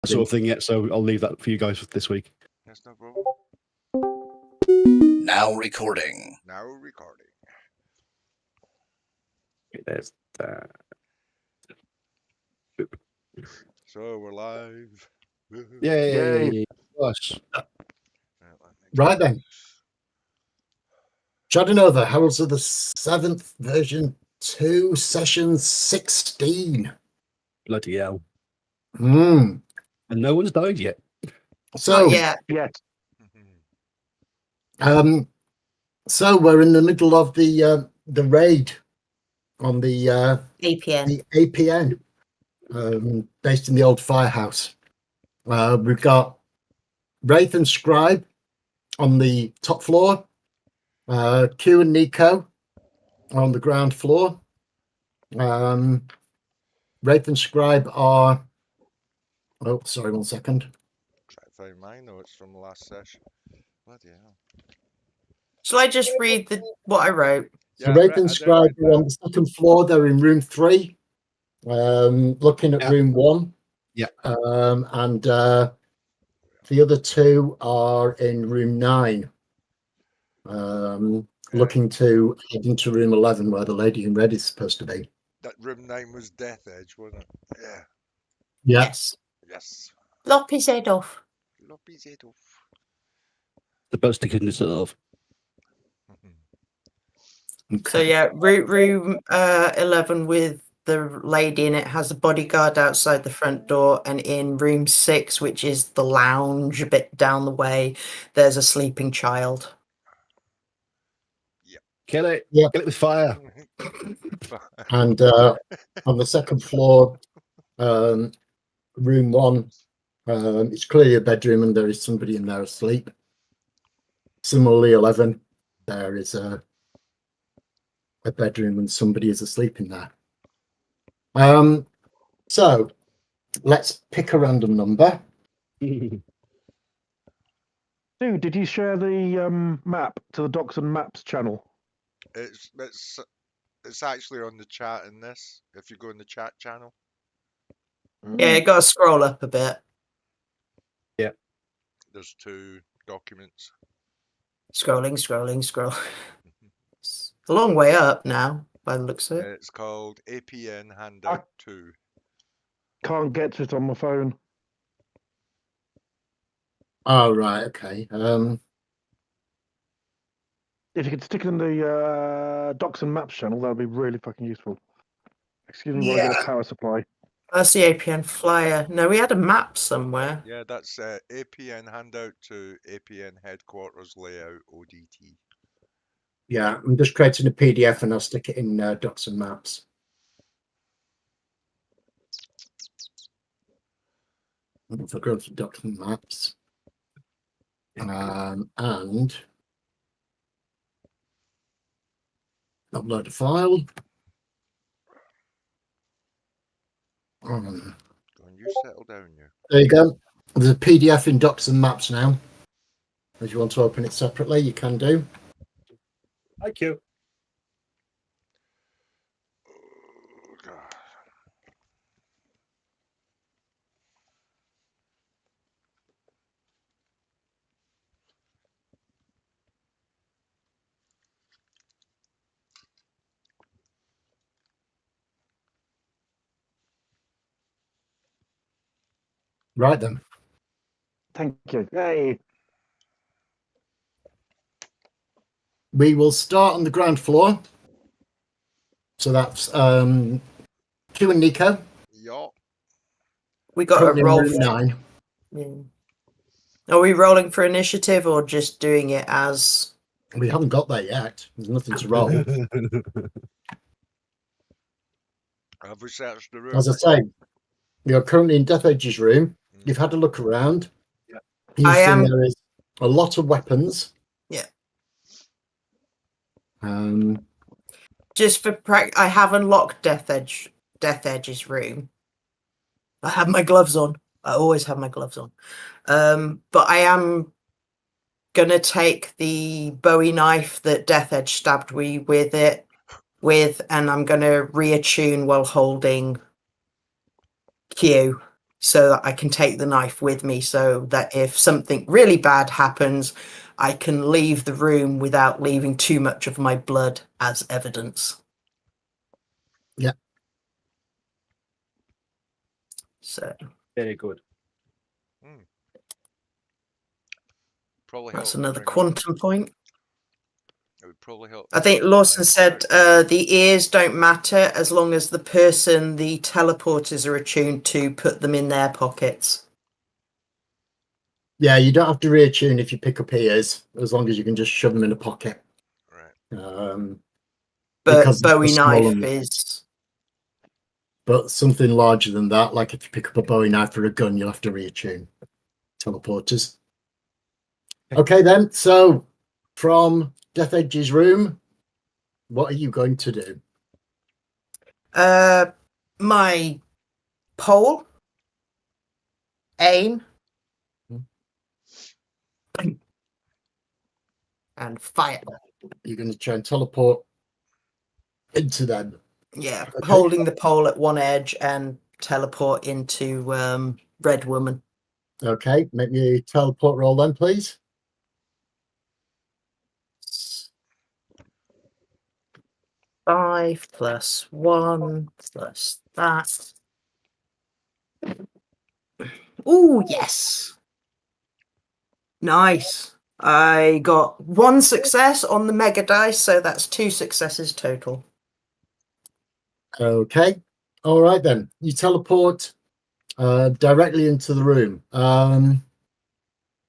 sort of thing yet, so I'll leave that for you guys this week. That's no problem. Now recording. Now recording. Okay, there's that. So we're live. Yay! Gosh. Right then. Jadinova, Heralds of the Seventh, version 2, session 16. Bloody hell. Mm. And no one's died yet. So, yeah. So we're in the middle of the raid on the APN. APN, based in the old firehouse. We've got Wraith and Scribe on the top floor. Q and Nico are on the ground floor. Wraith and Scribe are... Oh, sorry, 1 second. Try to find my notes from the last session. Bloody hell. Shall I just read what I wrote? So Wraith and Scribe are on the second floor. They're in room 3, looking at room 1. Yeah. And the other 2 are in room 9. Looking to head into room 11 where the lady in red is supposed to be. That room 9 was Death Edge, wasn't it? Yeah. Yes. Yes. Lop his head off. Lop his head off. The best it can sort of. So yeah, room 11 with the lady in it has a bodyguard outside the front door, and in room 6, which is the lounge a bit down the way, there's a sleeping child. Kill it. Yeah. Kill it with fire. And on the second floor, room 1, it's clearly a bedroom and there is somebody in there asleep. Similarly, 11, there is a bedroom and somebody is asleep in there. So let's pick a random number. Dude, did you share the map to the Docs and Maps channel? It's actually on the chat in this. If you go in the chat channel. Yeah, you got to scroll up a bit. Yeah. There's 2 documents. Scrolling. It's a long way up now, by the looks of it. It's called APN Handout 2. Can't get to it on my phone. Oh, right, okay. If you could stick it in the Docs and Maps channel, that would be really fucking useful. Excuse me while I get a power supply. That's the APN flyer. No, we had a map somewhere. Yeah, that's APN Handout 2, APN Headquarters Layout ODT. Yeah, I'm just creating a PDF and I'll stick it in Docs and Maps. If I go to Docs and Maps, and upload a file. Go on, you settle down, you. There you go. There's a PDF in Docs and Maps now. If you want to open it separately, you can do. Thank you. Oh, God. Right then. Thank you. Hey. We will start on the ground floor. So that's Q and Nico. Yeah. We got a Currently in roll. room 9. Yeah. Are we rolling for initiative or just doing it as... We haven't got that yet. There's nothing to roll. Have we searched the room? As I say, you're currently in Death Edge's room. You've had a look around. Yeah. You've seen there is a lot of weapons. Yeah. Just for I have unlocked Death Edge's room. I have my gloves on. I always have my gloves on. But I am gonna take the Bowie knife that Death Edge stabbed me with, and I'm gonna reattune while holding Q. so that I can take the knife with me, so that if something really bad happens, I can leave the room without leaving too much of my blood as evidence. Yeah. So Very good. Probably that's help another bring it- quantum point. It would probably help. I think Lawson said the ears don't matter as long as the person the teleporters are attuned to put them in their pockets. Yeah, you don't have to reattune if you pick up ears, as long as you can just shove them in a pocket. Right. But Because it's Bowie a small knife one. is But something larger than that, like if you pick up a Bowie knife or a gun, you'll have to reattune teleporters. Okay, then. So from Death Edge's room, what are you going to do? my pole, aim, and fire. You're going to try and teleport into them. Yeah, Okay. holding the pole at one edge and teleport into Red Woman. Okay, make me a teleport roll then, please. 5 plus 1 plus that. Oh, yes. Nice. I got 1 success on the mega dice, so that's 2 successes total. Okay. All right, then. You teleport directly into the room.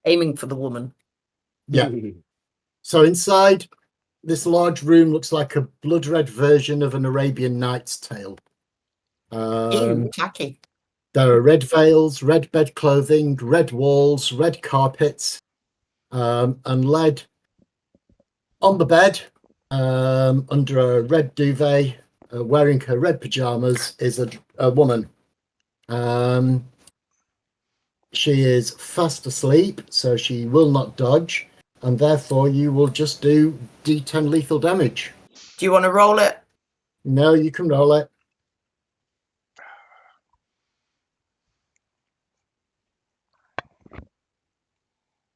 Aiming for the woman. Yeah. So inside, this large room looks like a blood red version of an Arabian Nights tale. Ew, tacky. There are red veils, red bed clothing, red walls, red carpets, and led on the bed under a red duvet, wearing her red pajamas, is a woman. She is fast asleep, so she will not dodge, and therefore you will just do D10 lethal damage. Do you want to roll it? No, you can roll it.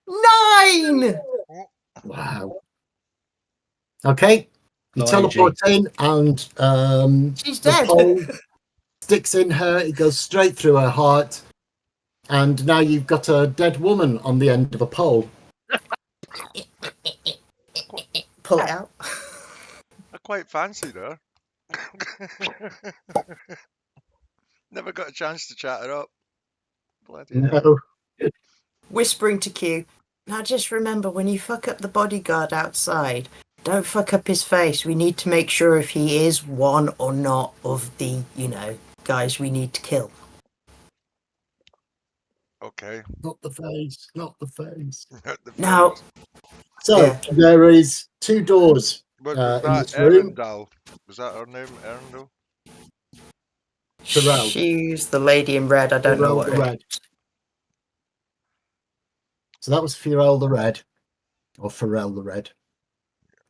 Nine! Wow. Okay. You Oh, teleport in, and She's the dead. pole sticks in her. It goes straight through her heart, and now you've got a dead woman on the end of a pole. Pull it out. I quite fancied her. Never got a chance to chat her up. Bloody hell. No. Whispering to Q. Now just remember, when you fuck up the bodyguard outside, don't fuck up his face. We need to make sure if he is one or not of the, guys we need to kill. Okay. Not the face. Not the face. The Now, face. So Yeah. there is 2 doors. What in was this that room. Erendal? Was that her name, Erendal? Pharrell. she's the lady in red. I don't know Pharrell what the her... Red. So that was Pharrell the Red, or Pharrell the Red.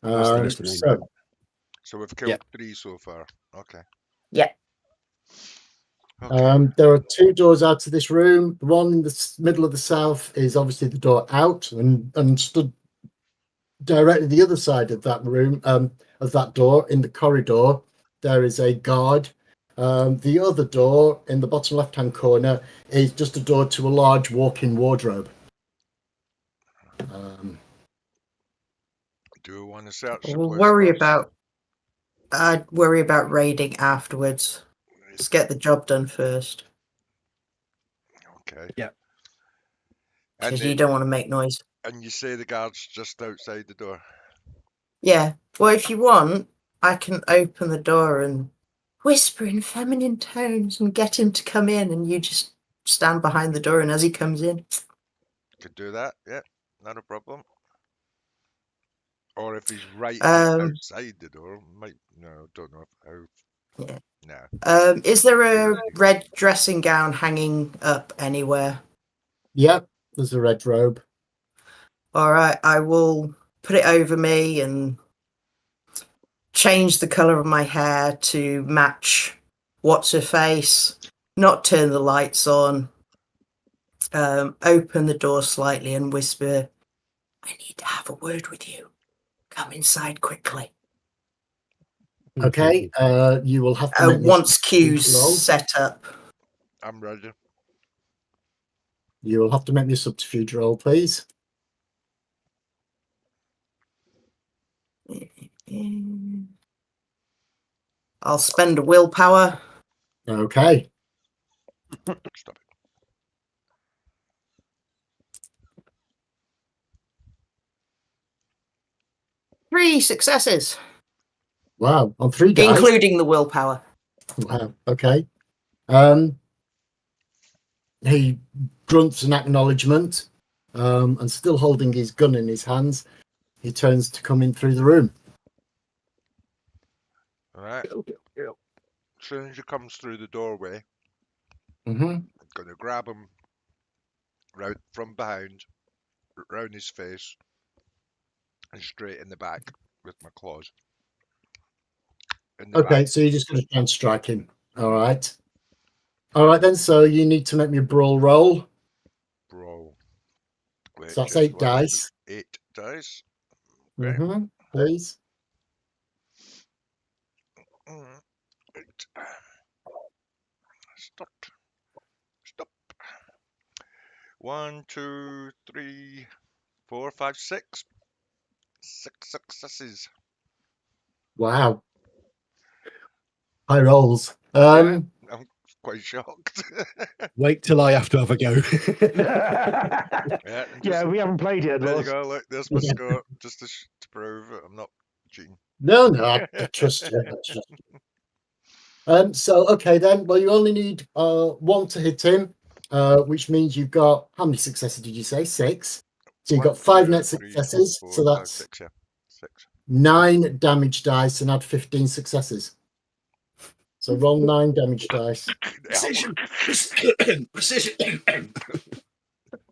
That's the name. So So we've killed 3 so far. Okay. Yeah. Okay. there are 2 doors out of this room. The one in the middle of the south is obviously the door out, and stood directly the other side of that room, of that door in the corridor. There is a guard. The other door in the bottom left-hand corner is just a door to a large walk-in wardrobe. Do we want to search the We'll place worry first? about... I'd worry about raiding afterwards. Let's get the job done first. Okay. Yeah. And, Because you don't want to make noise. and you say the guard's just outside the door. Yeah. Well, if you want, I can open the door and whisper in feminine tones and get him to come in, and you just stand behind the door, and as he comes in... Could do that, yeah. Not a problem. Or if he's right outside the door, don't know how. Yeah. No. Is there a red dressing gown hanging up anywhere? Yep, there's a red robe. All right, I will put it over me and change the color of my hair to match what's her face. Not turn the lights on, open the door slightly and whisper, "I need to have a word with you. Come inside quickly." Okay, you will have to make me a Once subterfuge Q's roll. set up. I'm ready. You will have to make me a subterfuge roll, please. I'll spend a willpower. Okay. Stop it. 3 successes, Wow. On 3 dice. including the willpower. Wow. Okay. He grunts an acknowledgement, and still holding his gun in his hands, he turns to come in through the room. All right. As soon as he comes through the doorway, Mm-hmm. I'm going to grab him round from behind, round his face, and straight in the back with my claws. In the Okay, back. so you're just going to try and strike him. All right. All right, then. So you need to make me a brawl roll. Bro. Wait, So that's just 8 one, two, dice. 8 dice. Okay. Mm-hmm. Please. Eight. Stop. Stop. 1, 2, 3, 4, 5, 6. 6 successes. Wow. High rolls. Yeah. I'm quite shocked. Wait till I have to have a go. Yeah, and Yeah, just, we haven't played yet, there you Lewis. go. Look, there's my Yeah. score, just to prove it. I'm not cheating. No, I trust you. I trust you. So okay then. Well, you only need 1 to hit him, which means you've got how many successes did you say? 6. So you've got 1, 5 2, net 3, successes. 4, So 5, that's 6, yeah. 6. 9 damage dice and add 15 successes. So roll 9 damage dice. Precision. Precision.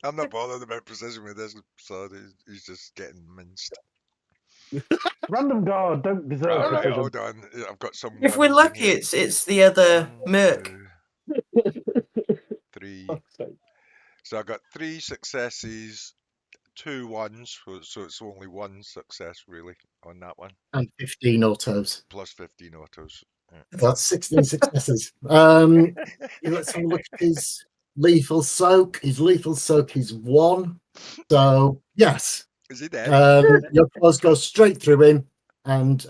I'm not bothered about precision with this, so he's just getting minced. Random guard don't deserve All right, precision. hold on. I've got some. If we're ones in lucky, here. it's the other 1, merc. 2, 3. So I got 3 successes, 2 ones, so it's only 1 success really on that one, And 15 autos. plus 15 autos. That's 16 successes. Let's have a look at his lethal soak. His lethal soak is 1. So yes, Is he dead? your claws go straight through him, and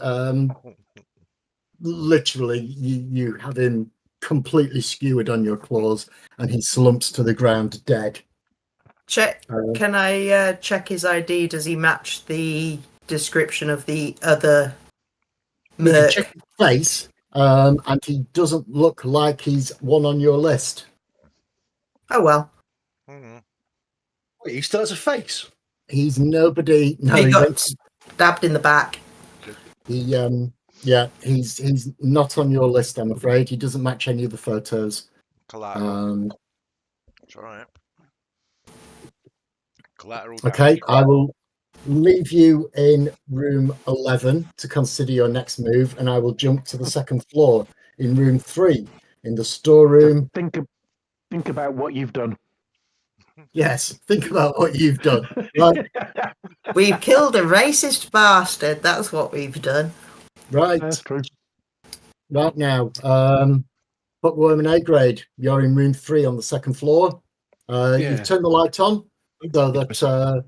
literally you have him completely skewered on your claws, and he slumps to the ground dead. Check. Can I check his ID? Does he match the description of the other You can merc? check his face, and he doesn't look like he's one on your list. Oh well. Mhm. Wait, he still has a face. He's nobody. No, He he got went, stabbed in the back. he yeah, he's not on your list. I'm afraid he doesn't match any of the photos. Collateral. It's all right. Collateral Okay, damage. I will leave you in room 11 to consider your next move, and I will jump to the second floor in room 3 in the storeroom. Think about what you've done. Yes, think about what you've done. Right, We've killed a racist bastard. That's what we've done. right, That's true. right now. Bookworm and A grade. You're in room 3 on the second floor. Yeah. You've turned the light on so that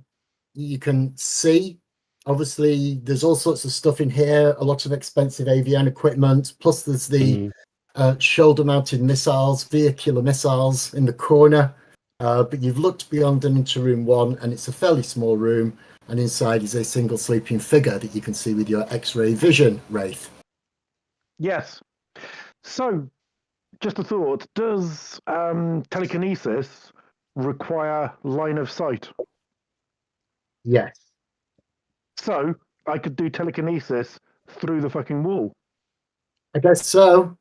you can see. Obviously, there's all sorts of stuff in here. A lot of expensive AVN equipment. Plus, there's the shoulder-mounted missiles, vehicular missiles in the corner. But you've looked beyond and into room 1, and it's a fairly small room. And inside is a single sleeping figure that you can see with your X-ray vision, Wraith. Yes. So, just a thought. Does telekinesis require line of sight? Yes. So, I could do telekinesis through the fucking wall. I guess so.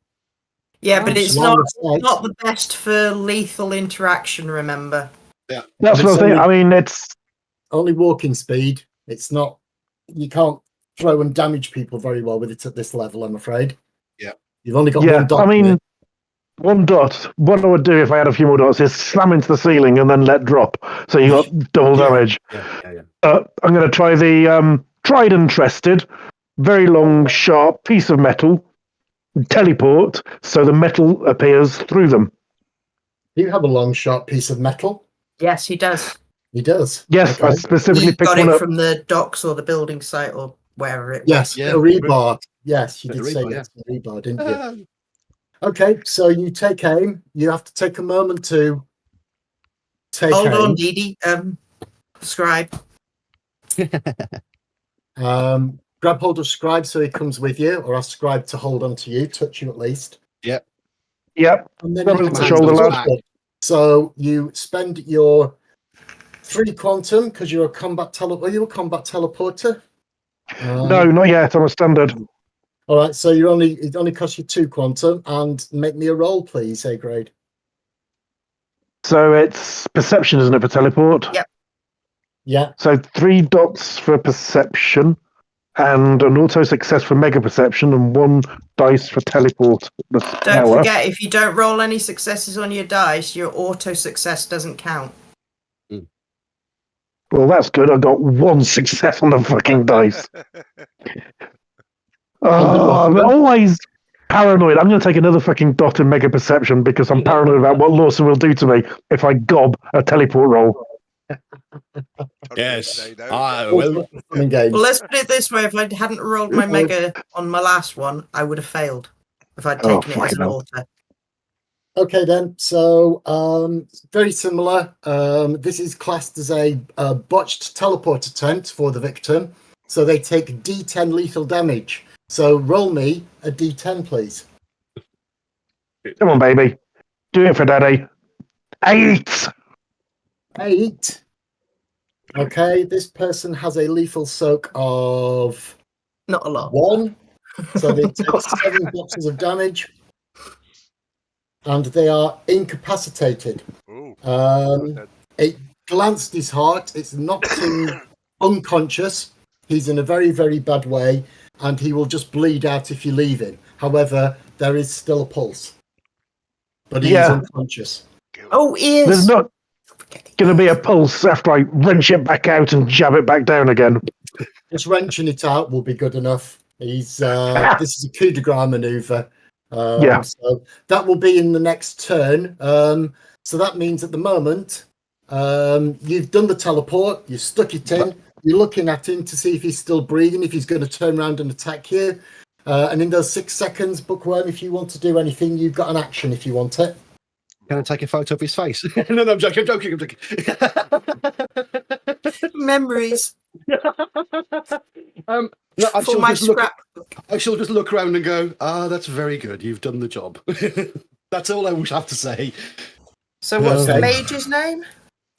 Yeah, but it's Line not of sight. not the best for lethal interaction. Remember. That's But what I'm it's saying. only- I mean, it's Only walking speed. It's not. You can't throw and damage people very well with it at this level, I'm afraid. Yeah. You've only got yeah. one dot. I mean, 1 dot. What I would do if I had a few more dots is slam into the ceiling and then let drop. So you got double Yeah. damage. Yeah. I'm going to try the tried and trusted, very long, sharp piece of metal, teleport, so the metal appears through them. You have a long, sharp piece of metal. Yes, he does. He does. Yes, I Okay. specifically You picked got one it up. from the docks or the building site or wherever it was. Yes, Yeah. a rebar. Yes, you A did say rebar, yes, a rebar, didn't Ah, you? Okay, so you take aim. You have to take a moment to take Hold aim. on, Dee Dee. Scribe. Grab hold of Scribe so he comes with you, or ask Scribe to hold on to you, touch you at least. Yep. And then Grab you him can on the take shoulder, the lad. torch. So you spend your 3 quantum because you're a combat Are you a combat teleporter? No, not yet. I'm a standard. All right, so it only costs you 2 quantum, and make me a roll, please, A grade. So it's perception, isn't it, for teleport? Yep. Yeah. So 3 dots for perception, and an auto success for mega perception, and 1 dice for teleport. The Don't power. forget, if you don't roll any successes on your dice, your auto success doesn't count. Well, that's good. I got 1 success on the fucking dice. Oh, I'm always paranoid. I'm going to take another fucking dot in mega perception because I'm paranoid about what Lawson will do to me if I gob a teleport roll. yes. Upside down. I All will. sorts of fun and games. Well, let's put it this way: if I hadn't rolled my Oh. mega on my last one, I would have failed. If I'd Oh, taken it as fucking an hell. auto. Okay, then. So, very similar. This is classed as a botched teleport attempt for the victim. So they take D10 lethal damage. So roll me a D10, please. Come on, baby. Do it for daddy. 8! 8. Okay, this person has a lethal soak of Not a lot. 1. So they take 7 boxes of damage. And they are incapacitated. Ooh, It glanced his heart. It's knocked him unconscious. He's in a very, very bad way, and he will just bleed out if you leave him. However, there is still a pulse, but he is Yeah. unconscious. Oh, ears. There's not going to be a pulse after I wrench it back out and jab it back down again. Just wrenching it out will be good enough. He's this is a coup de grace maneuver. Yeah. So that will be in the next turn. So that means at the moment, you've done the teleport, you've stuck it in, you're looking at him to see if he's still breathing, if he's going to turn around and attack you. And in those 6 seconds, Bookworm, if you want to do anything, you've got an action if you want it. Can I take a photo of his face? no, I'm joking. Memories No, I for shall my just look. scrapbook. I shall just look around and go, that's very good. You've done the job. That's all I wish I have to say. So what's the Okay. mage's name?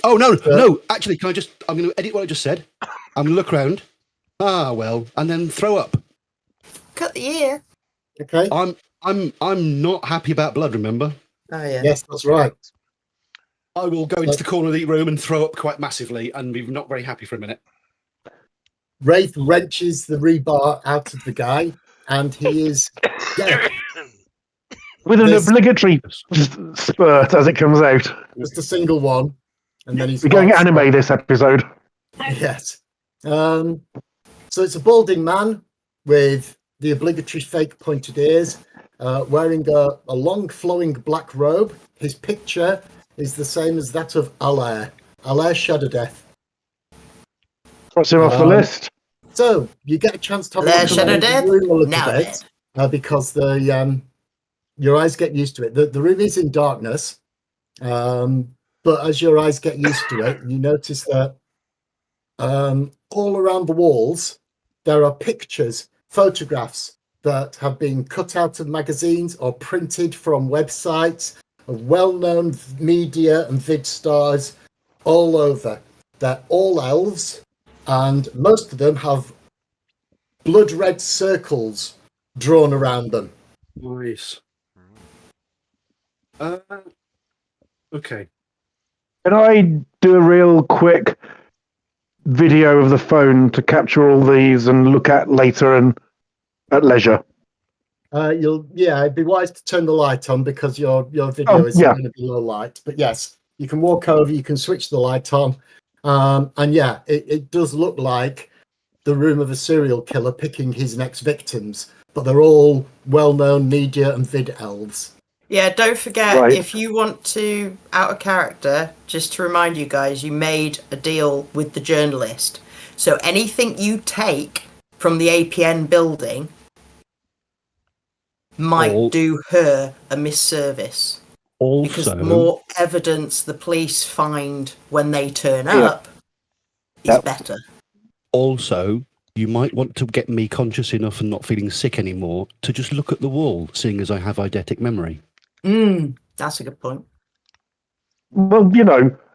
Oh, no. Actually, I'm going to edit what I just said. I'm going to look around. And then throw up. Cut the ear. Okay. I'm not happy about blood, remember? Oh yeah. Yes, that's right. I will go into the corner of the room and throw up quite massively and be not very happy for a minute. Wraith wrenches the rebar out of the guy, and he is dead. With an This- obligatory spurt as it comes out. Just a single one, and then he's We're going got- anime this episode. Yes. So it's a balding man with the obligatory fake pointed ears, wearing a long flowing black robe. His picture is the same as that of Allaire Shadowdeath. Cross him off the list. So you get a chance to have Allaire a look around the Shadowdeath? room a little Now bit, because your eyes get used to it. The room is in darkness, but as your eyes get used to it, you notice that all around the walls there are pictures, photographs that have been cut out of magazines or printed from websites of well-known media and vid stars all over. They're all elves, and most of them have blood red circles drawn around them. Nice. Okay. Can I do a real quick video of the phone to capture all these and look at later and at leisure? it'd be wise to turn the light on because your video is yeah. going to be low light. But yes, you can walk over, you can switch the light on, and yeah, it does look like the room of a serial killer picking his next victims, but they're all well-known media and vid elves. Yeah, don't forget, Right. if you want to out of character, just to remind you guys, you made a deal with the journalist. So anything you take from the APN building might All- do her a misservice. Because Also, the more evidence the police find when they turn Yeah. up is Yep. better. also, you might want to get me conscious enough and not feeling sick anymore to just look at the wall, seeing as I have eidetic memory. That's a good point. Well,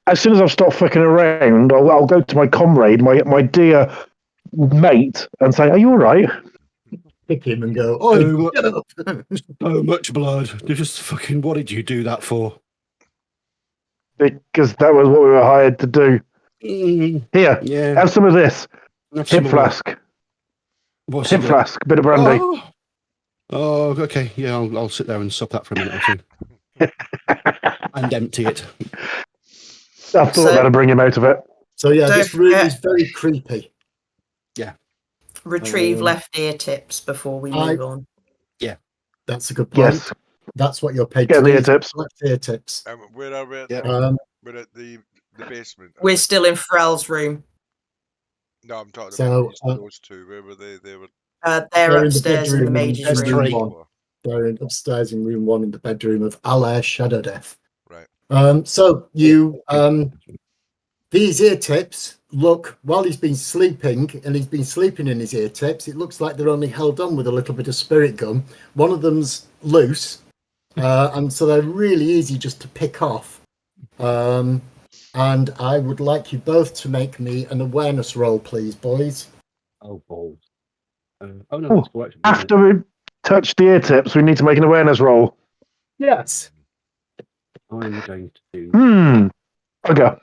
as soon as I've stopped fucking around, I'll go to my comrade, my dear mate, and say, "Are you all right?" Pick him and go, oh, get up. So much blood. Just fucking, what did you do that for? Because that was what we were hired to do. Here, Yeah. have some of this. Have some Hip more. flask. What's Hip it? flask. Bit of brandy. Oh, okay. Yeah, I'll sit there and sup that for a minute or two. And empty it. I thought So- that'd bring him out of it. So yeah, Don't this room forget- is very creepy. Retrieve left ear tips before we I- move on. That's a good point. Yes. That's what you're paid Get to the do. ear tips. Left ear tips. Where are we? Yeah. We're at the basement. We're still in Pharrell's room. No, I'm talking So, about those two. Where were they? They were. They're They're in the upstairs in the bedroom, mage's there's room. three. They're upstairs in room 1 in the bedroom of Allaire Shadow Death. Right. So you these ear tips look, while he's been sleeping and he's been sleeping in his ear tips, it looks like they're only held on with a little bit of spirit gum. One of them's loose, and so they're really easy just to pick off. And I would like you both to make me an awareness roll, please, boys. Oh, balls. No, Oh, that's correct. After we touch the ear tips, we need to make an awareness roll. Yes. I'm going to do. Okay.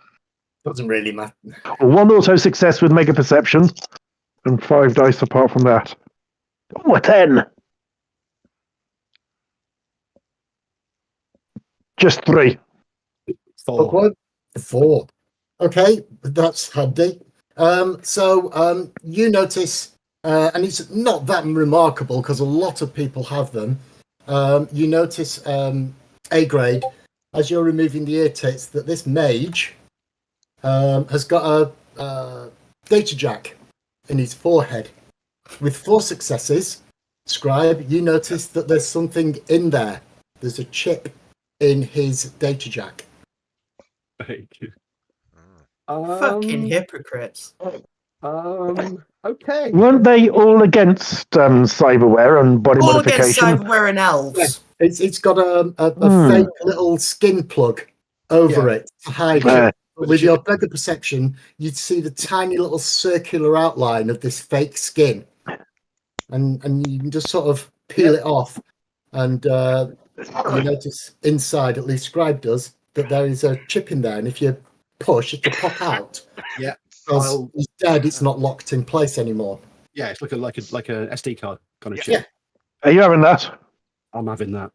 Doesn't really matter. One auto success with mega perception, and 5 dice apart from that. Oh, a 10. Just 3. Four. What? 4. Okay, that's handy. So you notice, and it's not that remarkable because a lot of people have them. You notice, A grade, as you're removing the ear tips, that this mage has got a data jack in his forehead. With 4 successes, Scribe, you notice that there's something in there. There's a chip in his data jack. Fucking hypocrites. Okay. Weren't they all against cyberware and body All against modification? cyberware and elves. It's got a fake little skin plug over it to hide it. But with your better perception, you'd see the tiny little circular outline of this fake skin, and you can just sort of peel it off, and you notice inside, at least Scribe does, that there is a chip in there, and if you push, it'll pop out. Yeah. Because he's dead, it's not locked in place anymore. Yeah, it's like a SD card kind of Yeah. chip. Are you having that? I'm having that.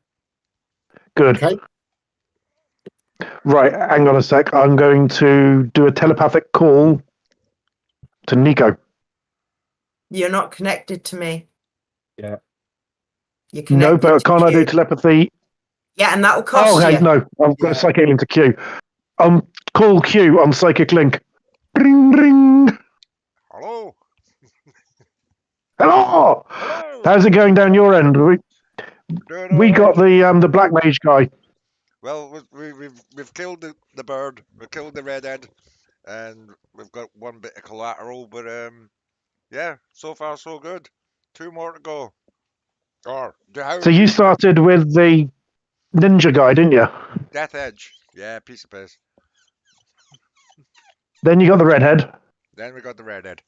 Good. Okay. Right, hang on a sec. I'm going to do a telepathic call to Nico. You're not connected to me. Yeah. You're No, connected but to can't I do Q. telepathy? Yeah, and that will cost Oh, hey, you. no. I've got a psychic link to Q. Call Q on psychic link. Ring, ring. Hello. Hello. Hello. How's it going down your end? Doing We all got right. the black mage guy. Well, we've killed the bird. We killed the redhead, and we've got one bit of collateral. But yeah, so far so good. 2 more to go. Or So you started with the ninja guy, didn't you? Death Edge. Yeah, piece of piss. Then you got the redhead. Then we got the redhead.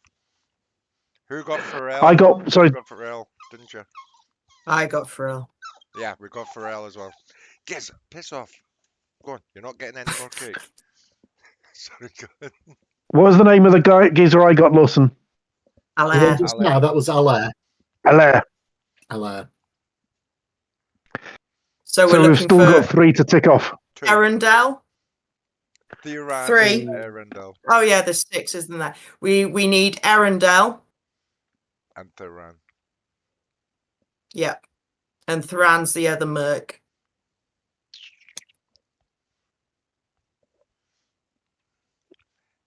Who got Pharrell? I got sorry. You got Pharrell, didn't you? I got Pharrell. Yeah, we got Pharrell as well. Yes, piss off. Go on, you're not getting any more cake. Sorry, God. What was the name of the guy geezer I got, Lawson? The one Alaire. just now, that was Allaire. Alaire. Allaire. So we're So we've looking still for got 3 to tick off. 2. Arundel. Theoran 3. and Arundel Oh yeah, there's 6, isn't there? We need Arundel. and Theoran. Yeah. And Thran's the other merc.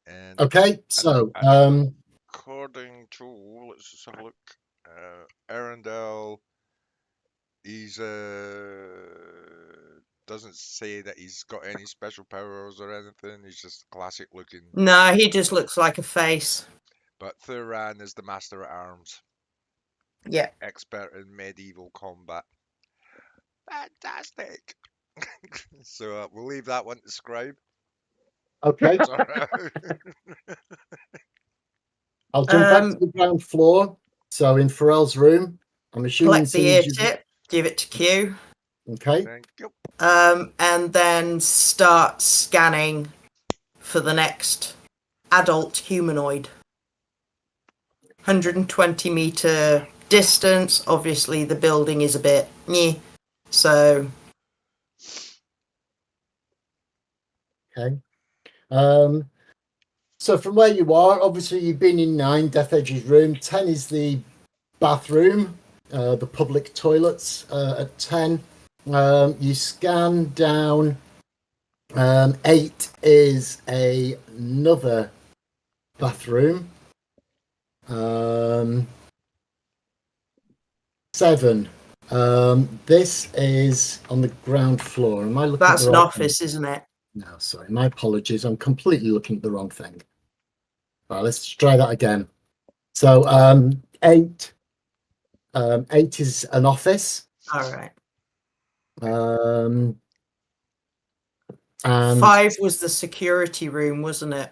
And Okay, so according to, let's just have a look. Arundel, he's doesn't say that he's got any special powers or anything. He's just classic looking. No, he just looks like a face. But Thuran is the master at arms, Yeah. expert in medieval combat. Fantastic. So we'll leave that one to Scribe. okay, It's all right. I'll jump back to the ground floor. So in Pharrell's room, I'm assuming. Collect the ear Susan's- tip, give it to Q, Okay. Thank you. and then start scanning for the next adult humanoid. 120 meter distance. Obviously, the building is a bit meh, so Okay. So from where you are, obviously you've been in 9, Death Edge's room. 10 is the bathroom, the public toilets at 10. You scan down. 8 is another bathroom. 7. This is on the ground floor. Am I looking at that's the an right office, isn't it? No, sorry. My apologies. I'm completely looking at the wrong thing. Right, let's try that again. So 8. 8 is an office. All right. And 5 was the security room, wasn't it?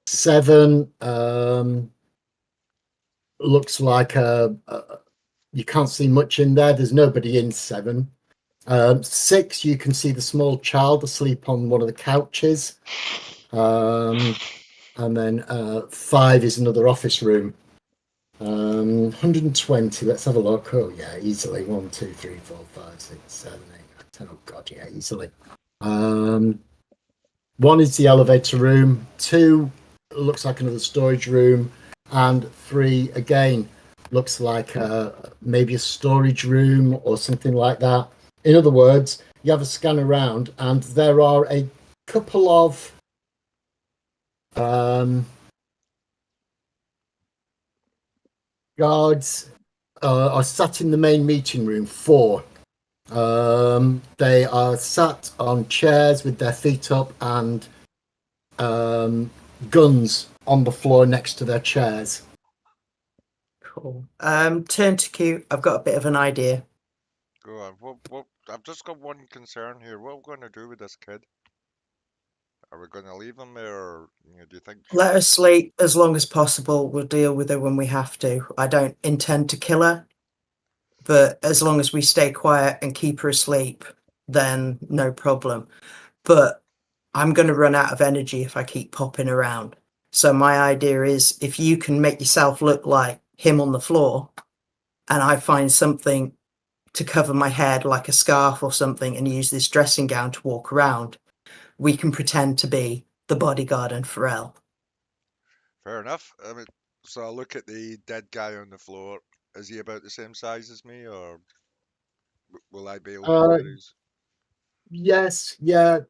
7 looks like you can't see much in there. There's nobody in 7. 6, you can see the small child asleep on one of the couches. And then 5 is another office room. 120. Let's have a look. Oh yeah, easily. 1, 2, 3, 4, 5, 6, 7, 8, 9, 10. Oh god, yeah, easily. 1 is the elevator room. 2 looks like another storage room, and 3 again looks like maybe a storage room or something like that. In other words, you have a scan around, and there are a couple of guards are sat in the main meeting room. 4. They are sat on chairs with their feet up and guns on the floor next to their chairs. Cool. Turn to Q. I've got a bit of an idea. Go on. I've just got one concern here. What are we going to do with this kid? Are we going to leave him there, or do you think? Let her sleep as long as possible. We'll deal with her when we have to. I don't intend to kill her, but as long as we stay quiet and keep her asleep, then no problem. But I'm going to run out of energy if I keep popping around. So my idea is, if you can make yourself look like him on the floor, and I find something to cover my head, like a scarf or something, and use this dressing gown to walk around, we can pretend to be the bodyguard and Pharrell. Fair enough. I mean, so I look at the dead guy on the floor. Is he about the same size as me, or will I be able to get his? Yes, yeah.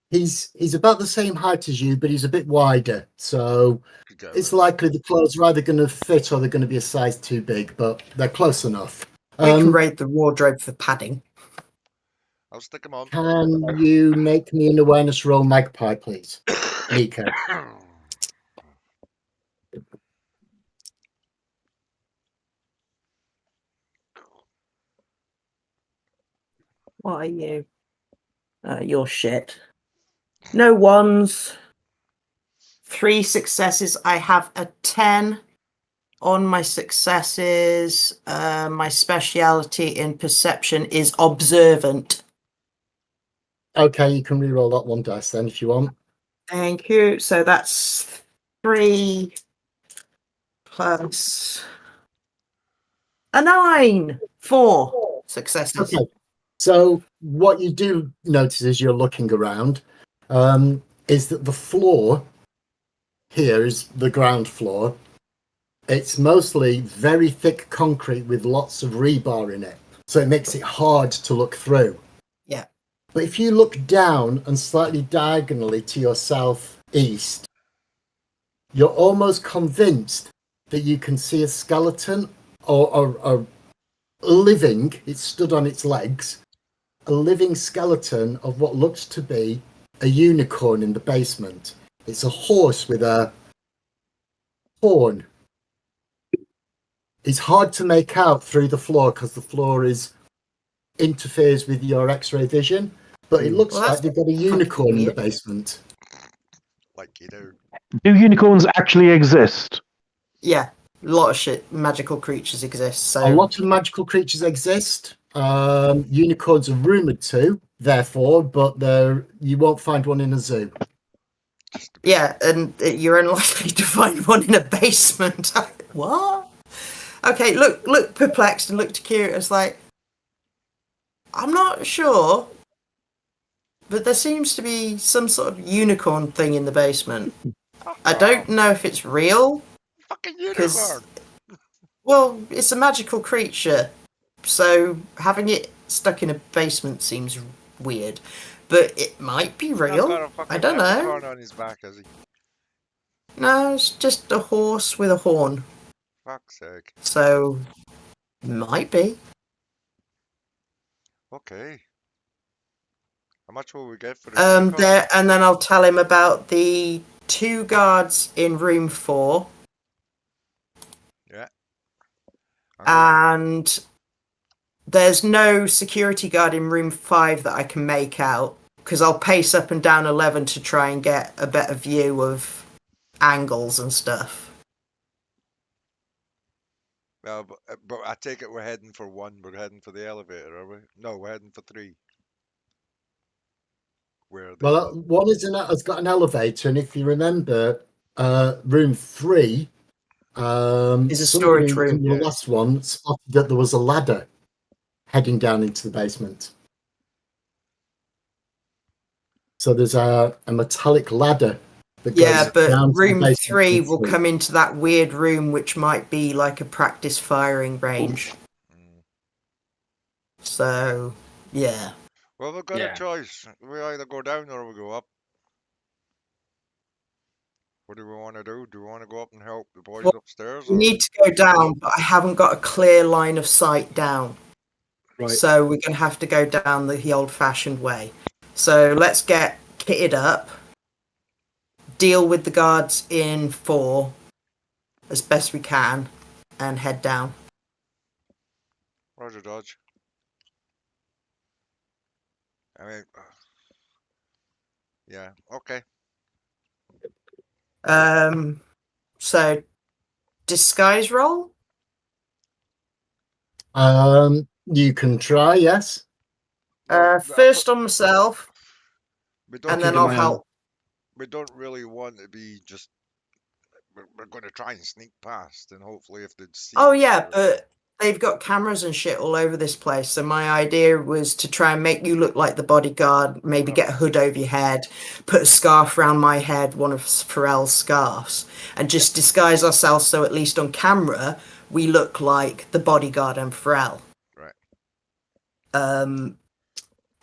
He's about the same height as you, but he's a bit wider. So Could get it's him. likely the clothes are either going to fit or they're going to be a size too big, but they're close enough. We can raid the wardrobe for padding. I'll stick him on. Can you make me an awareness roll, Magpie, please? Nico. What are you? You're shit. No ones. 3 successes. I have a 10 on my successes. My speciality in perception is observant. Okay, you can re-roll that 1 dice then if you want. Thank you. So that's 3 plus a 9. 4 successes. Okay. So what you do notice as you're looking around is that the floor here is the ground floor. It's mostly very thick concrete with lots of rebar in it, so it makes it hard to look through. Yeah. But if you look down and slightly diagonally to your southeast, you're almost convinced that you can see a skeleton or a living, it's stood on its legs, a living skeleton of what looks to be a unicorn in the basement. It's a horse with a horn. It's hard to make out through the floor because the floor interferes with your X-ray vision, but it looks Well, like that's they've got a unicorn in the weird. basement. Like you do. Do unicorns actually exist? Yeah, a lot of shit. Magical creatures exist. So A lot of magical creatures exist. Unicorns are rumored to, therefore, but you won't find one in a zoo. yeah, and you're unlikely to find one in a basement. What? Okay, look perplexed and look curious. Like, I'm not sure, but there seems to be some sort of unicorn thing in the basement. I don't know if it's real. Fucking 'Cause- unicorn. Well, it's a magical creature, so having it stuck in a basement seems weird. But it might be He's real. got a fucking I don't know. unicorn on his back, has he? No, it's just a horse with a horn. Fuck's sake. So, might be. Okay. How much will we get for the unicorn? There, and then I'll tell him about the 2 guards in room 4, I'm gonna- and there's no security guard in room 5 that I can make out, because I'll pace up and down 11 to try and get a better view of angles and stuff. Well, but I take it we're heading for 1. We're heading for the elevator, are we? No, we're heading for 3. Where are they? Well, one has got an elevator, and if you remember, room 3 Is a somebody storage room. in the Yeah. last one spotted that there was a ladder heading down into the basement. So there's a metallic ladder that Yeah, goes but down to the room basement 3 and will through. come into that weird room, which might be like a practice firing range. Mm. So, yeah. Well, we've got Yeah. a choice. We either go down or we go up. What do we want to do? Do we want to go up and help the boys Well, upstairs? We Or... need to go down, but I haven't got a clear line of sight down. Right. So we're going to have to go down the old-fashioned way. So let's get kitted up, deal with the guards in 4 as best we can, and head down. Roger, Dodge. I mean, yeah, okay. So disguise roll? You can try, yes. Well, First on myself, we and don't, then keep I'll an eye help. we don't really want to be just. We're going to try and sneak past, and hopefully, if they'd see. Oh us, yeah, we'll- but they've got cameras and shit all over this place. So my idea was to try and make you look like the bodyguard, maybe get a hood over your head, put a scarf around my head, one of Pharrell's scarves, and just disguise ourselves so at least on camera we look like the bodyguard and Pharrell. Right.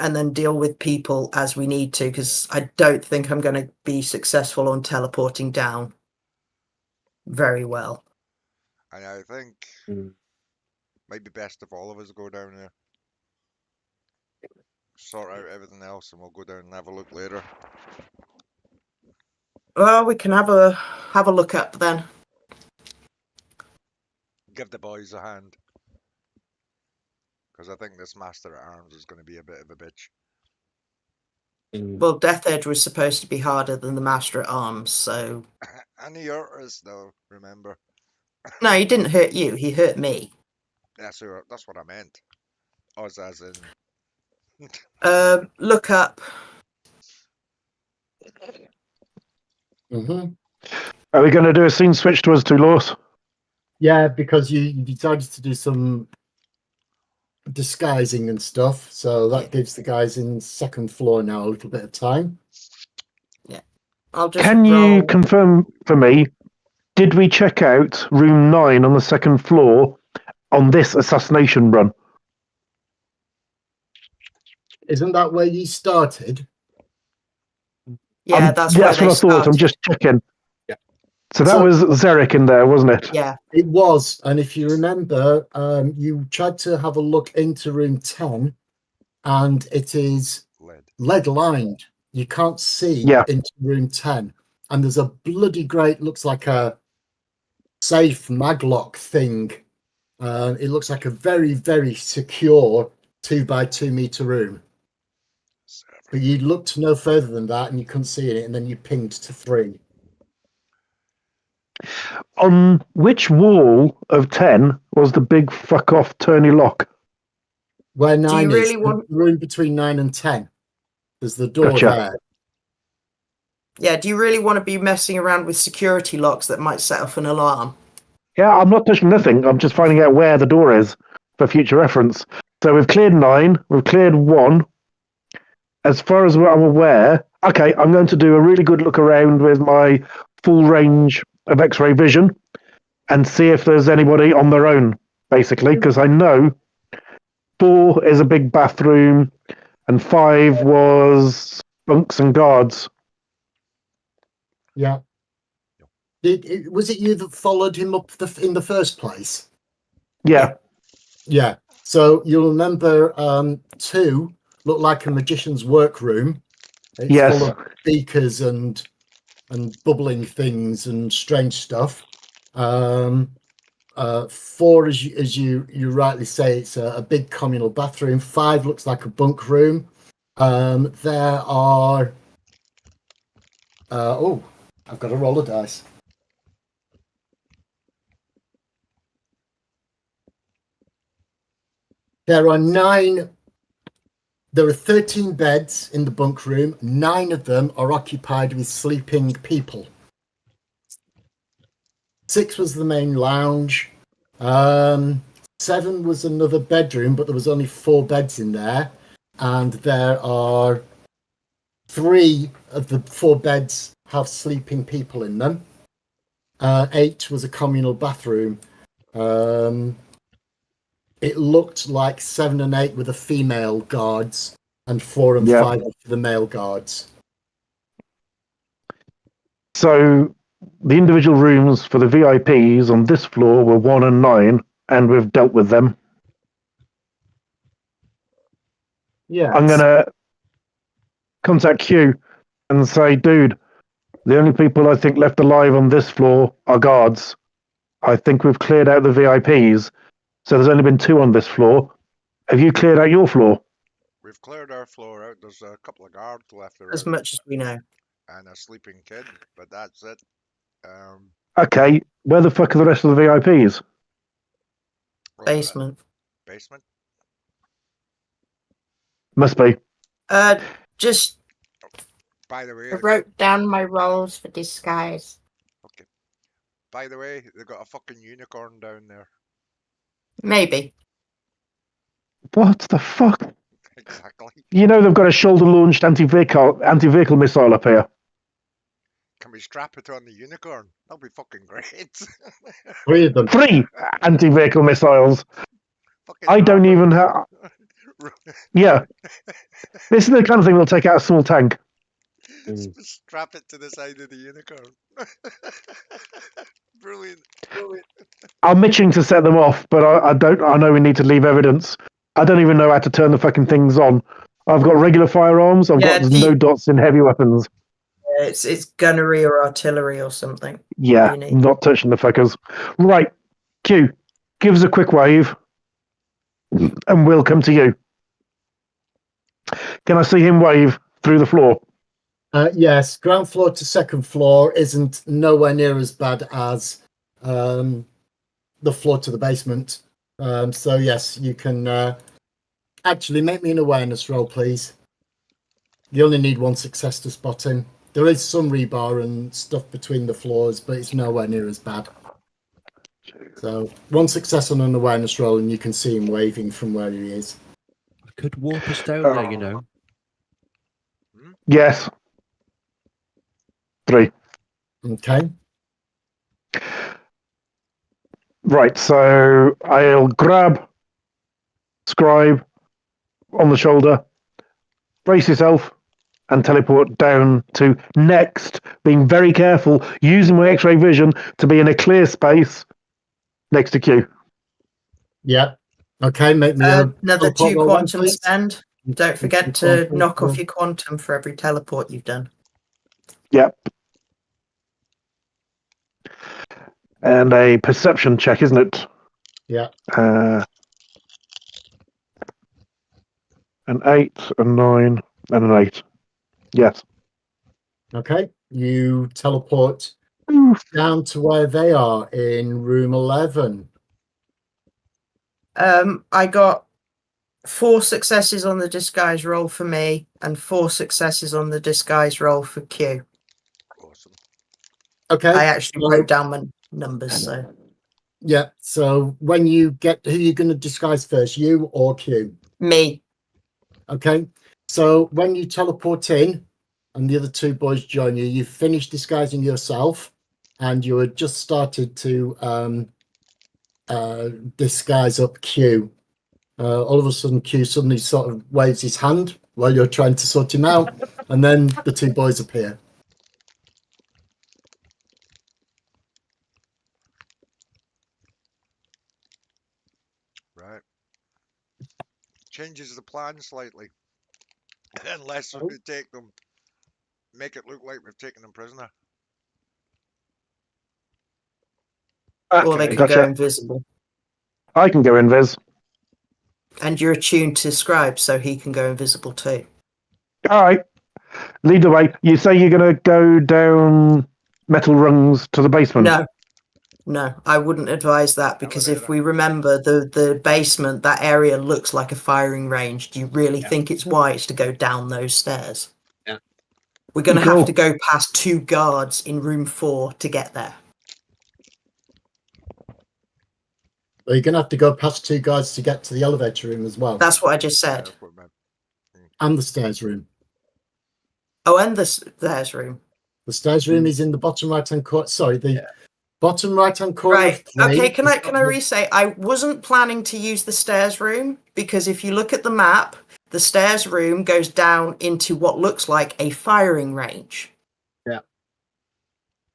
And then deal with people as we need to, because I don't think I'm going to be successful on teleporting down very well. And I think Mm. might be best if all of us go down there. Sort out everything else, and we'll go down and have a look later. Well, we can have a look up then. Give the boys a hand. Because I think this Master at Arms is going to be a bit of a bitch. Well, Death Edge was supposed to be harder than the Master at Arms, so And he hurt us, though, remember? no, he didn't hurt you. He hurt me. That's what I meant. Us as in. Look up. Mm-hmm. Are we going to do a scene switch to us two, Lawes? Yeah, because you decided to do some disguising and stuff, so that Yeah. gives the guys in second floor now a little bit of time. I'll just Can you roll. confirm for me? Did we check out room 9 on the second floor on this assassination run? Isn't that where you started? Yeah, that's what where I they thought. I'm started. just checking. Yeah. So that So- was Zarek in there, wasn't it? Yeah, It was, and if you remember, you tried to have a look into room 10, and it is Lead. lead lined. You can't see Yeah. into room 10, and there's a bloody great, looks like a safe maglock thing. It looks like a very, very secure 2 by 2 meter room. But you looked no further than that, and you couldn't see it, and then you pinged to 3. On which wall of 10 was the big fuck off turny lock? Where 9 is, really the want- room between 9 and 10. There's the door Gotcha. there. yeah. Do you really want to be messing around with security locks that might set off an alarm? Yeah, I'm not touching nothing. I'm just finding out where the door is for future reference. So we've cleared 9, we've cleared 1. As far as I'm aware, okay, I'm going to do a really good look around with my full range of X-ray vision and see if there's anybody on their own, basically, because I know 4 is a big bathroom and 5 was bunks and guards. Yeah. Was it you that followed him up in the first place? Yeah, Yeah. So you'll remember 2 looked like a magician's workroom. It's yes. full of beakers and bubbling things and strange stuff. 4, as you rightly say, it's a big communal bathroom. 5 looks like a bunk room. There are. I've got to roll a dice. There are 9. There are 13 beds in the bunk room. 9 of them are occupied with sleeping people. 6 was the main lounge. 7 was another bedroom, but there was only 4 beds in there. And there are 3 of the 4 beds have sleeping people in them. 8 was a communal bathroom. It looked like 7 and 8 were the female guards, and 4 and Yeah. 5 were the male guards. So the individual rooms for the VIPs on this floor were 1 and 9, and we've dealt with them. Yeah. I'm going to contact Q and say, dude, the only people I think left alive on this floor are guards. I think we've cleared out the VIPs. So there's only been 2 on this floor. Have you cleared out your floor? We've cleared our floor out. There's a couple of guards left As around much as we know. and a sleeping kid, but that's it. Okay, where the fuck are the rest of the VIPs? Basement. Basement. Must be. Just By the way, I wrote down my roles for disguise. they got a fucking unicorn down there. maybe. What the fuck? Exactly. You know they've got a shoulder-launched anti-vehicle missile up here. Can we strap it on the unicorn? That'll be fucking great. 3 of them. 3 anti-vehicle missiles. Fucking I don't armor. even have... Yeah. This is the kind of thing that'll take out a small tank. Strap it to the side of the unicorn. Brilliant. I'm itching to set them off, but I know we need to leave evidence. I don't even know how to turn the fucking things on. I've got regular firearms. I've Yeah, got no dots in heavy weapons. It's gunnery or artillery or something. Yeah, You need- not touching the fuckers. Right, Q, give us a quick wave, and we'll come to you. Can I see him wave through the floor? Yes, ground floor to second floor isn't nowhere near as bad as the floor to the basement. So yes, you can actually make me an awareness roll, please. You only need 1 success to spot him. There is some rebar and stuff between the floors, but it's nowhere near as bad. So one success on an awareness roll, and you can see him waving from where he is. I could warp us down there, you know. Yes. 3. Okay. Right, so I'll grab Scribe on the shoulder, brace yourself, and teleport down to next, being very careful, using my X-ray vision to be in a clear space next to Q. Yeah. Okay. Make me Another teleport 2 roll then, quantum please. spend. Don't forget Two to quantum knock roll. off your quantum for every teleport you've done. Yep. And a perception check, isn't it? Yeah. An 8, a 9, and an 8. Yes. Okay. You teleport down to where they are in room 11. I got 4 successes on the disguise roll for me and 4 successes on the disguise roll for Q. Awesome. Okay. I actually well- wrote down my numbers, so Yeah. So when you get, who are you going to disguise first, you or Q? me. Okay. So when you teleport in and the other 2 boys join you, you've finished disguising yourself and you had just started to disguise up Q. All of a sudden, Q suddenly sort of waves his hand while you're trying to sort him out, and then the 2 boys appear. Right. Changes the plan slightly. Unless Oh. we take them, make it look like we've taken them prisoner. Or they could Gotcha. go invisible. I can go invis. And you're attuned to Scribe, so he can go invisible too. All right. Lead the way. You say you're going to go down metal rungs to the basement? No, I wouldn't advise that because if Elevator. we remember the basement, that area looks like a firing range. Do you really think it's wise to go down those stairs? Yeah. We're going to Cool. have to go past 2 guards in room 4 to get there. Well, you're going to have to go past 2 guards to get to the elevator room as well, That's what I just Yeah, said. that's what I meant. and the stairs room. Oh, and the stairs room. The stairs room is in the bottom right-hand corner. Sorry, the bottom right-hand corner. Right. of 3 Okay, can is I got the- re-say I wasn't planning to use the stairs room because if you look at the map, the stairs room goes down into what looks like a firing range. Yeah.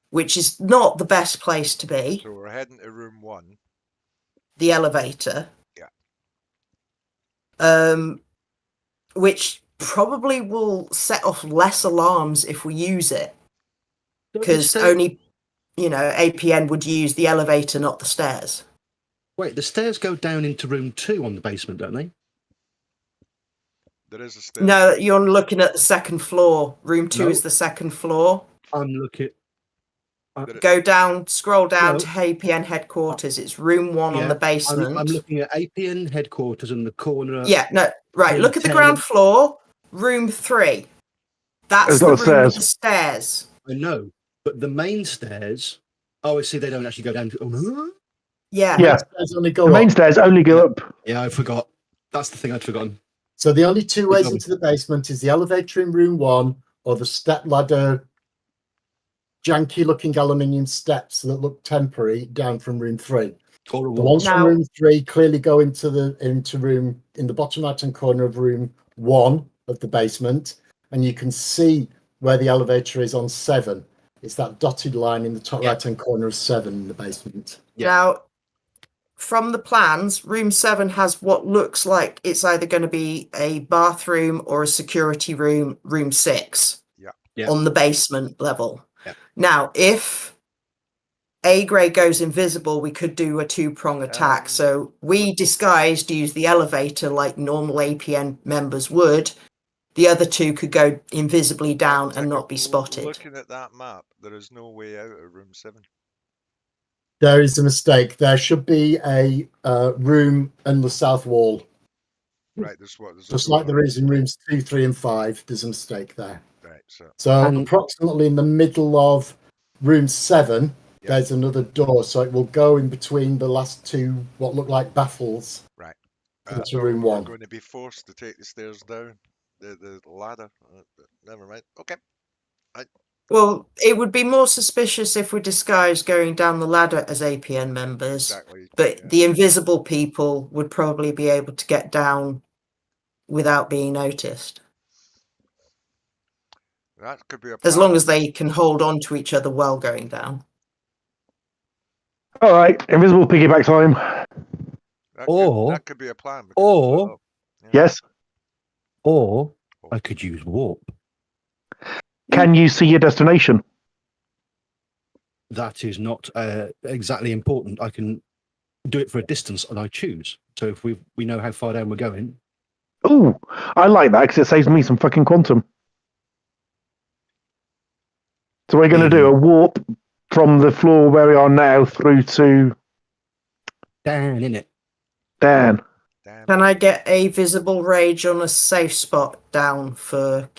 Which is not the best place to be. So we're heading to room 1. The elevator. Yeah. Which probably will set off less alarms if we use it. Because only, APN would use the elevator, not the stairs. Wait, the stairs go down into room 2 on the basement, don't they? There is a stairs. No, you're looking at the second floor. Room 2 No. is the second floor. I'm looking. Go down, scroll down No. to APN headquarters. It's room 1 on Yeah, the basement. I'm looking at APN headquarters in the corner. Yeah, no, right. room Look at the 10. ground floor. Room 3. That's It's the not room the with the stairs. I know, but the main stairs. Oh, I see. They don't actually go down to. Oh, Yeah. Yeah. Stairs only go The main up. stairs only go up. yeah, I forgot. That's the thing I'd forgotten. So the only 2 ways Good into the basement is the elevator in room 1 or the step ladder, janky looking aluminium steps that look temporary down from room 3. Or a The wall. ones from Now- room 3 clearly go into room in the bottom right hand corner of room 1 of the basement, and you can see where the elevator is on 7. It's that dotted line in the top Yeah. right hand corner of 7 in the basement. Yeah. Now, from the plans, room 7 has what looks like it's either going to be a bathroom or a security room, room 6, Yeah. on the basement level. Yeah. Now, if A Grey goes invisible, we could do a 2-prong attack. So we disguised, use the elevator like normal APN members would. The other 2 could go invisibly down and not be spotted. Looking at that map, there is no way out of room 7. There is a mistake. There should be a room in the south wall. Right, there's a Just door. like there is in rooms 2, 3, and 5. There's a mistake there. Right, so So And- approximately in the middle of room 7 there's another door, so it will go in between the last two what look like baffles. Into So room we're one. going to be forced to take the stairs down, the ladder. Never mind. Okay. Well, it would be more suspicious if we disguised going down the ladder as APN members, Exactly. but yeah. the invisible people would probably be able to get down without being noticed, That could be a as plan. long as they can hold on to each other while going down. All right, invisible piggyback time. That could be a plan. We could or- split up. Yeah. Yes. Or I could use warp. Can you see your destination? That is not exactly important. I can do it for a distance, and I choose. So if we know how far down we're going, Ooh, I like that because it saves me some fucking quantum. So we're going to do a warp from the floor where we are now through to down in it. Dan. Damn. Can I get a visible rage on a safe spot down for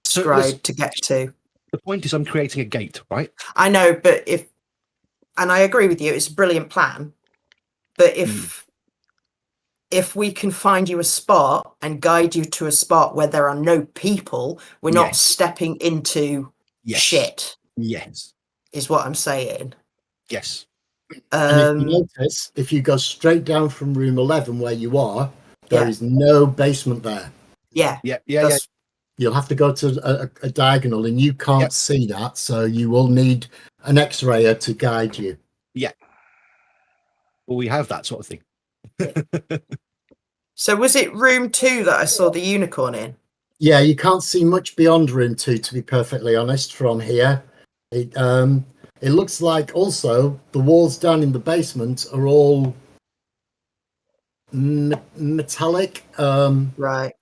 Scribe to get to? The point is, I'm creating a gate, right? I know, but and I agree with you, it's a brilliant plan. But if we can find you a spot and guide you to a spot where there are no people, we're not Yes. stepping into Yes. shit, Yes. is what I'm saying. Yes. And if you notice, if you go straight down from room 11 where you are, there Yeah. is no basement there. Yeah. Yeah. Yeah. Yeah. that's- You'll have to go to a diagonal, and you can't Yep. see that, so you will need an X-rayer to guide you. Well, we have that sort of thing. So was it room 2 that I saw the unicorn in? Yeah, you can't see much beyond room 2, to be perfectly honest, from here. It looks like also the walls down in the basement are all metallic, Right.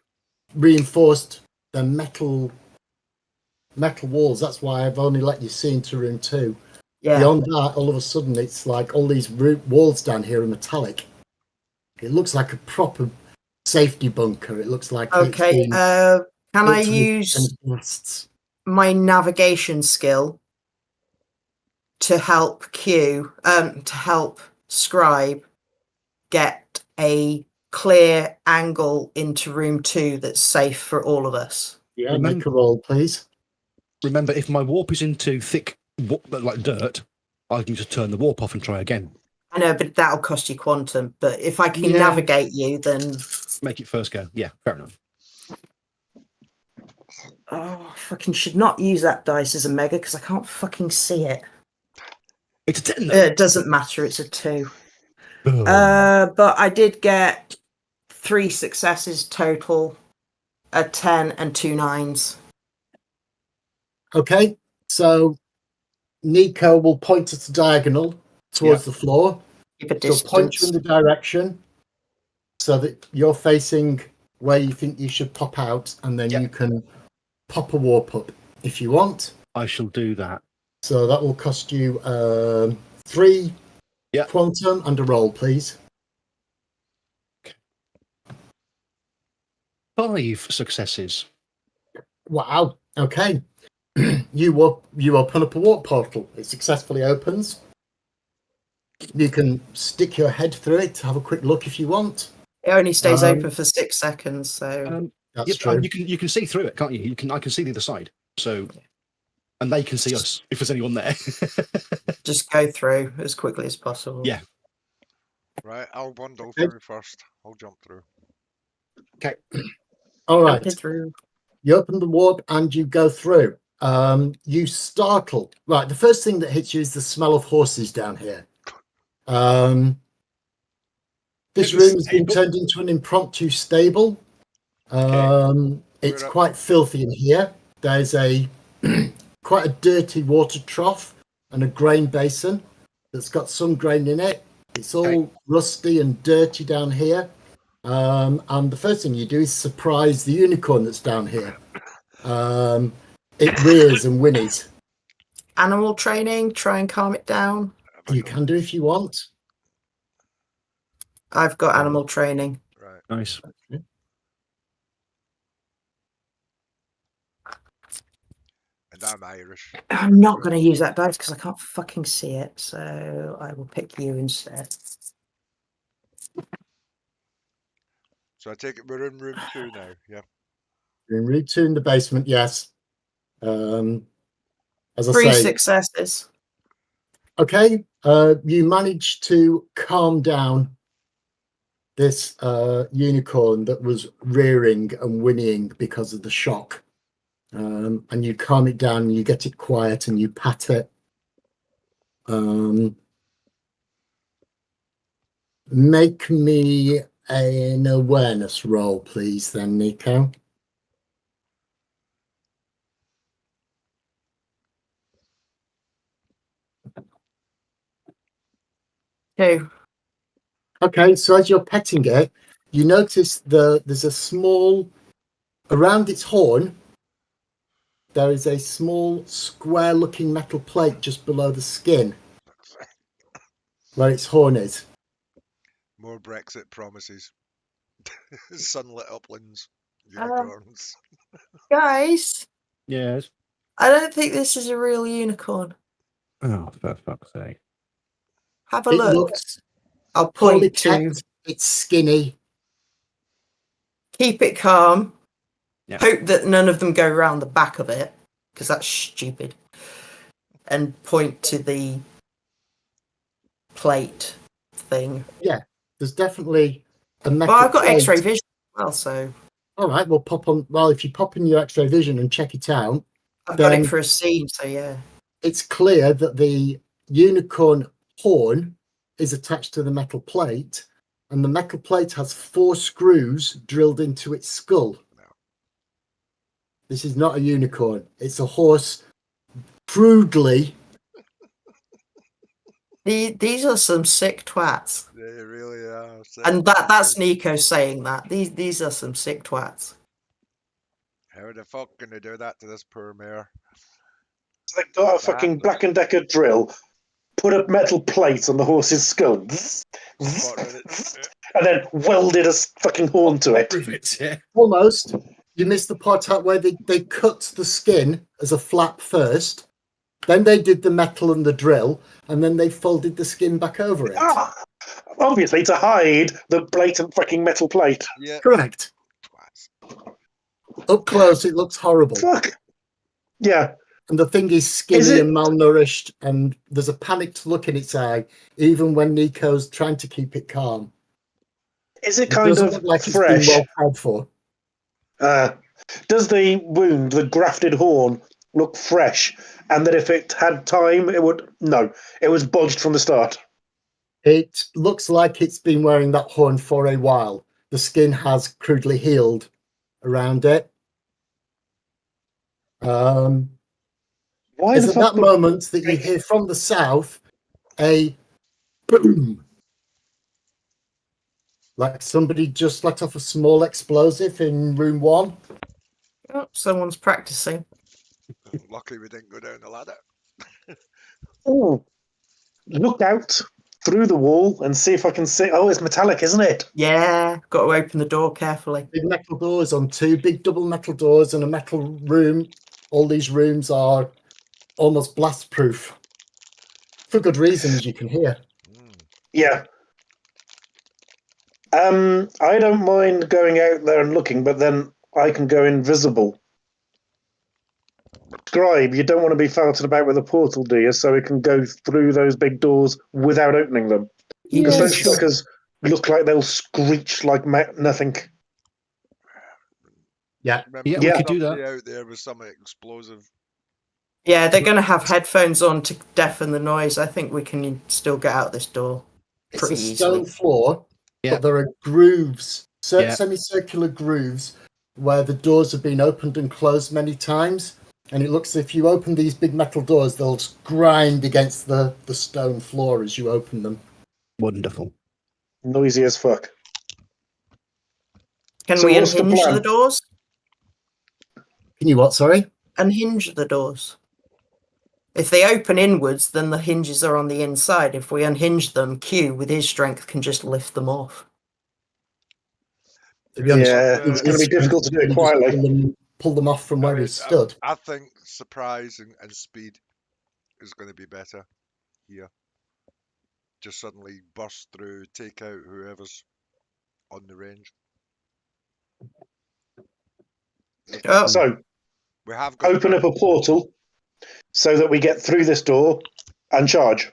reinforced. They're metal walls. That's why I've only let you see into room 2. Yeah. Beyond that, all of a sudden, it's like all these walls down here are metallic. It looks like a proper safety bunker. It looks like it's Okay. been Can I built to use withstand blasts. my navigation skill to help to help Scribe get a clear angle into room 2 that's safe for all of us? Yeah, Remember- make a roll, please. Remember, if my warp is into thick, like dirt, I can just turn the warp off and try again. I know, but that'll cost you quantum. But if I can Yeah. navigate you, then Make it first go. Yeah, fair enough. oh, I fucking should not use that dice as a mega because I can't fucking see it. It's a 10. It doesn't matter. It's a 2. Boom. But I did get 3 successes total, a 10 and 2 9s. Okay, so Nico will point at the diagonal towards the floor. Keep a So point distance. you in the direction so that you're facing where you think you should pop out, and then Yeah. you can pop a warp up if you want. I shall do that. So that will cost you 3 Yeah. quantum and a roll, please. 5 successes. Wow. Okay. you open up a warp portal. It successfully opens. You can stick your head through it to have a quick look if you want. It only stays Um, open for 6 seconds, so That's Yeah, true. you can see through it, can't you? I can see the other side. So, and they can see us if there's anyone there. just go through as quickly as possible. Yeah. Right, I'll bundle Okay. through first. I'll jump through. All right. Jumping through. You open the warp and you go through. You startle. Right. The first thing that hits you is the smell of horses down here. This It's a room has been stable. turned into an impromptu stable. It's We're up. quite filthy in here. There's a quite a dirty water trough and a grain basin that's got some grain in it. It's all Okay. rusty and dirty down here. And the first thing you do is surprise the unicorn that's down here. It rears and whinnies. Animal training, try and calm it down. You can do if you want. I've got animal training. Right. Nice. And damn Irish. I'm not going to use that dice because I can't fucking see it. So I will pick you instead. So I take it we're in room 2 now. Yeah. You're in room 2 in the basement, yes. As I 3 say, successes. okay, you managed to calm down this unicorn that was rearing and whinnying because of the shock. And you calm it down, and you get it quiet, and you pat it. Make me an awareness roll, please, then, Nico. Two. Okay, so as you're petting it, you notice there's a small, around its horn, there is a small square-looking metal plate just below the skin where its horn is. More Brexit promises. Sunlit uplands. Unicorns. Guys, Yes. I don't think this is a real unicorn. Oh, for fuck's sake. Have a It look. looks I'll poorly point to. kept, it's skinny. Keep it calm. Yeah. Hope that none of them go round the back of it, because that's stupid. And point to the plate thing. There's definitely a metal Well, I've got plate. X-ray vision as well, so All right, we'll pop on. Well, if you pop in your X-ray vision and check it out, I've got Then- it for a scene. So yeah. it's clear that the unicorn horn is attached to the metal plate, and the metal plate has 4 screws drilled into its skull. This is not a unicorn. It's a horse crudely. These are some sick twats, They really are. and that's Nico saying that. These are some sick twats. How the fuck can they do that to this poor mare? So they got a fucking Black and Decker drill, put a metal plate on the horse's skull, and then welded a fucking horn to it. Yeah. Almost. You missed the part out where they cut the skin as a flap first, then they did the metal and the drill, and then they folded the skin back over it. Ah, obviously to hide the blatant fucking metal plate. Yeah. Correct. Twats. Up close, it looks horrible. Fuck. Yeah. And the thing is skinny Is it- and malnourished, and there's a panicked look in its eye, even when Nico's trying to keep it calm. Is it It kind doesn't of look like fresh? it's been well cared for. Does the wound, the grafted horn, look fresh? And that if it had time, it would. No, it was bodged from the start. It looks like it's been wearing that horn for a while. The skin has crudely healed around it. Why It's the at fuck? that moment that you hear from the south a boom. Like somebody just let off a small explosive in room 1. Oh, someone's practicing. Lucky we didn't go down the ladder. Ooh. Look out through the wall and see if I can see. Oh, it's metallic, isn't it? Yeah, got to open the door carefully. Big metal doors on 2 big double metal doors and a metal room. All these rooms are almost blast proof. For good reason, as you can hear. Yeah. I don't mind going out there and looking, but then I can go invisible. Scribe, you don't want to be farting about with a portal, do you? So we can go through those big doors without opening them. Because those fuckers look like they'll screech like nothing. Remember, Yeah, we could do that. somebody out there with something explosive. Yeah, they're going to have headphones on to deafen the noise. I think we can still get out this door It's pretty a stone easily. floor, Yeah. but there are grooves, Yeah. semicircular grooves, where the doors have been opened and closed many times. And it looks as if you open these big metal doors, they'll just grind against the stone floor as you open them. Wonderful. Noisy as fuck. Can So we what's the unhinge plan? the doors? Can you what, sorry? Unhinge the doors. If they open inwards, then the hinges are on the inside. If we unhinge them, Q, with his strength, can just lift them off. To be honest, Yeah, it's going to be difficult to do it quietly. Pull them off from where I mean, he stood. I think surprise and speed is going to be better here. Just suddenly burst through, take out whoever's on the range. Oh, So We have got open up a portal so that we get through this door and charge.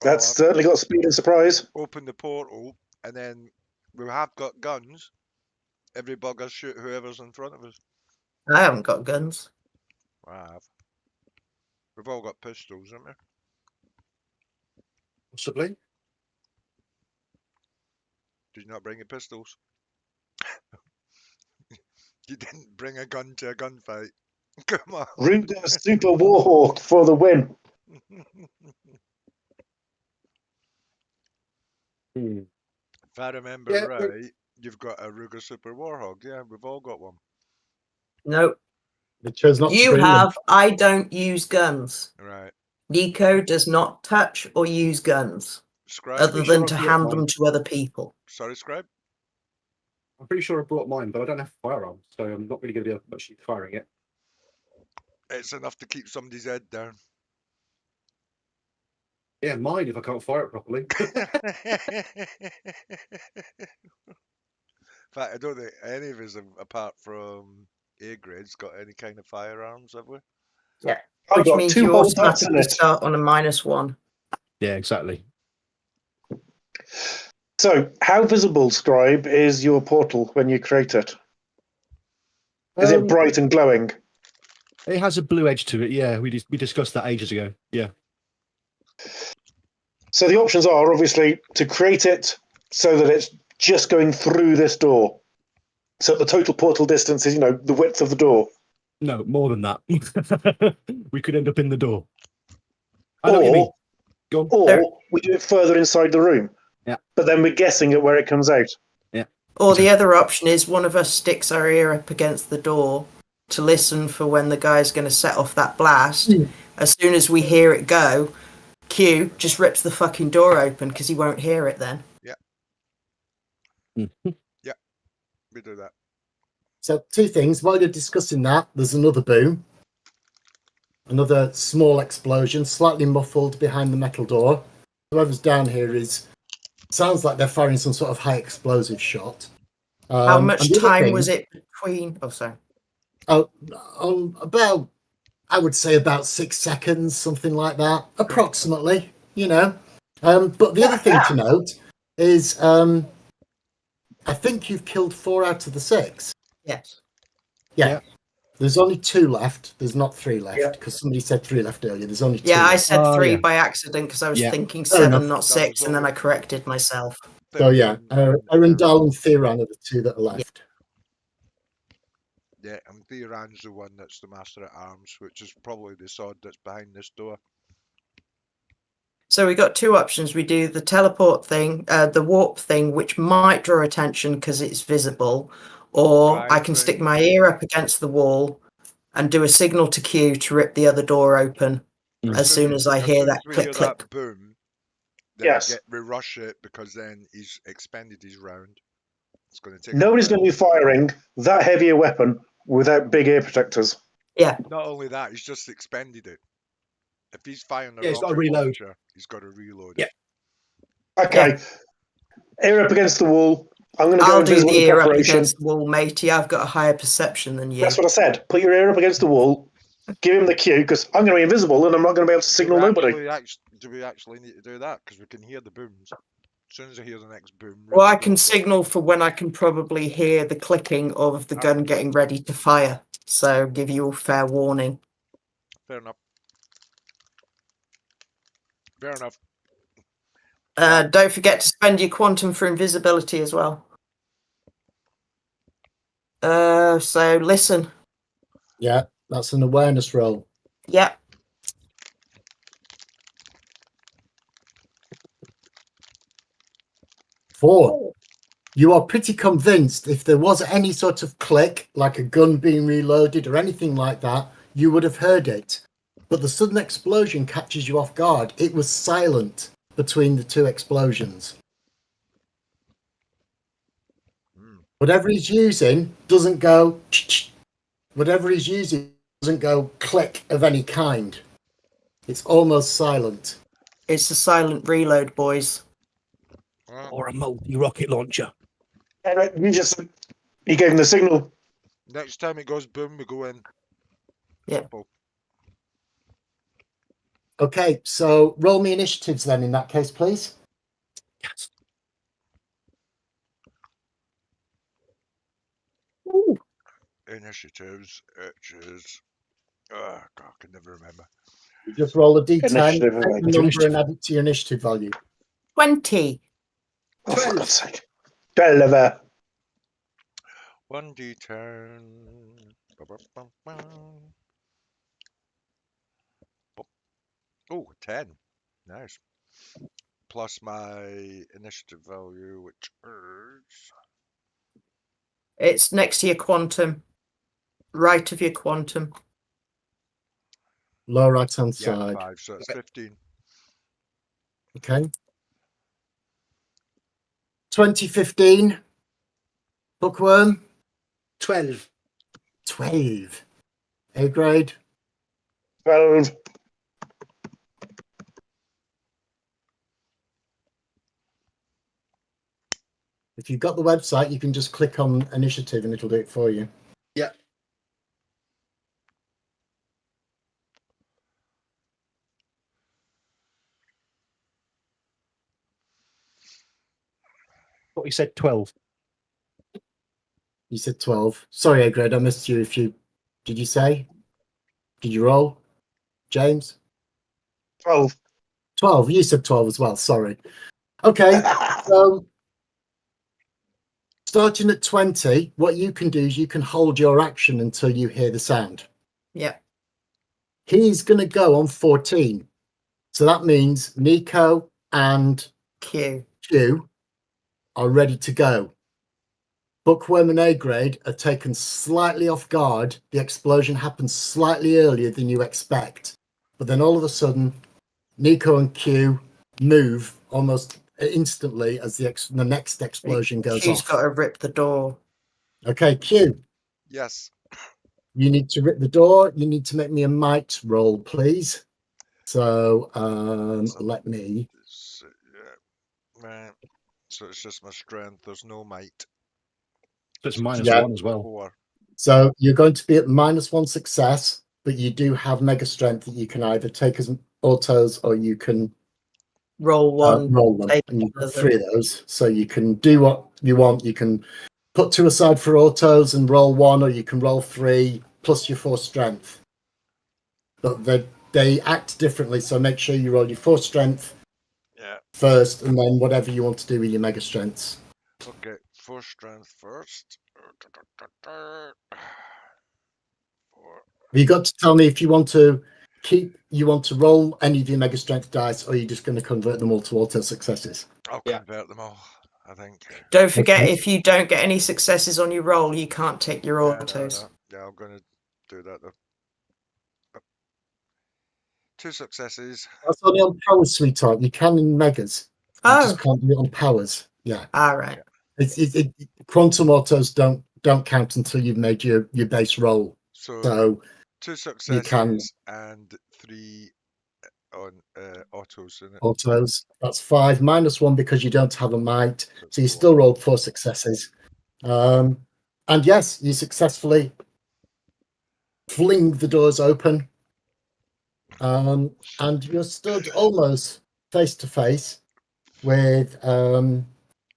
That's or certainly got speed and surprise. open the portal, and then we have got guns. Every bugger shoot whoever's in front of us. I haven't got guns. I have. We've all got pistols, haven't we? Possibly. Did you not bring your pistols? You didn't bring a gun to a gunfight. Come on. Ruger Super Warhawk for the win. Hmm. If I remember Yeah, right, you've got a Ruger Super Warhog. Yeah, we've all got one. No, They chose not to you bring them. have. I don't use guns. Right. Nico does not touch or use guns Scribe. other sure than I've to got hand mine. them to other people. Sorry, Scribe. I'm pretty sure I brought mine, but I don't have firearms, so I'm not really going to be much firing it. It's enough to keep somebody's head down. Yeah, mine if I can't fire it properly. In fact, I don't think any of us, apart from A grades, got any kind of firearms, have we? I've Which got means 2 you whole bats in automatically it. start on a -1. Yeah, exactly. So, how visible, Scribe, is your portal when you create it? Is it bright and glowing? It has a blue edge to it. Yeah, we discussed that ages ago. Yeah. So the options are obviously to create it so that it's just going through this door. So the total portal distance is, the width of the door. No, more than that. We could end up in the door. I know what you mean. Or, Go on. or we do it further inside the room. Yeah. But then we're guessing at where it comes out. Or the other option is one of us sticks our ear up against the door to listen for when the guy's going to set off that blast. As soon as we hear it go, Q just rips the fucking door open because he won't hear it then. Mhm. We do that. So 2 things. While you're discussing that, there's another boom. Another small explosion, slightly muffled behind the metal door. Whoever's down here sounds like they're firing some sort of high explosive shot. How And much the other time thing- was it between? Oh, sorry. About, I would say about 6 seconds, something like that, approximately. But the other thing to note is, I think you've killed 4 out of the 6. Yes. Yeah. There's only 2 left. There's not 3 left Yeah. because somebody said 3 left earlier. There's only 2. Yeah, I left. said Oh, 3 yeah. by accident because I was Yeah. thinking Fair 7, enough. not That 6, was and then all- I corrected myself. So yeah, Arundel and Theran are the 2 that are left. Yeah, and Theran's the one that's the Master at Arms, which is probably the sword that's behind this door. So we got 2 options. We do the teleport thing, the warp thing, which might draw attention because it's visible, or I Right, can right. stick my ear up against the wall and do a signal to Q to rip the other door open as soon as I hear that we click hear click. that boom, then Yes. we rush it because then he's expended his round. It's going to take. Nobody's going to be firing that heavy a weapon without big ear protectors. Not only that, he's just expended it. If he's firing a Yeah, he's gotta rocket reload. launcher, he's got to reload Yeah. it. Okay. Ear up against the wall. I'm going to go I'll do invisible the in ear up preparation. against the wall, matey. I've got a higher perception than you. That's what I said. Put your ear up against the wall. Give him the cue because I'm going to be invisible and I'm not going to be able to signal nobody. Do we actually need to do that? Because we can hear the booms. As soon as I hear the next boom. Well, I rip the can door signal for when I can probably hear the clicking of the gun getting ready to fire. So give you all fair warning. Fair enough. Fair enough. Don't forget to spend your quantum for invisibility as well. So listen. Yeah, that's an awareness roll. Yep. Four. You are pretty convinced if there was any sort of click, like a gun being reloaded or anything like that, you would have heard it. But the sudden explosion catches you off guard. It was silent between the 2 explosions. Whatever he's using doesn't go. Whatever he's using doesn't go click of any kind. It's almost silent. It's a silent reload, boys. Well, Or a multi-rocket launcher. Eric, you gave him the signal. next time it goes boom, we go in. Yep. Simple. Okay, so roll me initiatives then in that case, please. Yes. Ooh. Initiatives, itches. Oh, God, I can never remember. You just roll a d10, Initiative, take right, the number initiative. and add it to your initiative value. 20. Oh, for God's sake. Deliver. 1d10. Ba-ba-bum-bum. Oh, 10. Nice. Plus my initiative value, which is... It's next to your quantum. Right of your quantum. Lower right hand Yeah, side. 5, so it's 15. Okay. 2015. Bookworm. 12. 12. A grade. 12. If you've got the website, you can just click on initiative and it'll do it for you. Yeah. What he said, 12. You said 12. Sorry, A grade, I missed you. Did you say? Did you roll? James? 12. 12. You said 12 as well. Sorry. Okay. So starting at 20, what you can do is you can hold your action until you hear the sound. Yep. He's going to go on 14. So that means Nico and Q. Q are ready to go. Bookworm and A grade are taken slightly off guard. The explosion happens slightly earlier than you expect. But then all of a sudden, Nico and Q move almost instantly as the next explosion goes Q's off. got to rip the door. Okay, Q, Yes. you need to rip the door. You need to make me a might roll, please. So let me. Yeah. Right. So it's just my strength. There's no might. So it's So minus Yeah. 1 as well. 4. So you're going to be at -1 success, but you do have mega strength that you can either take as autos or you can Roll one. roll them. take And you've got another. 3 of those. So you can do what you want. You can put 2 aside for autos and roll 1, or you can roll 3 plus your 4 strength. But they act differently, so make sure you roll your 4 strength Yeah. first, and then whatever you want to do with your mega strengths. Okay. 4 strength first. 4. You got to tell me if you want to roll any of your mega strength dice, or you're just going to convert them all to auto successes. I'll Yeah. convert them all, I think. Don't forget, Okay. if you don't get any successes on your roll, you can't take your Yeah, no, autos. no. Yeah, I'm going to do that though. 2 successes. That's only on powers, sweetheart. You can in megas. You Oh, just can't do it on powers. Yeah. all right. Quantum autos don't count until you've made your base roll. So So 2 you can successes and 3 on autos in it. autos. That's 5 -1 because you don't have a might. it's So you 4. still rolled 4 successes. And yes, you successfully fling the doors open. And you're stood almost face to face with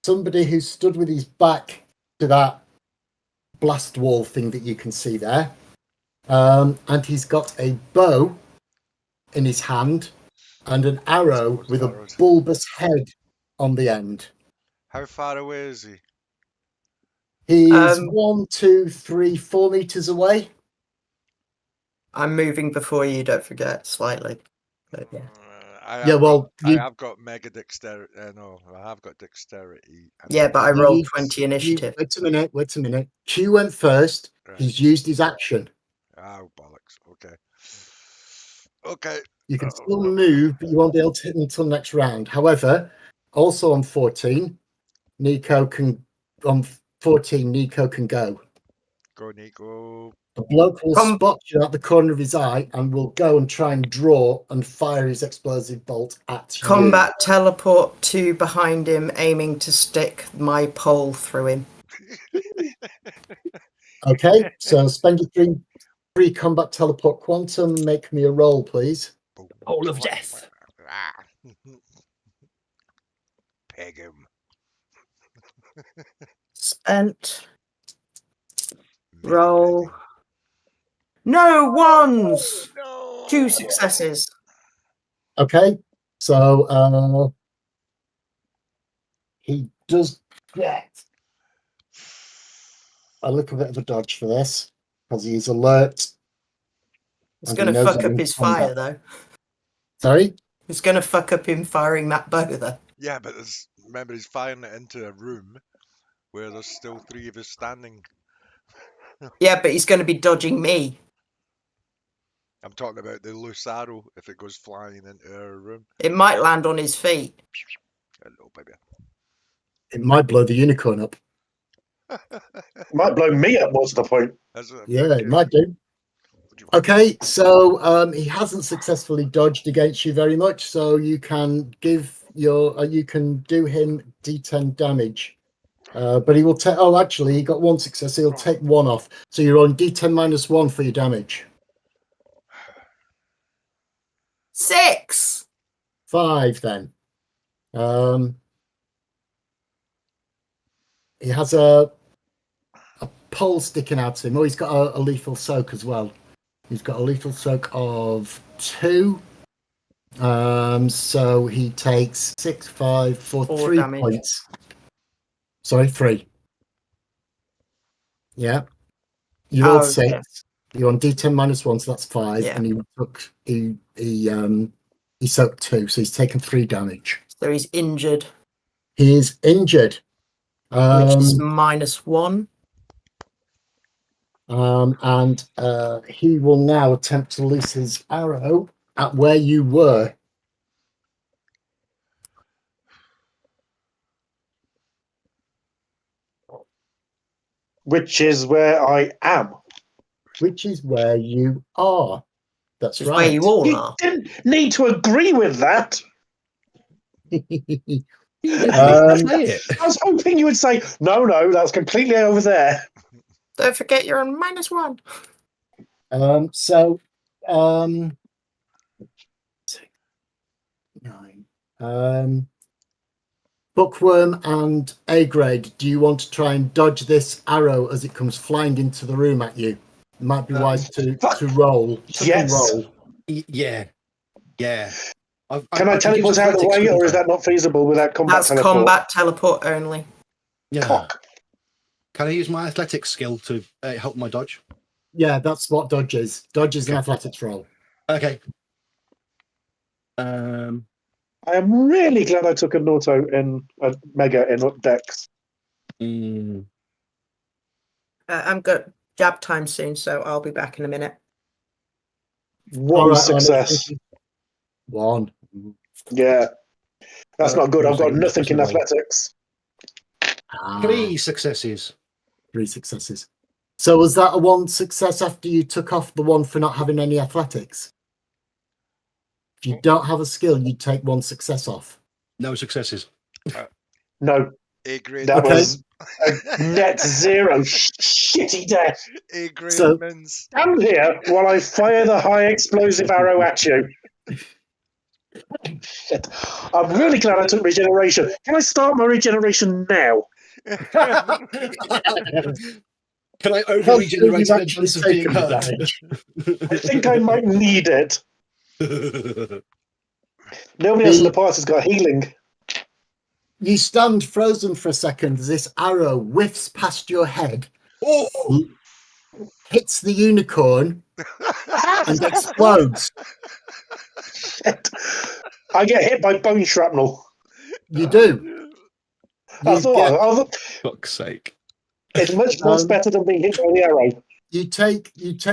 somebody who stood with his back to that blast wall thing that you can see there. And he's got a bow in his hand and an arrow with a Arrows. bulbous head on the end. How far away is he? He's Um, 1, 2, 3, 4 meters away. I'm moving before you, don't forget, slightly. But yeah. I Yeah, have well, got, you- I have got mega dexterity. No, I have got dexterity. and Yeah, but I mega- rolled He's- 20 you- initiative. Wait a minute. Q went first. Right. He's used his action. Oh, bollocks. Okay. Okay. You can still move, but you won't be able to hit until next round. However, also on 14, Nico can, on 14, Nico can go. Go, Nico. The bloke will Com- spot you at the corner of his eye and will go and try and draw and fire his explosive bolt at you. Combat teleport to behind him, aiming to stick my pole through him. Okay, so spend your free combat teleport quantum. Make me a roll, please. Hole of death. Peg him. Spent. Roll. No ones! No. 2 successes. Okay, so he does get a little bit of a dodge for this because he's alert. It's and going he to knows fuck that up he's his combat. fire, though. Sorry? It's going to fuck up him firing that bow, though. Yeah, but remember, he's firing it into a room where there's still 3 of us standing. Yeah, but he's going to be dodging me. I'm talking about the loose arrow if it goes flying into our room. It might land on his feet. Hello, baby. It might blow the unicorn up. Might blow me up, what's the point? Is it? Yeah, it might do. Would you- Okay, so he hasn't successfully dodged against you very much, so you can give you can do him D10 damage. But he will take. Oh, actually, he got 1 success. So he'll take 1 off. So you're on D10 -1 for your damage. 6! 5 then. He has a pole sticking out to him. Oh, he's got a lethal soak as well. He's got a lethal soak of 2. So he takes 6, 5, 4, 4 3 damage. points. Sorry, 3. Yeah. You rolled Oh, 6. yeah. You're on D10 -1, so that's 5. Yeah. And he soaked 2, so he's taken 3 damage. So he's injured, He is injured. which is -1. And he will now attempt to loose his arrow at where you were. Which is where I am. Which is where you are. That's Which is right. where you all You are. didn't need to agree with that. Um, Say it. I was hoping you would say, no, that's completely over there. Don't forget you're on -1. So 9. Bookworm and A grade, do you want to try and dodge this arrow as it comes flying into the room at you? It might be wise to roll. Yes. Roll. Yeah. Can I teleport out of the way, or is that not feasible without combat That's teleport? combat teleport only. Yeah. Cock. Can I use my athletics skill to help my dodge? Yeah, that's what dodge is. Dodge is an Okay. athletics roll. Okay. I am really glad I took a Nauto in a Mega in Dex. I'm got jab time soon, so I'll be back in a minute. One All right, success. 1. Yeah. That's not good. I've got nothing in Roll. athletics. 3 successes. 3 successes. So was that a 1 success after you took off the one for not having any athletics? If you don't have a skill, you take 1 success off. No successes. No, A grade. that Okay. was a net 0 shitty death. A grade So- mins. Stand here while I fire the high explosive arrow at you. Shit. I'm really glad I took regeneration. Can I start my regeneration now? Can I How over soon you've regenerate in actually advance of being taken the hurt? damage? I think I might need it. Nobody else in the party's got healing. You stand frozen for a second as this arrow whiffs past your head, Oh! hits the unicorn, and explodes. Shit. I get hit by bone shrapnel. You do. I You thought get- Fuck's sake. it's much better than being hit by the arrow. you take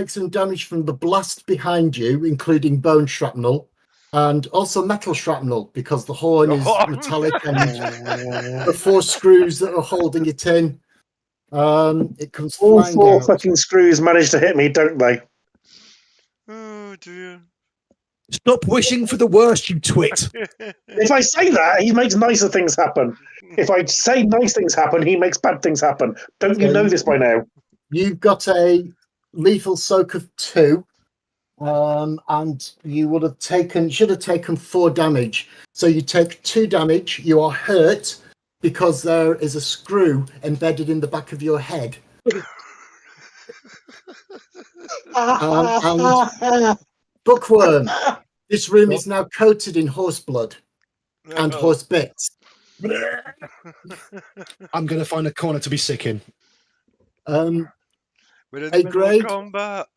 some damage from the blast behind you, including bone shrapnel, and also metal shrapnel because the horn is metallic and the 4 screws that are holding it in It comes All flying four out. fucking screws manage to hit me, don't they? Oh dear. Stop wishing for the worst, you twit. If I say that, he makes nicer things happen. If I say nice things happen, he makes bad things happen. Don't you know this by now? You've got a lethal soak of 2, and you should have taken 4 damage. So you take 2 damage. You are hurt because there is a screw embedded in the back of your head. And Bookworm, this room is now coated in horse blood and horse bits. I'm going to find a corner to be sick in. We're in the A middle grade? of combat.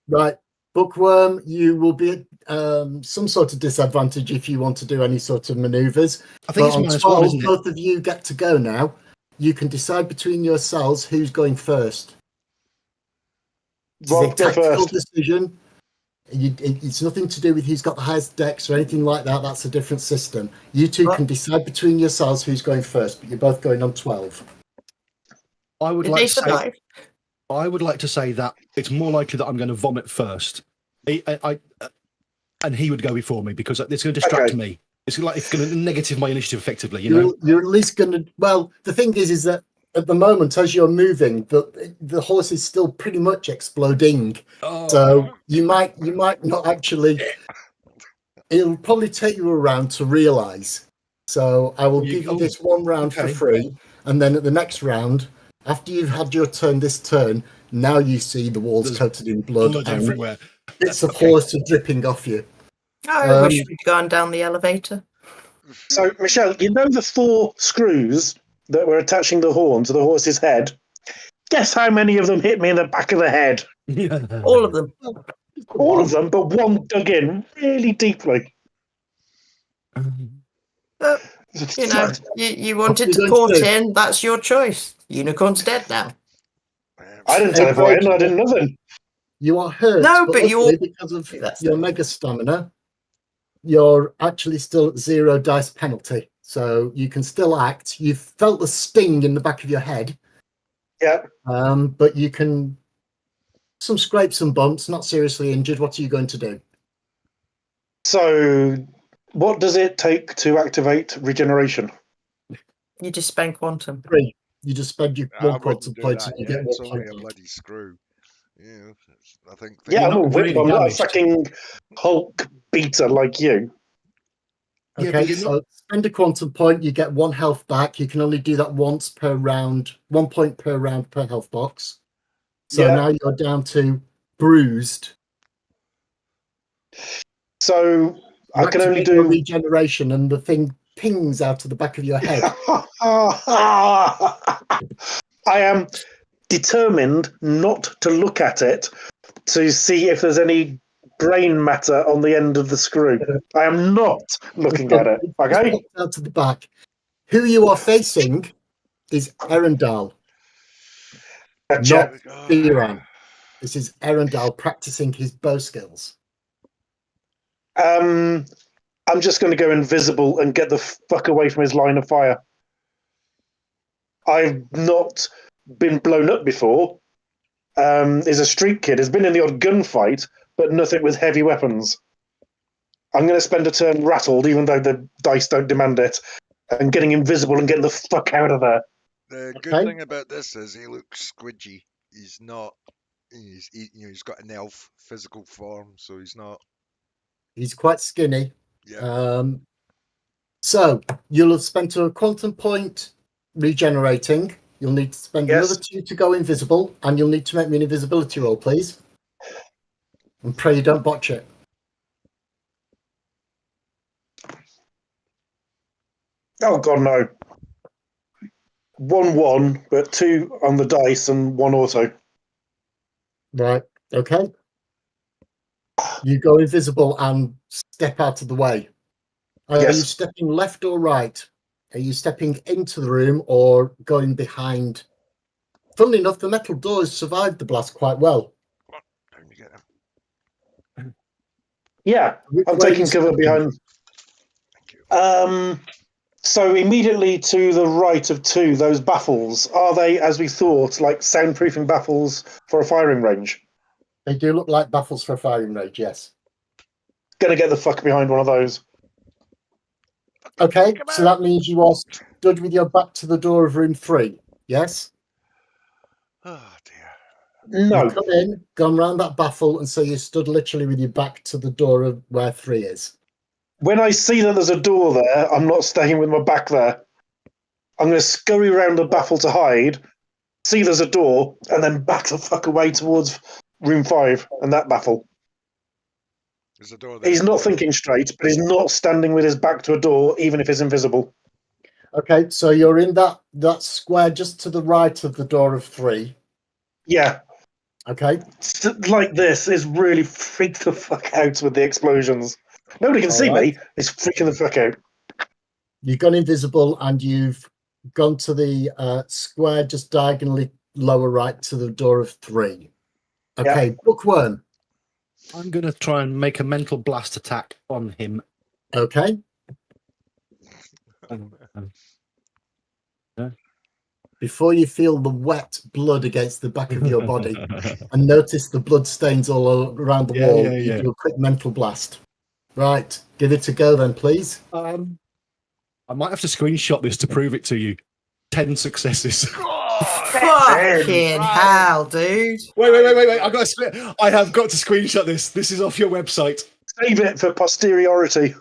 Right, Bookworm, you will be at some sort of disadvantage if you want to do any sort of manoeuvres. I think But on it's -1, 12, isn't it? both of you get to go now. You can decide between yourselves who's going first. It's a Rob, go tactical first. decision. It's nothing to do with who's got the highest dex or anything like that. That's a different system. You two Right. can decide between yourselves who's going first, but you're both going on 12. I would Did like they to say. survive? I would like to say that it's more likely that I'm going to vomit first. And he would go before me because it's going to distract Okay. me. It's going to negative my initiative effectively. You know. You're at least going to. Well, the thing is that at the moment, as you're moving, the horse is still pretty much exploding. Oh, So you might not actually. It'll probably take you a round to realise. So I will give you this one round for okay. free, and then at the next round, after you've had your turn this turn, now you see the walls There's coated in blood, blood and everywhere. bits of Okay. horse are dripping off you. I wish we'd gone down the elevator. So, Michelle, you know the 4 screws that were attaching the horn to the horse's head? Guess how many of them hit me in the back of the head? All of them. All of them, but one dug in really deeply. You know, you wanted you to going port to do? in. That's your choice. Unicorn's dead now. I didn't Hey, teleport in, Greg. I did nothing. You are hurt. No, but you luckily, all- because of That's your the- mega stamina, you're actually still at 0 dice penalty. So you can still act. You've felt the sting in the back of your head, Yeah. but you can some scrapes and bumps, not seriously injured. What are you going to do? So, what does it take to activate regeneration? You just spend quantum. 3. You just spend your I 1 wouldn't quantum do point that and you yet. get It's 1 only point a back. bloody screw. Yeah, I think. Yeah, You're I'm a not whip. really I'm not a damaged. fucking Hulk beater like you. Yeah, Okay, but you're so spend a quantum point, you get 1 health back. You can only do that once per round, 1 point per round per health box. So Yeah. now you're down to bruised. So, I You can only activate your do. regeneration, and the thing pings out of the back of your head. I am determined not to look at it to see if there's any brain matter on the end of the screw. I am not looking at it. It's Okay? popped out to the back. Who you are facing is Erendal, Gotcha. not Theron. This is Erendal practicing his bow skills. I'm just going to go invisible and get the fuck away from his line of fire. I've not been blown up before. He's a street kid. Has been in the odd gunfight, but nothing with heavy weapons. I'm going to spend a turn rattled, even though the dice don't demand it, and getting invisible and getting the fuck out of there. The good Okay. thing about this is he looks squidgy. He's not. He's got an elf physical form, so he's not. He's quite skinny. Yeah. So you'll have spent a quantum point regenerating. You'll need to spend Yes. another 2 to go invisible, and you'll need to make me an invisibility roll, please. And pray you don't botch it. Oh god, no. 1-1, but 2 on the dice and 1 auto. Right. Okay. You go invisible and step out of the way. Are you Yes. stepping left or right? Are you stepping into the room or going behind? Funnily enough, the metal doors survived the blast quite well. Time to get him. Yeah, Which I'm way are taking you cover stepping? behind. Thank you. So immediately to the right of 2, those baffles, are they, as we thought, like soundproofing baffles for a firing range? They do look like baffles for a firing range, yes. Gonna get the fuck behind one of those. Okay, Come so on. that means you are stood with your back to the door of room 3, yes? Oh dear. No. You come in, gone round that baffle, and so you stood literally with your back to the door of where 3 is. When I see that there's a door there, I'm not staying with my back there. I'm going to scurry around the baffle to hide, see there's a door, and then back the fuck away towards room 5 and that baffle. There's a door there. He's not thinking straight, but he's not standing with his back to a door, even if it's invisible. Okay, so you're in that square just to the right of the door of 3. Yeah, Okay, like this is really freaked the fuck out with the explosions. Nobody can see Alright. me. It's freaking the fuck out. you've gone invisible and you've gone to the square just diagonally lower right to the door of 3. Okay, Bookworm. I'm going to try and make a mental blast attack on him. Okay, Um, before you feel the wet blood against the back of your body and notice the blood stains all around the Yeah, wall, yeah, you yeah. do a quick mental blast. Right, give it a go then, please. I might have to screenshot this to prove it to you. 10 successes. Fucking hell, dude. Wait! I have got to screenshot this. This is off your website. Save it for posteriority.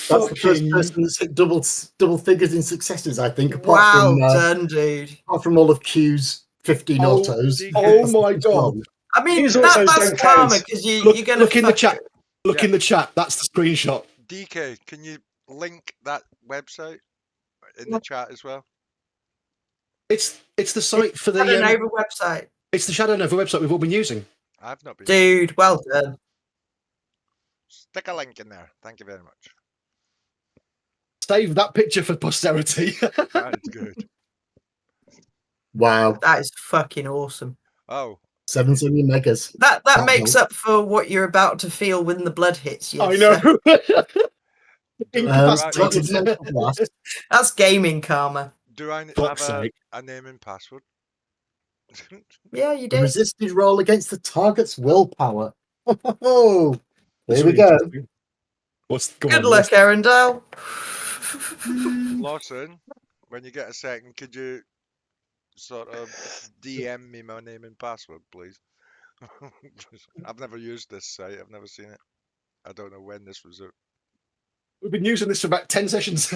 That's the first Fucking- person that's hit double figures in successes, I think, apart Wow, from done, dude. apart from all of Q's 15 Oh, autos. oh That's my the God. one. I mean, Use also that's don't karma count. because Look, you're going to look in the chat. Look Yeah. in the chat. That's the screenshot. DK, can you link that website in the chat as well? It's the site for Shadow the Nova website. it's the Shadow Nova website we've all been using. I've not been. Dude, well done. Stick a link in there. Thank you very much. Save that picture for posterity. That's good. Wow, That is fucking awesome. Oh, 70 megas. That That makes helps. up for what you're about to feel when the blood hits you. I so know. Started Incapacitated. mental blast. that's gaming karma. do I Fuck's have sake. a name and password? Yeah, you A did. resisted roll against the target's willpower. Oh, That's here we really go. interesting. Go Good on, luck, Arendelle. Lawson, when you get a second, could you sort of DM me my name and password, please? I've never used this site. I've never seen it. I don't know when this was. We've been using this for about 10 sessions.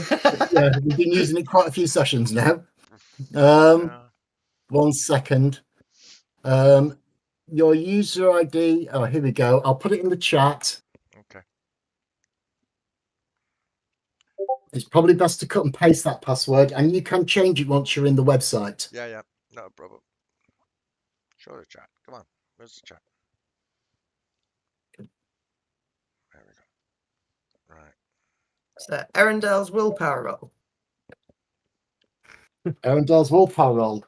Yeah, we've been using it quite a few sessions now. Um, Yeah. 1 second. Your user ID. Oh, here we go. I'll put it in the chat. Okay. It's probably best to cut and paste that password, and you can change it once you're in the website. Yeah. Not a problem. Show the chat. Come on. Where's the chat? There we go. Right. So, Arendelle's willpower roll. Arundel's willpower roll.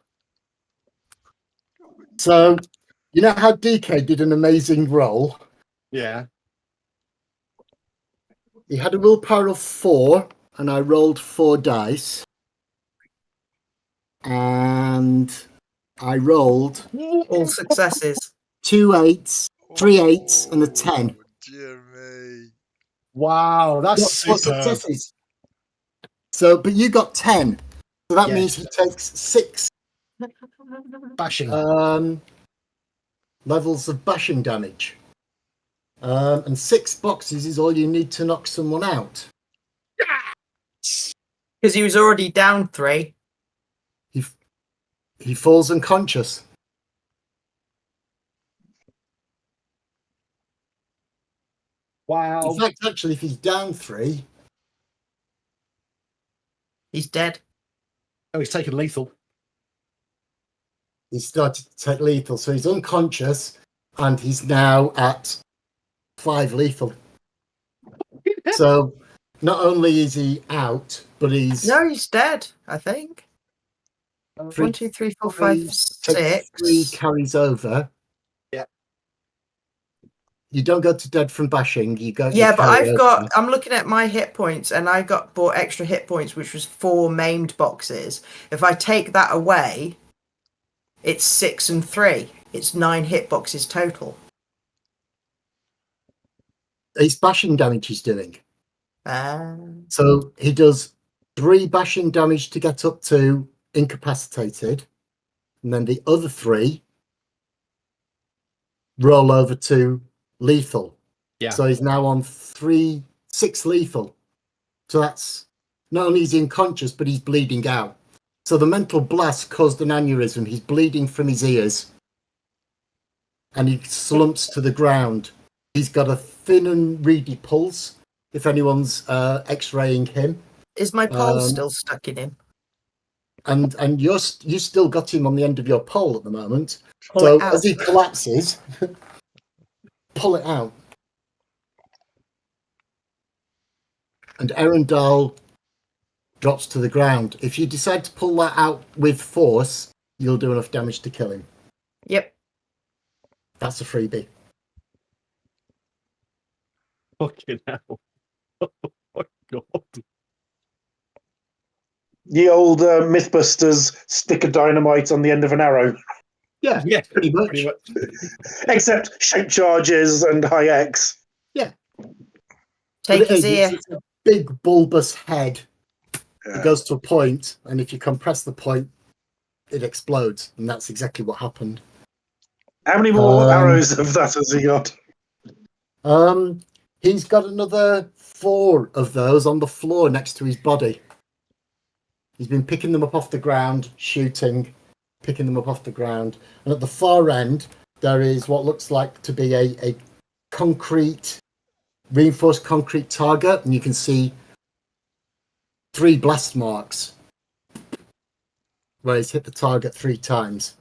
So, you know how DK did an amazing roll? Yeah. He had a willpower of 4, and I rolled 4 dice. And I rolled All successes. 2 8s, 3 8s, and a 10. Oh, dear me. Wow, Got that's 4 superb. successes. So, but you got 10. So that Yes. means he takes 6 Bashing. levels of bashing damage. And 6 boxes is all you need to knock someone out. Because he was already down 3. He falls unconscious. Wow. In fact, actually, if he's down 3, He's dead. Oh, he's taken lethal. he started to take lethal. So he's unconscious, and he's now at 5 lethal. So not only is he out, but he's No, he's dead, I think. 3 1, 2, 3, 4, 5, takes 3 6. carries over. Yeah. You don't go to dead from bashing. You go. Yeah, you but carry I've over. got. I'm looking at my hit points, and I bought extra hit points, which was 4 maimed boxes. If I take that away, it's 6 and 3. It's 9 hit boxes total. It's bashing damage he's doing. Um, So he does 3 bashing damage to get up to incapacitated, and then the other 3 roll over to lethal. Yeah. So he's now on 6 lethal. So that's not only is he unconscious, but he's bleeding out. So the mental blast caused an aneurysm. He's bleeding from his ears, and he slumps to the ground. He's got a thin and reedy pulse. If anyone's X-raying him, is my pole Um, still stuck in him? and you still got him on the end of your pole at the moment. Pull So it out. as he collapses, pull it out. And Erendal drops to the ground. If you decide to pull that out with force, you'll do enough damage to kill him. Yep. That's a freebie. Fucking hell. Oh my god. The old Mythbusters stick of dynamite on the end of an arrow, Yeah, Yeah, pretty much. pretty much. except shape charges and high X. But Take it his is, ear. it's a big bulbous head. Yeah. It goes to a point, and if you compress the point, it explodes. And that's exactly what happened. How many more Um, arrows of that has he got? He's got another 4 of those on the floor next to his body. He's been picking them up off the ground, shooting, picking them up off the ground. And at the far end, there is what looks like to be a reinforced concrete target, and you can see 3 blast marks where he's hit the target 3 times.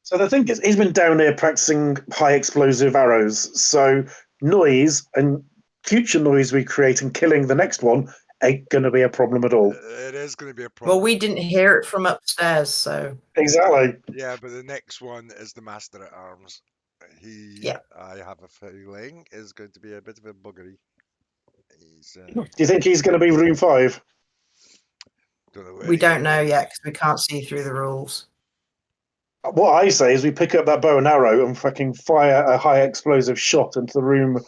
So the thing is, he's been down here practicing high explosive arrows. So noise and future noise we create and killing the next one ain't going to be a problem at all. It is going to be a problem. Well, we didn't hear it from upstairs, so Exactly. Yeah, but the next one is the Master at Arms. He, Yeah. I have a feeling, is going to be a bit of a buggery. He's, Do you think he's going to be room 5? don't know where we he don't know is. yet because we can't see through the rules. What I say is we pick up that bow and arrow and fucking fire a high explosive shot into the room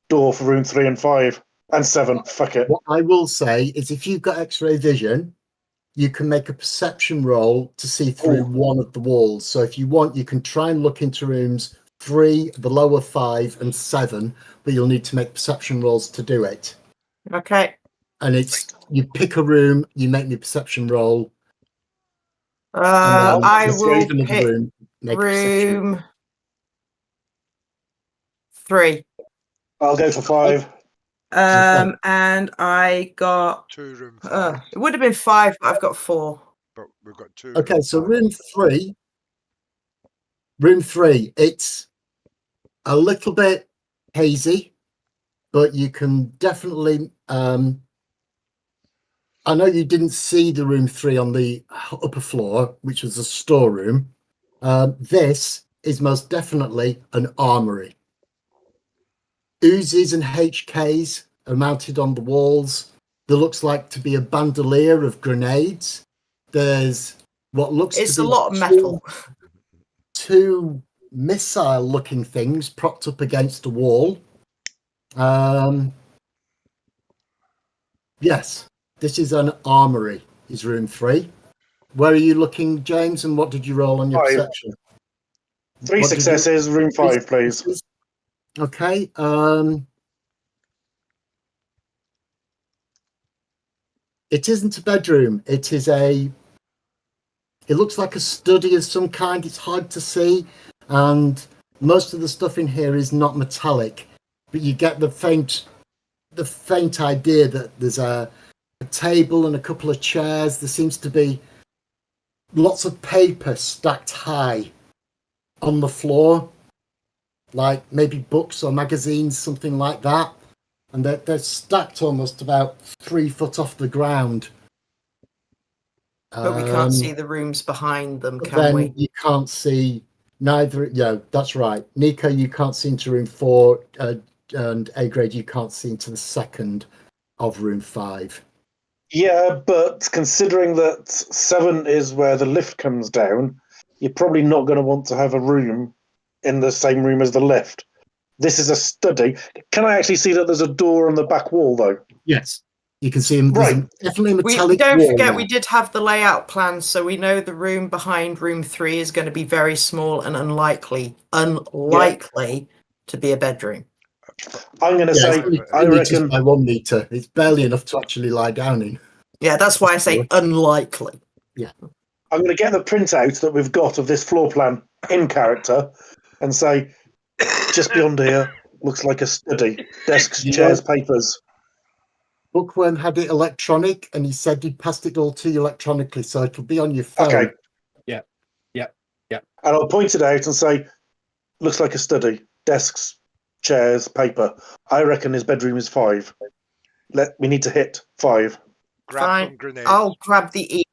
door for room 3 and 5 and 7. Fuck it. What I will say is if you've got X-ray vision, you can make a perception roll to see through one of the walls. So if you want, you can try and look into rooms 3, the lower 5, and 7, but you'll need to make perception rolls to do it. Okay. And it's you pick a room, you make the perception roll. and then I if you will open another pick room, make a perception roll. room 3. I'll go for 5. And I got 2 room 5, it would have been 5, but I've got 4. but we've got 2. Okay, so room 3, it's a little bit hazy, but you can definitely. I know you didn't see the room 3 on the upper floor, which was a storeroom. This is most definitely an armory. Uzis and HKs are mounted on the walls. There looks like to be a bandolier of grenades. There's what looks It's to a be lot of metal. two missile-looking things propped up against a wall. Yes, this is an armory, is room 3. Where are you looking, James, and what did you roll on your 5. perception? 3 What did you- successes, room 5, please. Okay. It isn't a bedroom. It is it looks like a study of some kind. It's hard to see. And most of the stuff in here is not metallic, but you get the faint idea that there's a table and a couple of chairs. There seems to be lots of paper stacked high on the floor, like maybe books or magazines, something like that. And they're stacked almost about 3 foot off the ground. But we can't see the rooms behind them, But can then we? you can't see Neither, yeah, that's right. Nico, you can't see into room 4, and A grade, you can't see into the second of room 5. Yeah, but considering that 7 is where the lift comes down, you're probably not going to want to have a room in the same room as the lift. This is a study. Can I actually see that there's a door on the back wall, though? Yes, you can see him. There's Right. definitely a We metallic don't wall forget there. we did have the layout plan, so we know the room behind room 3 is going to be very small and unlikely to be a bedroom. I'm going to Yeah, say, it's only I 3 meters reckon, by 1 meter. It's barely enough to actually lie down in. Yeah, that's why I say unlikely. I'm going to get the printout that we've got of this floor plan in character and say, just beyond here, looks like a study. Desks, You chairs, know- papers. Bookworm had it electronic, and he said he passed it all to you electronically, so it'll be on your phone. Okay. Yeah. And I'll point it out and say, looks like a study. Desks, chairs, paper. I reckon his bedroom is 5. We need to hit 5. Grab Fine. some grenades. I'll grab the ear.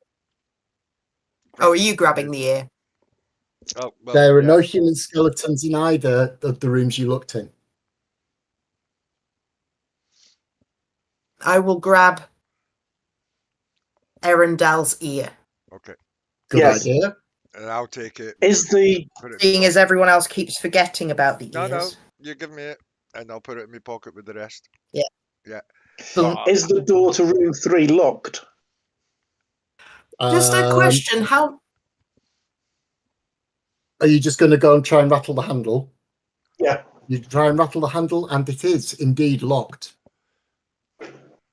Oh, are you grabbing the ear? Oh, well, There are yeah. no human skeletons in either of the rooms you looked in. I will grab Erendal's ear. Okay. Good Yes. idea. And I'll take it. Is the put it in Seeing my as everyone else keeps forgetting about the No, ears. no, you give me it, and I'll put it in my pocket with the rest. Yeah. Yeah. But, is the door to room 3 locked? Just a question, how Are you just going to go and try and rattle the handle? Yeah. You try and rattle the handle, and it is indeed locked.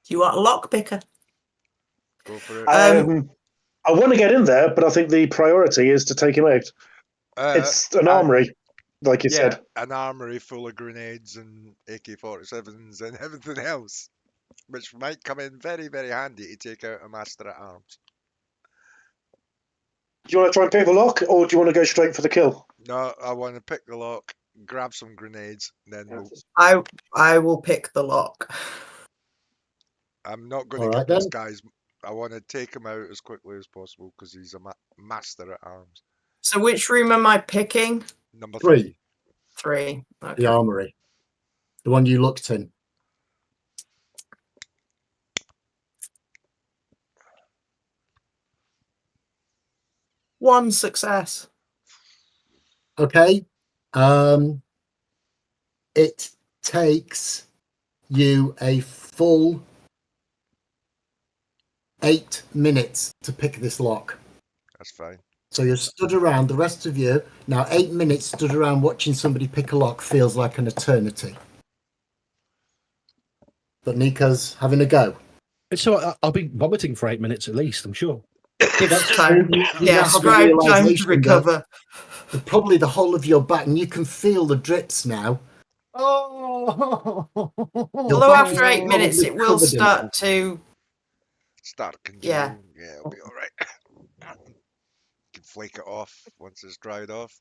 you are a lockpicker? Go for it. I want to get in there, but I think the priority is to take him out. It's an armory, like you yeah, said. an armory full of grenades and AK-47s and everything else, which might come in very, very handy to take out a master at arms. Do you want to try and pick the lock, or do you want to go straight for the kill? No, I want to pick the lock, grab some grenades, then we'll, I will pick the lock. I'm not going to All get right, this then. guy's. I want to take him out as quickly as possible because he's a master at arms. So which room am I picking? Number 3, 3. Okay. the armory. The one you looked in. One success. Okay. It takes you a full 8 minutes to pick this lock. That's fine. So you're stood around, the rest of you, now 8 minutes stood around watching somebody pick a lock feels like an eternity. But Nico's having a go. So I'll be vomiting for 8 minutes at least, I'm sure. Gives time. You Yeah, now have a scribe time to realisation recover. that probably the whole of your back, and you can feel the drips now. Oh! Although after 8 Probably minutes it will covered in start to Start congealing. Yeah. Yeah, it'll be all right. You can flake it off once it's dried off.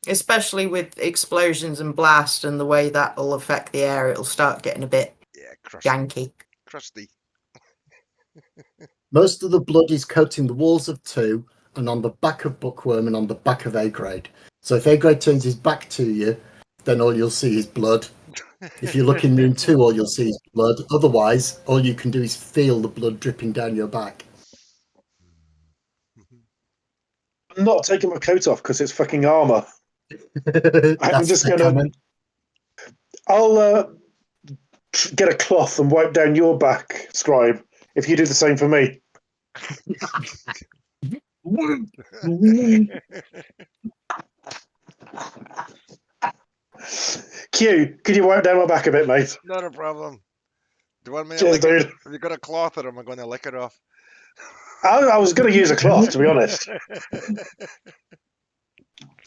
especially with explosions and blast and the way that will affect the air, it'll start getting a bit Yeah, crusty. janky. Crusty. Most of the blood is coating the walls of 2 and on the back of Bookworm and on the back of A grade. So if A grade turns his back to you, then all you'll see is blood. If you look in room 2, all you'll see is blood. Otherwise, all you can do is feel the blood dripping down your back. I'm not taking my coat off because it's fucking armor. That's just the gonna- comment. I'll get a cloth and wipe down your back, Scribe, if you do the same for me. Q, could you wipe down my back a bit, mate? Not a problem. Do you want me to Cheers, lick it? dude. Have you got a cloth or am I going to lick it off? I was going to use a cloth, to be honest. I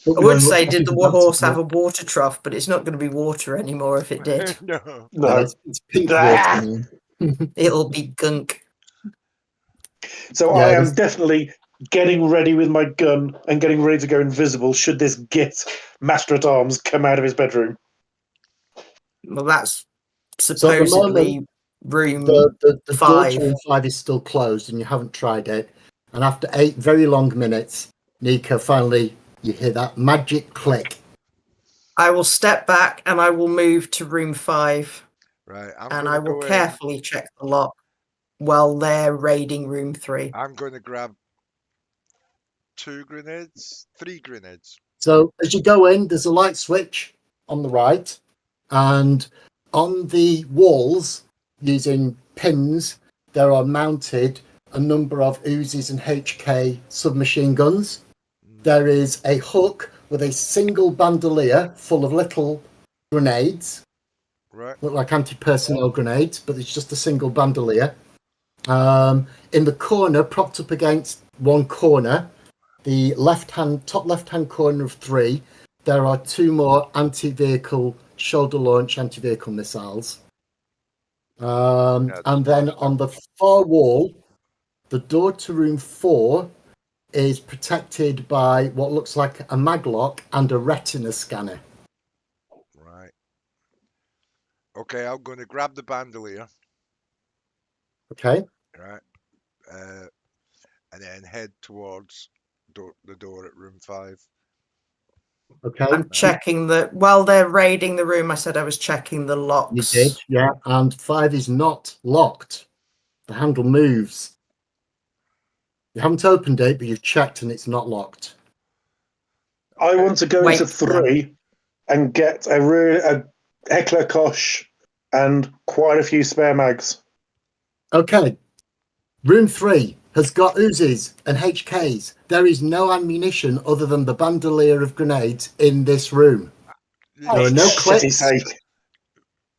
Bookworm would looks say, like did he's the about to horse have go. a water trough, but it's not going to be water anymore if it did. No. No, No. it's pink Ah. water. It'll be gunk. So Yeah, I am this- definitely getting ready with my gun and getting ready to go invisible should this git Master at Arms come out of his bedroom. Well, that's at the supposedly room. The door to 5. room 5 is still closed and you haven't tried it. And after 8 very long minutes, Nico finally you hear that magic click. I will step back and I will move to room 5, Right, I'm and gonna I will go in. carefully check the lock while they're raiding room 3. I'm going to grab 3 grenades. So as you go in, there's a light switch on the right, and on the walls, using pins, there are mounted a number of Uzis and HK submachine guns. There is a hook with a single bandolier full of little grenades, Right. look like anti-personnel grenades, but it's just a single bandolier. In the corner, propped up against one corner, the top left-hand corner of 3, there are 2 more anti-vehicle shoulder launch anti-vehicle missiles. And then on the far wall, the door to room 4 is protected by what looks like a maglock and a retina scanner. Right. Okay, I'm going to grab the bandolier. Okay. Right. And then head towards the door at room 5. Okay. I'm checking while they're raiding the room, I said I was checking the You locks. did, yeah. And 5 is not locked. The handle moves. You haven't opened it, but you've checked and it's not locked. I want to go Wait into for them. 3 and get a Heckler Kosh and quite a few spare mags. Okay. Room 3 has got Uzis and HKs. There is no ammunition other than the bandolier of grenades in this room. There are no Shitty clips. sake.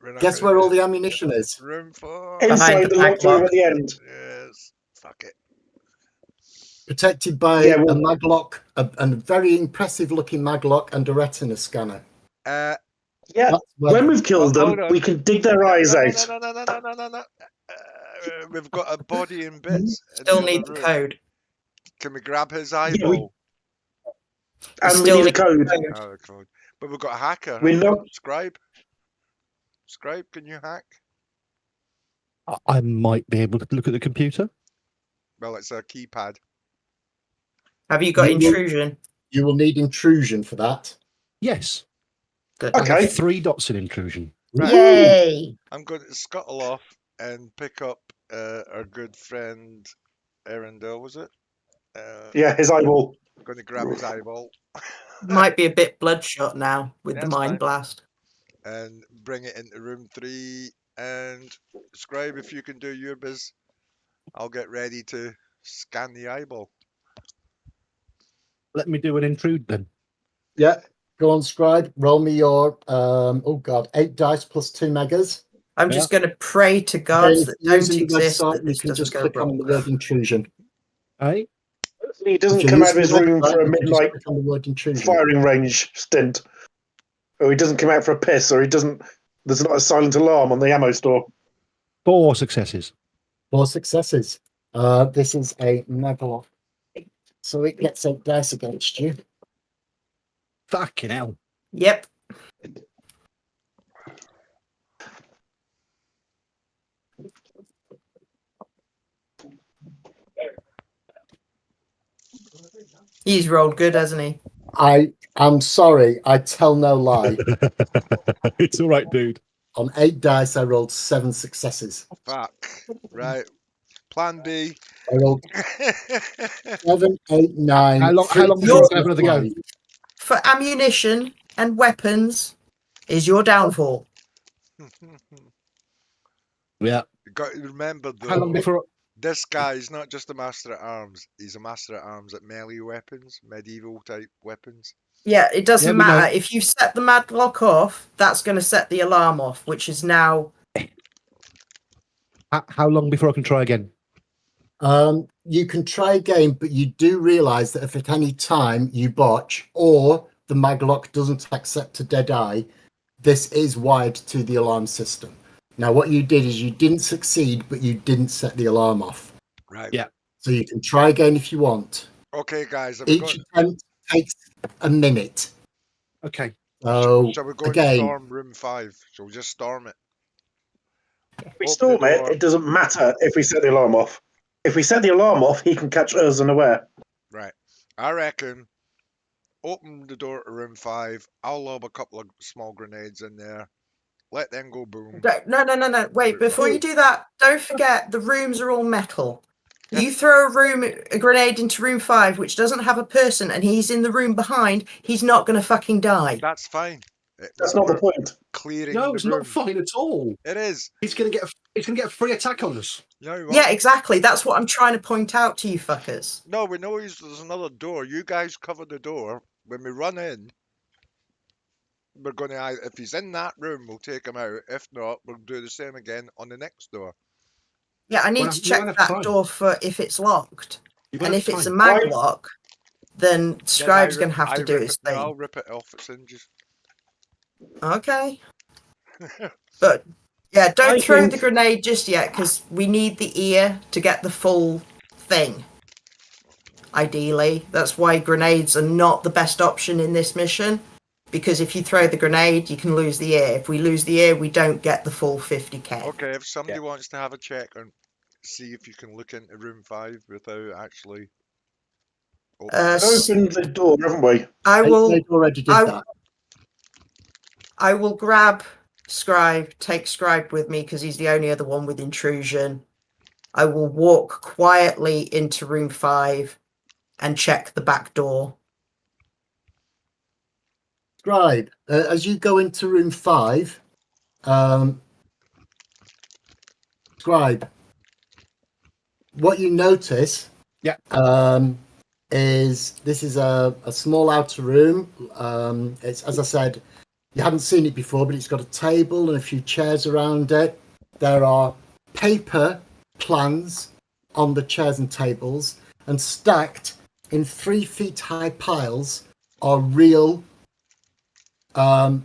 We're not Guess gonna where all do the it. ammunition is? Room 4. Inside the the locked room padlock. at the end. Yes. Fuck it. Protected by Yeah, a well- maglock, a very impressive looking maglock and a retina scanner. Uh, Yeah, That's where- when we've killed Hold them, on. we can dig their eyes no, out. no. We've got a body in bits. in Still the need other the room. code. Can we grab his eyeball? And we Still need a need code. the code. Oh, the code. But we've got a hacker. We're huh? not- Scribe. Scribe, can you hack? I might be able to look at the computer. Well, it's a keypad. Have you got You will- intrusion? You will need intrusion for that. Yes. Good. I Okay. have 3 dots in intrusion. Right. Yay! I'm going to scuttle off and pick up our good friend Arendelle, was it? Yeah, his eyeball. I'm going to grab his eyeball Might be a bit bloodshot now with the That's mind fine. blast. and bring it into room 3. And Scribe, if you can do your biz, I'll get ready to scan the eyeball. Let me do an intrude then. Yeah. Go on, Scribe. Roll me your 8 dice plus 2 megas. I'm just going to pray to gods that don't Using the exist website, that you this can doesn't just go click on wrong. the word intrusion. Hey? He doesn't If you're come out of using his the room website, for a you can just midnight click on the word intrusion. firing range stint. Or he doesn't come out for a piss, or he doesn't. There's not a silent alarm on the ammo store. 4 successes. 4 successes. This is a maglock. So it gets 8 dice against you. Fucking hell. Yep. He's rolled good, hasn't he? I'm sorry, I tell no lie. It's all right, dude. On 8 dice, I rolled 7 successes. Fuck. Right. Plan B. I rolled 7, 8, 9. How long 3, before I 4, have another go? 5. For ammunition and weapons is your downfall. Yeah. You got to remember How long though, before? this guy is not just a master at arms. He's a master at arms at melee weapons, medieval type weapons. Yeah, it doesn't Yeah, we know. matter. If you set the madlock off, that's going to set the alarm off, which is now. How long before I can try again? You can try again, but you do realise that if at any time you botch or the maglock doesn't accept a dead eye, this is wired to the alarm system. Now, what you did is you didn't succeed, but you didn't set the alarm off. Right. Yeah. So you can try again if you want. Okay, guys. Have we Each got, attempt takes a minute. Okay. So shall we go and again, storm room 5? Shall we just storm it? If we Open storm the it, door. it doesn't matter if we set the alarm off. If we set the alarm off, he can catch us unaware. Right. I reckon open the door to room 5. I'll lob a couple of small grenades in there. Let them go boom. No. Wait, before you do that, don't forget the rooms are all metal. You throw a grenade into room 5, which doesn't have a person, and he's in the room behind, he's not going to fucking die. That's fine. That's not the point. Clearing No, the it's room. not fine at all. It is. He's gonna get a free attack on us. No, Yeah, exactly. That's what I'm trying to point out to you fuckers. No, we know there's another door. You guys cover the door. When we run in, we're going to, if he's in that room, we'll take him out. If not, we'll do the same again on the next door. Yeah, I need Well, to you check won't have that time. door for if it's locked. You And won't if have it's a time. mag lock, then Scribe's Then going to have to do his I'll thing. rip it off its hinges. Okay. But yeah, don't I throw think- the grenade just yet because we need the ear to get the full thing. Ideally, that's why grenades are not the best option in this mission. Because if you throw the grenade, you can lose the ear. If we lose the ear, we don't get the full 50k. Okay, if somebody wants to have a check and see if you can look into room 5 without actually opening s- Opened the door, haven't we? I will. They've already did I- that. I will grab Scribe, take Scribe with me because he's the only other one with intrusion. I will walk quietly into room 5 and check the back door. Scribe, as you go into room 5, Scribe, what you notice is this is a small outer room. It's, as I said, you hadn't seen it before, but it's got a table and a few chairs around it. There are paper plans on the chairs and tables, and stacked in 3 feet high piles are real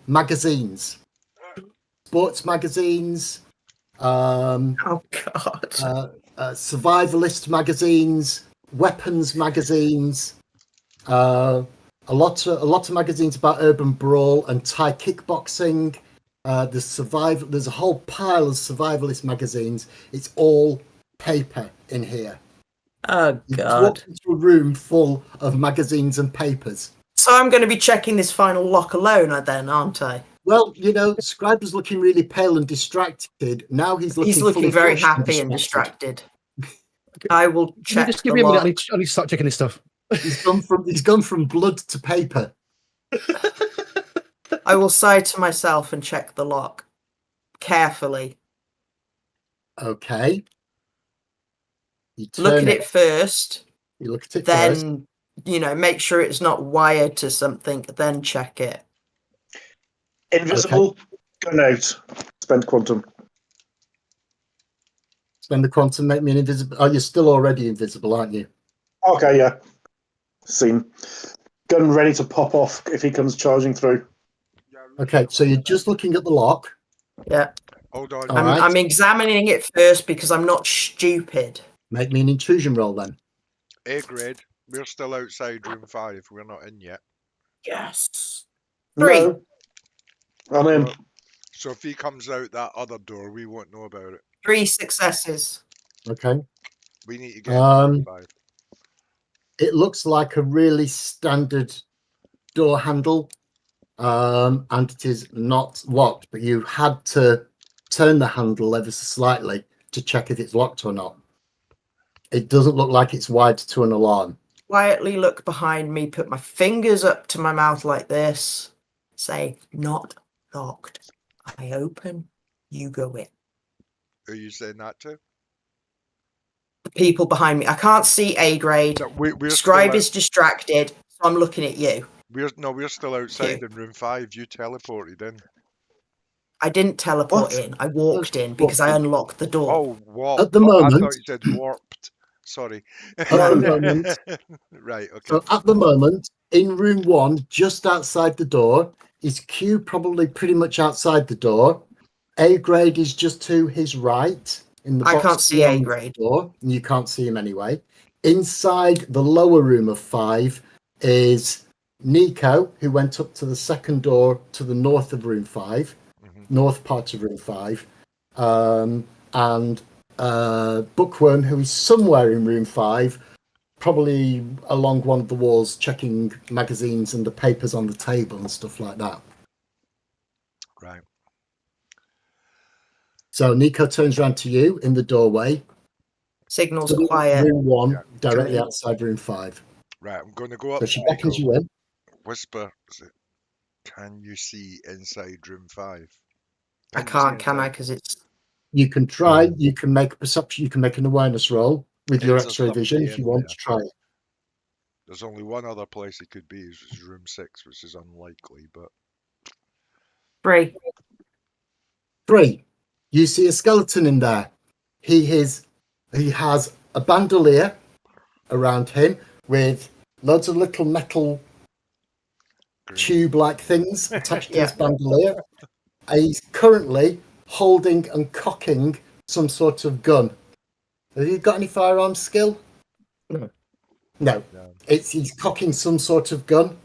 magazines, sports magazines, Oh God! survivalist magazines, weapons magazines, a lot of magazines about urban brawl and Thai kickboxing. There's a whole pile of survivalist magazines. It's all paper in here. Oh You God! walk into a room full of magazines and papers. So I'm going to be checking this final lock alone, then, aren't I? Well, you know, Scribe was looking really pale and distracted. Now he's looking. He's looking fully very flushed happy and distracted. I will Can you check just the give me a minute? lock. I need to start checking this stuff. He's gone from blood to paper. I will sigh to myself and check the lock carefully. Okay. You Look turn at it first, You look at it first. then make sure it's not wired to something, then check it. Invisible. Go out. Spend quantum. Spend the quantum, make me an invisible. Oh, you're still already invisible, aren't you? Okay, yeah. Seen. Gun ready to pop off if he comes charging through. Okay, so you're just looking at the lock. Yeah, Hold on. All I'm, right. I'm examining it first because I'm not stupid. Make me an intrusion roll then. A grade. We're still outside room 5. We're not in yet. Yes. 3. No. I'm in. So if he comes out that other door, we won't know about it. 3 successes. Okay. We need to get into room 5. It looks like a really standard door handle, and it is not locked, but you had to turn the handle ever so slightly to check if it's locked or not. It doesn't look like it's wired to an alarm. Quietly look behind me, put my fingers up to my mouth like this, say, not locked. I open, you go in. Are you saying that too? The people behind me. I can't see A grade. No, we're Scribe still is distracted, so I'm looking at you. we're still outside in room 5. You teleported in. I didn't teleport What? in. I walked in because I unlocked the door. Oh, warped. At the I moment- thought you said warped. Sorry. At the moment, Right. Okay. so at the moment, in room 1, just outside the door, is Q probably pretty much outside the door. A grade is just to his right in the I box can't see A beyond the grade. door, and you can't see him anyway. Inside the lower room of 5 is Nico, who went up to the second door to the north of room 5, north part of room 5, and Bookworm, who is somewhere in room 5, probably along one of the walls, checking magazines and the papers on the table and stuff like that. Right. So Nico turns around to you in the doorway. Signals to quiet. Room 1, Yeah. directly me. outside room 5. Right. I'm going to go up So to she beckons Nico. you in. Whisper. Can you see inside room 5? I you see can't, can I? inside? Because it's You can try. You can make a perception. You can make an awareness roll with your Is there X-ray vision somebody if you in want there? to try it. There's only one other place it could be, which is room 6, which is unlikely, but 3. 3. You see a skeleton in there. He has a bandolier around him with loads of little metal green. tube-like things attached to Yeah. his bandolier. He's currently holding and cocking some sort of gun. Have you got any firearms skill? No. No. No. He's cocking some sort of gun.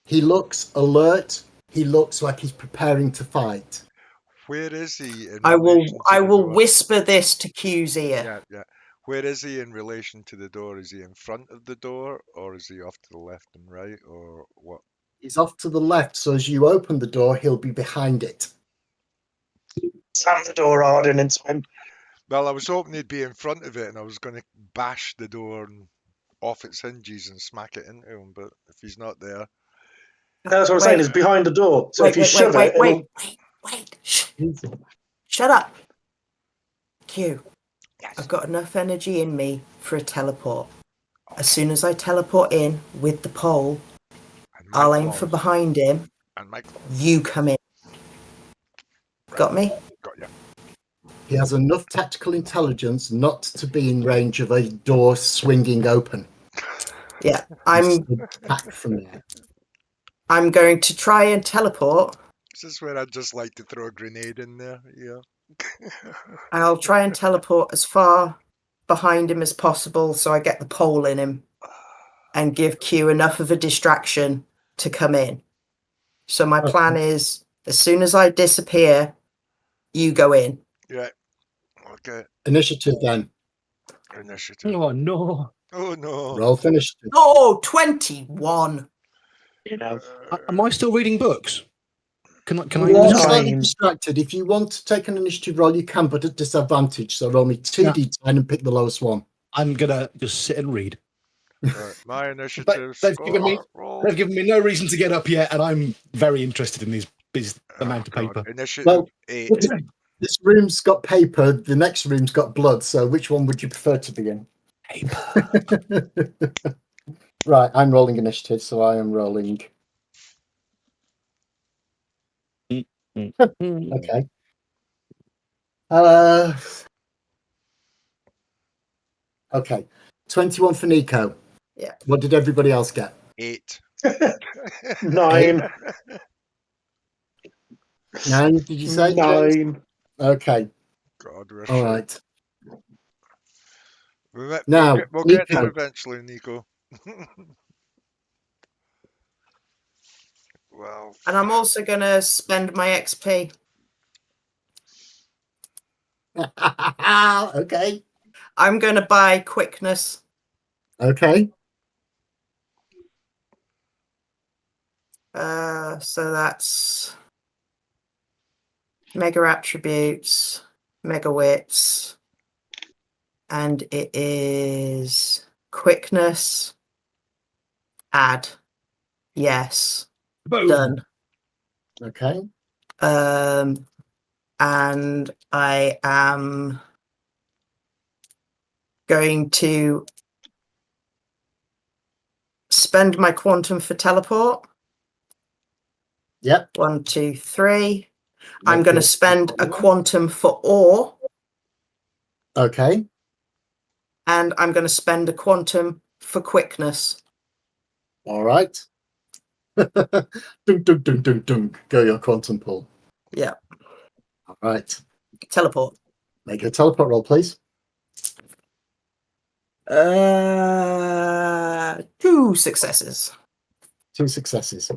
He looks alert. He looks like he's preparing to fight. Where is he in I will relation to the door? whisper this to Q's ear. Yeah, yeah. Where is he in relation to the door? Is he in front of the door, or is he off to the left and right, or what? He's off to the left, so as you open the door, he'll be behind it. Slam the door hard and into him. Well, I was hoping he'd be in front of it, and I was going to bash the door and off its hinges and smack it into him. But if he's not there, That's what I'm saying. It's behind the door. So if you shove it, wait. Shh. Shut up. Q. I've got enough energy in me for a teleport. As soon as I teleport in with the pole, and my I'll aim for claws, behind him. and my claws. You come in. Got me? Got you. He has enough tactical intelligence not to be in range of a door swinging open. Yeah. He's back from there. I'm going to try and teleport. This is where I'd just like to throw a grenade in there. Yeah. I'll try and teleport as far behind him as possible so I get the pole in him and give Q enough of a distraction to come in. So my plan is, as soon as I disappear, you go in. Yeah. Okay. Initiative then. Initiative. Oh no! Oh no. Roll for initiative. Oh, 21. you know. Am I still reading books? Can I? You're Nine. slightly distracted. If you want to take an initiative roll, you can, but at disadvantage. So roll me 2d10 and pick the lowest one. I'm gonna just sit and read. Right, my initiative. they've given me- roll. They've given me no reason to get up yet, and I'm very interested in this amount of God, paper. Initiative Well, 8. This room's got paper. The next room's got blood. So which one would you prefer to be in? Paper. Right, I'm rolling initiative, so I am rolling. Okay. Okay. 21 for Nico. Yeah. What did everybody else get? 8. 9. 9, did you say? James? 9. Okay. God, we're All shit. right. Now, Now, we'll get there Nico. eventually, Nico. Well, And I'm also going to spend my XP. Okay. I'm going to buy quickness. Okay. So that's mega attributes, mega wits, and it is quickness. Add. Yes. Boom. Done. Okay. And I am going to spend my quantum for teleport. Yep. 1, 2, 3. I'm going to spend a quantum for ore, Okay. and I'm going to spend a quantum for quickness. All right. Dunk, dunk, dunk, dunk, dunk. Go your quantum pull. Yeah. All right. Teleport. Make a teleport roll, please. 2 successes. 2 successes.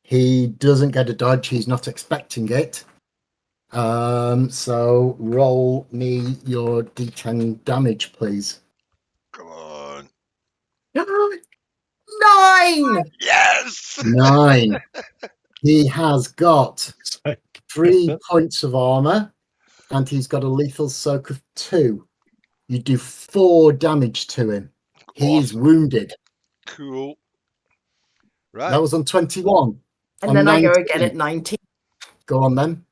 He doesn't get a dodge. He's not expecting it. So roll me your d10 damage, please. Come on. 9! Yes! 9. He has got 3 points of armor, and he's got a lethal soak of 2. You do 4 damage to him. He is Awesome. wounded. Cool. Right. That was on 21. And On then I go 19. again at 19. Go on then.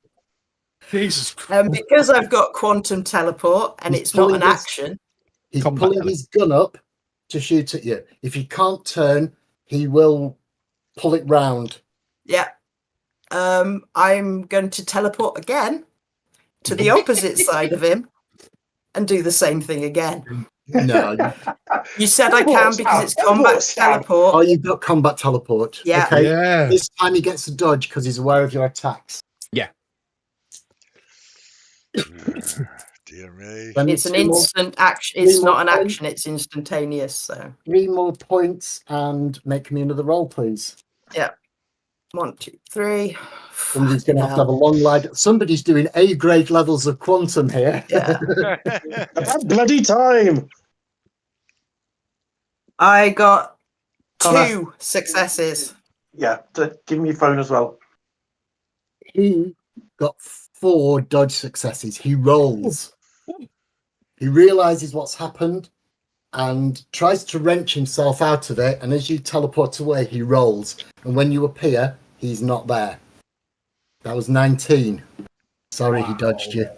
Jesus Christ. Because I've got quantum teleport and He's it's not an pulling his- action. He's Combat pulling element. his gun up to shoot at you. If he can't turn, he will pull it round. Yeah. I'm going to teleport again to the opposite side of him and do the same thing again. No. You said I can because it's combat teleport. Oh, you've got combat teleport. Yeah. Okay. Yeah. This time he gets a dodge because he's aware of your attacks. Dear me. Then It's an 2 more- instant action. It's three not more an points. action. It's instantaneous. So 3 more points and make me another roll, please. 1, 2, 3. Somebody's going to have a long line. Somebody's doing A grade levels of quantum here. Yeah. About bloody time. I got Connor. 2 successes. Yeah, give me your phone as well. He got 4 dodge successes. He rolls. He realizes what's happened and tries to wrench himself out of it. And as you teleport away, he rolls. And when you appear, he's not there. That was 19. Sorry, he dodged you.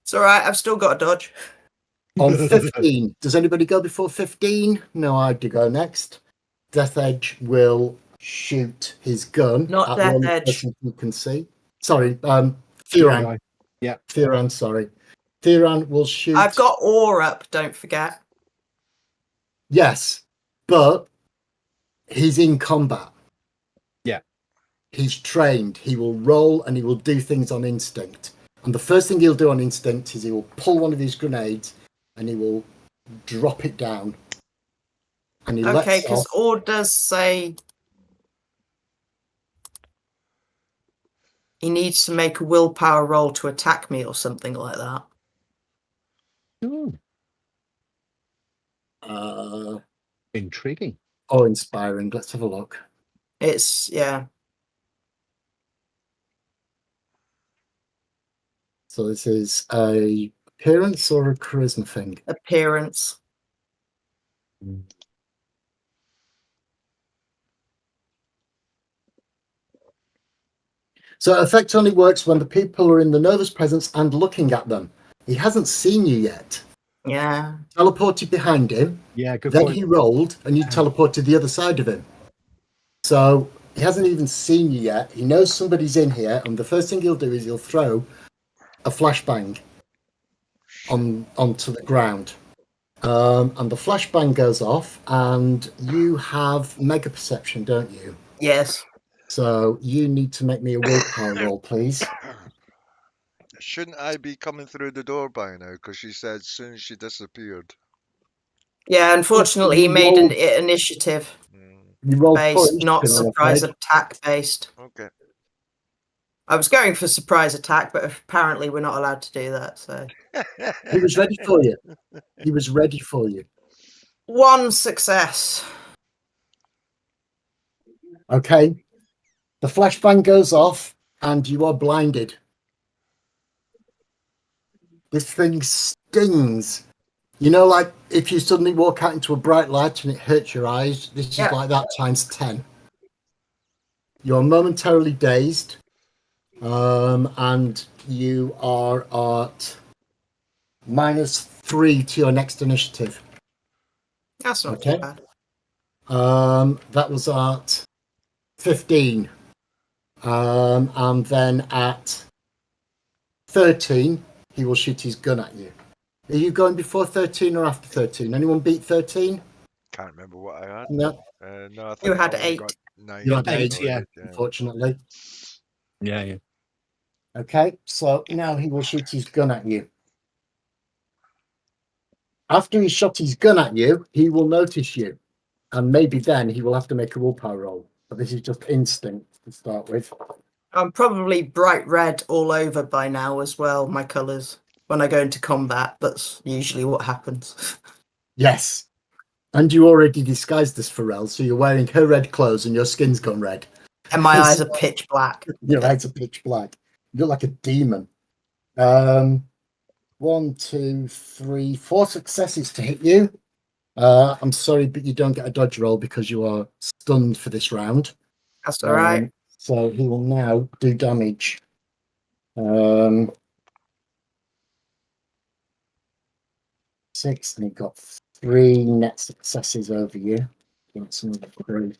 It's all right. I've still got a dodge. On 15, does anybody go before 15? No, I do go next. Death Edge will shoot his gun. Not at Death one Edge. person you can see. Sorry, Theran. Yeah. Theran, sorry. Theran will shoot. I've got ore up. Don't forget. Yes, but he's in combat. Yeah. He's trained. He will roll and he will do things on instinct. And the first thing he'll do on instinct is he will pull one of his grenades and he will drop it down. And he Okay, lets because off. ore does say he needs to make a willpower roll to attack me or something like that. Ooh, Uh, intriguing. oh, inspiring. Let's have a look. It's yeah. So this is a appearance or a charisma thing? Appearance. So effect only works when the people are in the Nova's presence and looking at them. He hasn't seen you yet. Yeah. Teleported behind him, Yeah, good then point. he rolled and you teleported the other side of him. So he hasn't even seen you yet. He knows somebody's in here, and the first thing he'll do is he'll throw a flashbang onto the ground. And the flashbang goes off, and you have mega perception, don't you? Yes. So you need to make me a willpower roll, please. Shouldn't I be coming through the door by now? Because she said as soon as she disappeared. Yeah. Unfortunately, he you made an rolled- initiative You roll based, not I'm surprise afraid. attack based. Okay. I was going for surprise attack, but apparently we're not allowed to do that. So He was ready for you. He was ready for you. 1 success. Okay. The flashbang goes off, and you are blinded. This thing stings. You know, like if you suddenly walk out into a bright light and it hurts your eyes, this Yeah. is like that times 10. You're momentarily dazed, and you are at -3 to your next initiative. That's not Okay. too bad. That was at 15. And then at 13, he will shoot his gun at you. Are you going before 13 or after 13? Anyone beat 13? Can't remember what I had. No, No, I You think I had only 8. got 9. You had I 8, got yeah. 8, unfortunately. Yeah. Okay, so now he will shoot his gun at you. After he shot his gun at you, he will notice you. And maybe then he will have to make a willpower roll. But this is just instinct to start with. I'm probably bright red all over by now as well, my colours. When I go into combat, that's usually what happens. Yes. And you already disguised as Pharrell, so you're wearing her red clothes and your skin's gone red. And my eyes are pitch black. Your eyes are pitch black. You look like a demon. 1, 2, 3, 4 successes to hit you. I'm sorry, but you don't get a dodge roll because you are stunned for this round. That's all right. So he will now do damage. 6, and he got 3 net successes over you. That's another 3.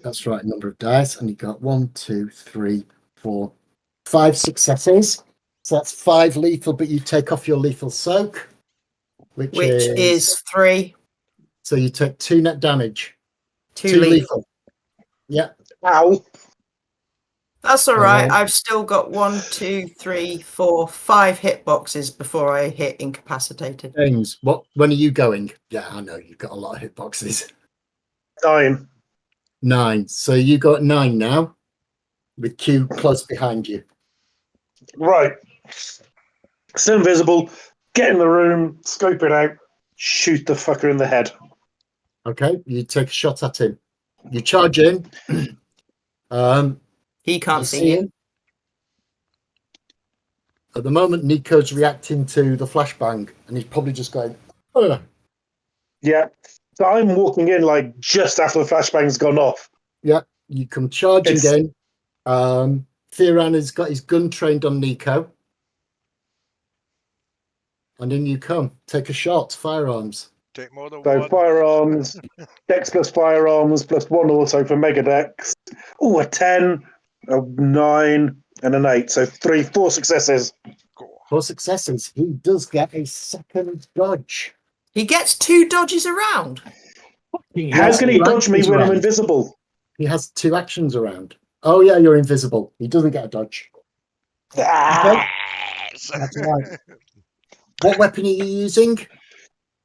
That's the right number of dice, and he got 1, 2, 3, 4, 5 successes. So that's 5 lethal, but you take off your lethal soak, which is 3. So you take 2 net damage. 2 lethal. Yeah. Ow. That's all right. I've still got 1, 2, 3, 4, 5 hitboxes before I hit incapacitated. James, when are you going? Yeah, I know you've got a lot of hitboxes. 9. 9. So you got 9 now, with Q close behind you. Right. Still invisible. Get in the room, scope it out, shoot the fucker in the head. Okay, you take a shot at him. You charge in. He can't you see you. him. At the moment, Nico's reacting to the flashbang, and he's probably just going, "Ugh." Yeah. So I'm walking in like just after the flashbang's gone off. You come charging in. Theoran has got his gun trained on Nico. And in you come. Take a shot. Firearms. Take more than So one. firearms, dex plus firearms, plus 1 also for mega dex. Oh, a 10, a 9, and an 8. So 4 successes. Go. 4 successes. He does get a second dodge. He gets 2 dodges around. How can he two dodge me actions when I'm around. invisible? He has 2 actions around. Oh, yeah, you're invisible. He doesn't get a dodge. Ah! Yes. That's right. What weapon are you using?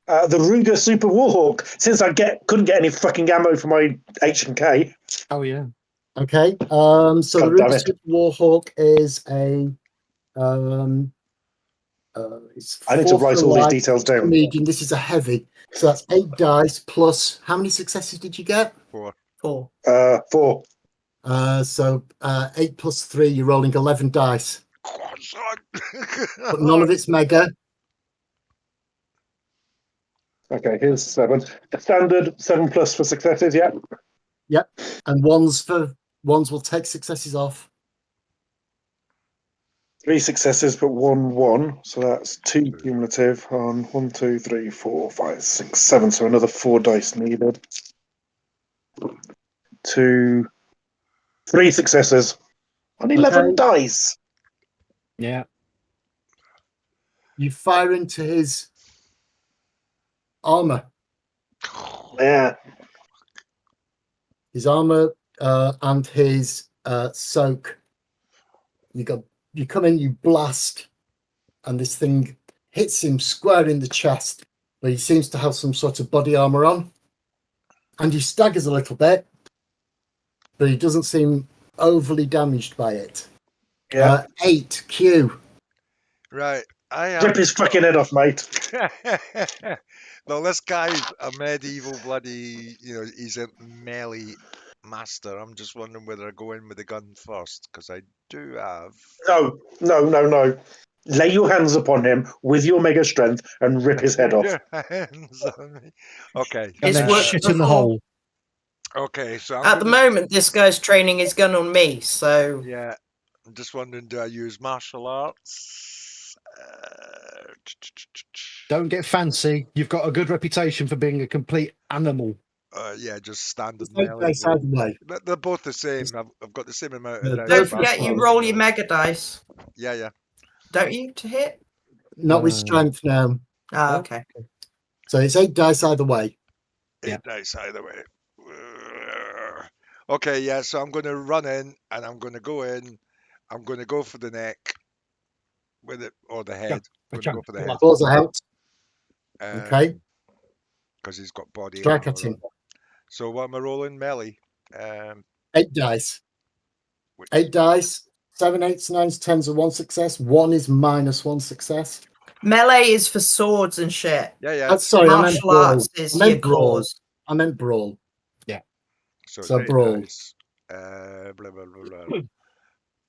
The Ruger Super Warhawk. Since I couldn't get any fucking ammo for my H&K. Oh yeah. Okay. So the God damn Ruger it. Super Warhawk is a. It's I need to 4 write for all these light, details down. Medium. This is a heavy. So that's 8 dice plus. How many successes did you get? 4. 4. 4. So 8 plus 3. You're rolling 11 dice, Go on, son. but none of it's mega. Okay, here's 7. A standard 7 plus for successes, yeah. And ones will take successes off. 3 successes, but 1. So that's 2 cumulative on 1, 2, 3, 4, 5, 6, 7. So another 4 dice needed. 2, 3 successes on 11 Okay. dice. Yeah. You fire into his armor. Yeah. His armor and his soak. You come in, you blast, and this thing hits him square in the chest, where he seems to have some sort of body armor on, and he staggers a little bit, but he doesn't seem overly damaged by it. Yeah. 8 Q. Right. I Rip am. his fucking head off, mate. Well, this guy's a medieval bloody, he's a melee master. I'm just wondering whether I go in with the gun first, because I do have. No. Lay your hands upon him with your mega strength and rip his head off. Your hands on me. Okay. And It's then worked shit in the before. hole. Okay, so I'm At the gonna- moment, this guy's training his gun on me, so Yeah, I'm just wondering, do I use martial arts? Don't get fancy. You've got a good reputation for being a complete animal. Yeah, just standard It's 8 melee. dice either way. They're both the same. I've got the same amount No, of dice. don't Both forget you martial roll arts. your mega dice, Yeah. don't you, to hit? Not with strength now. Ah, Oh. okay. So it's 8 dice either way. 8 dice either way. Okay, yeah, so I'm going to run in and I'm going to go in. I'm going to go for the neck with it, or the head. I'm going to go for the head. Balls are out. Okay. because he's got body Strike armor at him. on. So what am I rolling? Melee. 8 dice. Which, 8 dice. 7, 8s, 9s, 10s are 1 success. 1 is -1 success. Melee is for swords and shit. yeah. Sorry, I meant Martial brawl. arts is I meant your brawl. cause. I meant brawl. So, So it's 8 brawl. dice. Blah, blah, blah, blah.